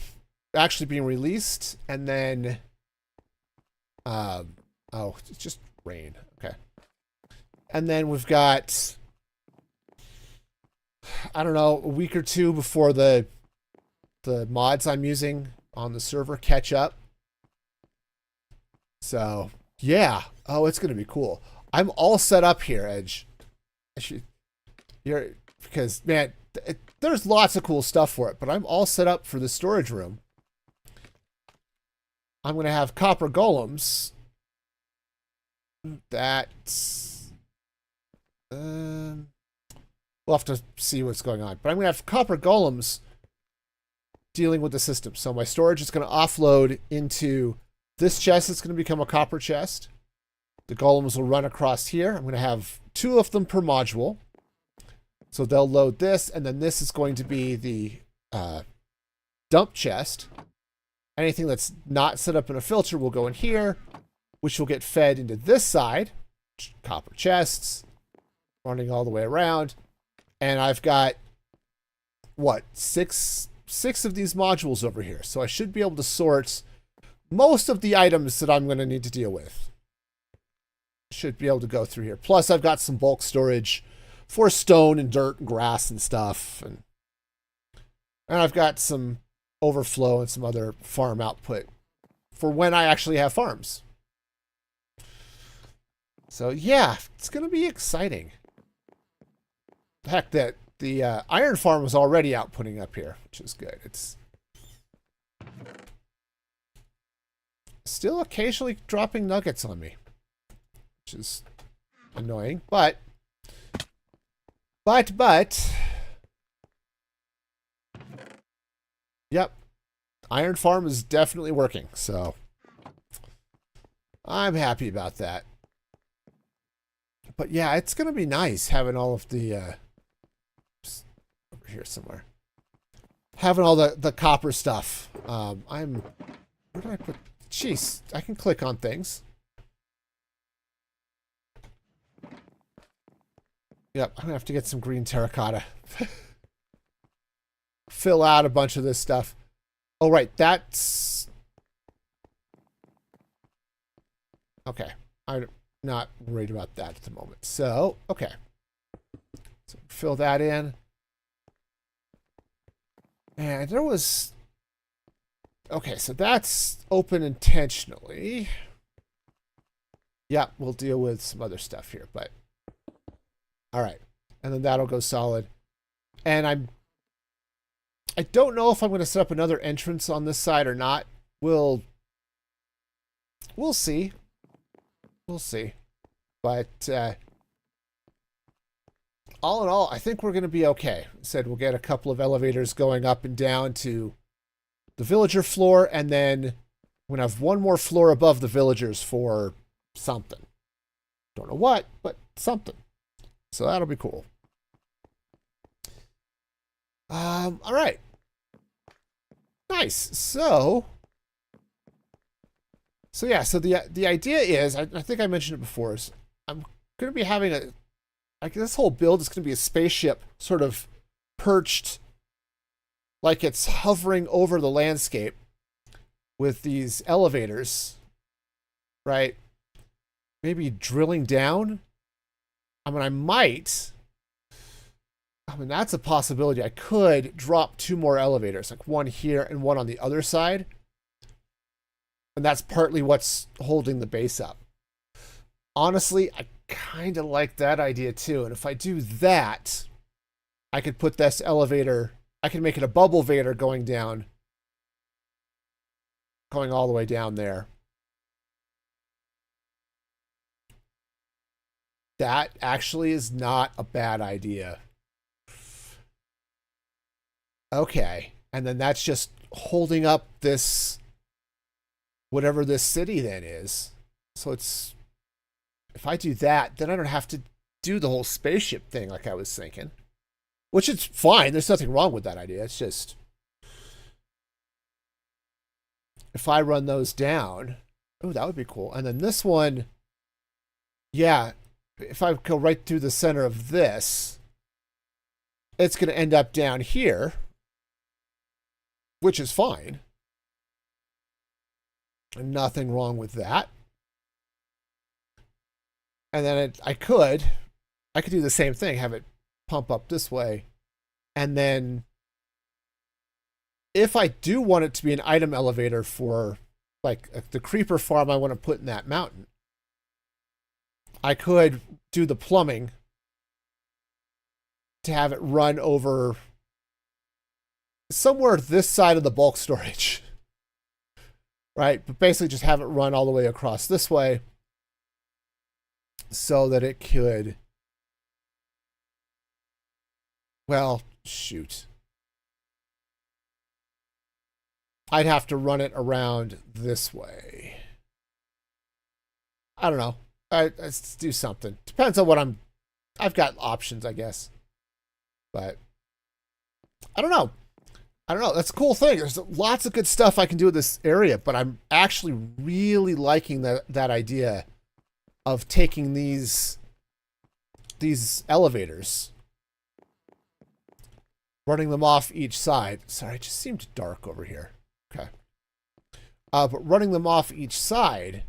actually being released. And then, oh, it's just rain. Okay. And then we've got, I don't know, a week or two before the mods I'm using on the server catch up. So, yeah. Oh, it's going to be cool. I'm all set up here, Edge. Because, man, there's lots of cool stuff for it, but I'm all set up for the storage room. I'm going to have copper golems. We'll have to see what's going on. But I'm going to have copper golems dealing with the system. So my storage is going to offload into this chest. It's going to become a copper chest. The golems will run across here. I'm going to have 2 of them per module. So they'll load this, and then this is going to be the dump chest. Anything that's not set up in a filter will go in here, which will get fed into this side. Copper chests, running all the way around. And I've got, what, six of these modules over here. So I should be able to sort most of the items that I'm going to need to deal with. Should be able to go through here. Plus, I've got some bulk storage for stone and dirt and grass and stuff. And I've got some overflow and some other farm output for when I actually have farms. So, yeah, it's going to be exciting. heck, that the iron farm was already outputting up here, which is good. It's still occasionally dropping nuggets on me, which is annoying, but yep, iron farm is definitely working, so I'm happy about that. But yeah, it's gonna be nice having all of the over here somewhere, having all the copper stuff. Where did I put? Jeez, I can click on things. Yep, I'm gonna have to get some green terracotta. Fill out a bunch of this stuff. Oh, right, that's... Okay, I'm not worried about that at the moment. So, okay. So, fill that in. And there was... Okay, so that's open intentionally. Yeah, we'll deal with some other stuff here, but... All right, and then that'll go solid. And I don't know if I'm going to set up another entrance on this side or not. We'll see. We'll see. But all in all, I think we're going to be okay. Said we'll get a couple of elevators going up and down to the villager floor, and then we're going to have one more floor above the villagers for something. Don't know what, but something. So that'll be cool. All right. Nice. So yeah, so the idea is, I think I mentioned it before, is I'm going to be having this whole build is going to be a spaceship sort of perched like it's hovering over the landscape with these elevators, right? Maybe drilling down. I mean, that's a possibility. I could drop two more elevators, like one here and one on the other side. And that's partly what's holding the base up. Honestly, I kind of like that idea too. And if I do that, I could put this elevator, I can make it a bubble vader going down, going all the way down there. That actually is not a bad idea. Okay. And then that's just holding up this, whatever this city then is. So it's, if I do that, then I don't have to do the whole spaceship thing like I was thinking. Which is fine. There's nothing wrong with that idea. It's just, if I run those down, oh, that would be cool. And then this one, yeah, if I go right through the center of this, it's going to end up down here, which is fine. And nothing wrong with that. And then I could do the same thing, have it pump up this way. And then if I do want it to be an item elevator for like the creeper farm I want to put in that mountain, I could do the plumbing to have it run over somewhere this side of the bulk storage. Right? But basically just have it run all the way across this way so that it could, well, shoot. I'd have to run it around this way. I don't know. Let's do something. Depends on what I've got options, I guess. But I don't know. That's a cool thing. There's lots of good stuff I can do with this area, but I'm actually really liking that idea of taking these elevators, running them off each side. Sorry, it just seemed dark over here. Okay. But running them off each side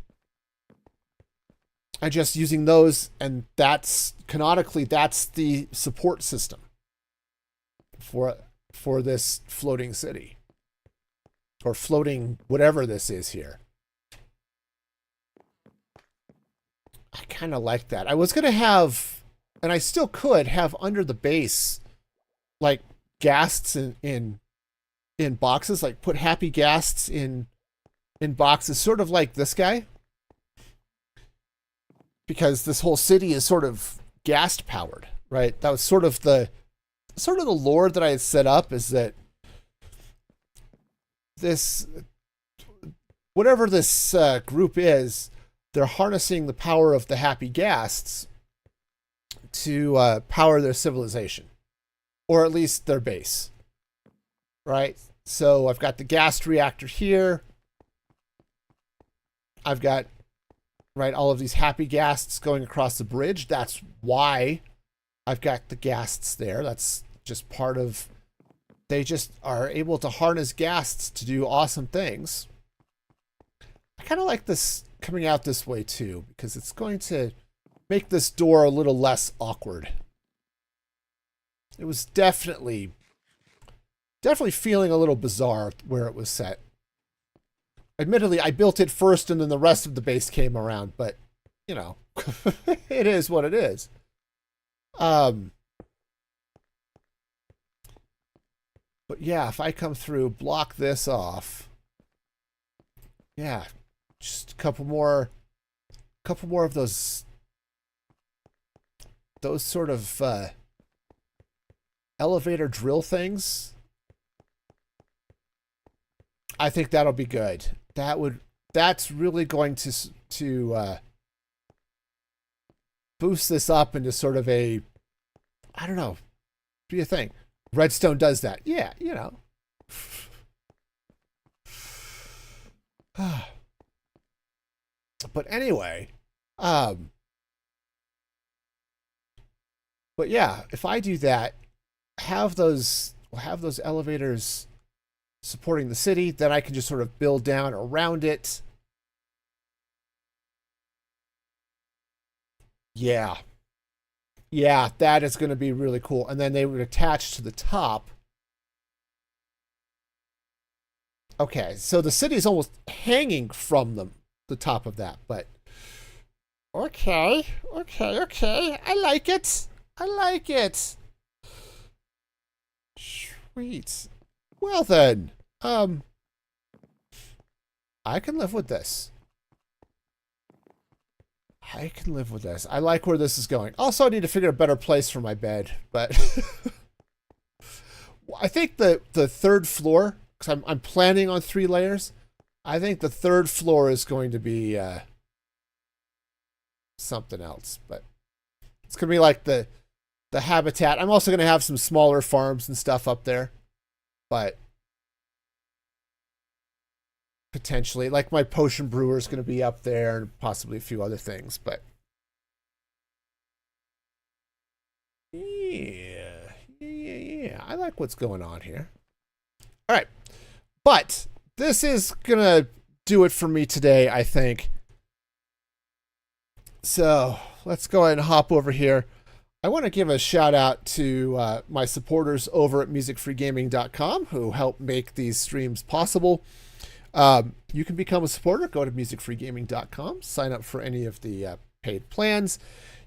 and just using those, and that's canonically, that's the support system for this floating city, or floating whatever this is here. I kind of like that. I was going to have and I still could have under the base, like ghasts in boxes, like put happy ghasts in boxes, sort of like this guy, because this whole city is sort of ghast powered, right? That was sort of the lore that I had set up, is that this, whatever this group is, they're harnessing the power of the happy ghasts to power their civilization, or at least their base, right? So I've got the ghast reactor here. I've got, right, all of these happy ghasts going across the bridge. That's why I've got the ghasts there. That's just part of, they just are able to harness ghasts to do awesome things. I kind of like this coming out this way too, because it's going to make this door a little less awkward. It was definitely feeling a little bizarre where it was set. Admittedly, I built it first and then the rest of the base came around, but, you know, it is what it is. But yeah, if I come through, block this off. Yeah, just a couple more of those sort of elevator drill things. I think that'll be good. That's really going to boost this up into sort of a, I don't know, be a thing. Redstone does that. Yeah, you know. But anyway, but yeah, if I do that, have those elevators supporting the city, then I can just sort of build down around it. Yeah. Yeah, that is going to be really cool. And then they would attach to the top. Okay, so the city is almost hanging from the top of that, but okay. I like it. Sweet. Well then, I can live with this. I like where this is going. Also, I need to figure a better place for my bed, but I think the third floor, because I'm planning on 3 layers. I think the third floor is going to be something else, but it's going to be like the habitat. I'm also going to have some smaller farms and stuff up there, but potentially, like my potion brewer is going to be up there and possibly a few other things, but yeah. I like what's going on here. All right. But this is going to do it for me today, I think. So let's go ahead and hop over here. I want to give a shout out to my supporters over at musicfreegaming.com who help make these streams possible. You can become a supporter. Go to musicfreegaming.com. Sign up for any of the paid plans.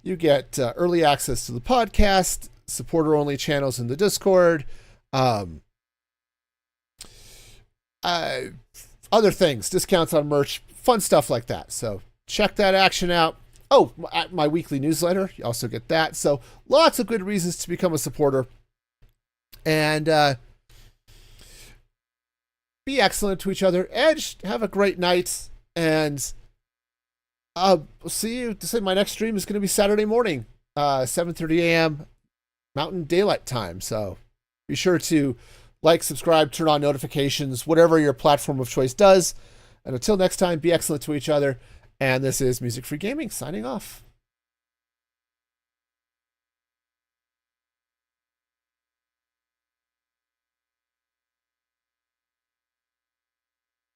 You get early access to the podcast, supporter-only channels in the Discord, other things, discounts on merch, fun stuff like that. So check that action out. Oh, my weekly newsletter, you also get that. So lots of good reasons to become a supporter. And be excellent to each other. Edge, have a great night. And I'll see you. My next stream is going to be Saturday morning, 7:30 a.m. Mountain Daylight Time. So be sure to like, subscribe, turn on notifications, whatever your platform of choice does. And until next time, be excellent to each other. And this is Music Free Gaming signing off.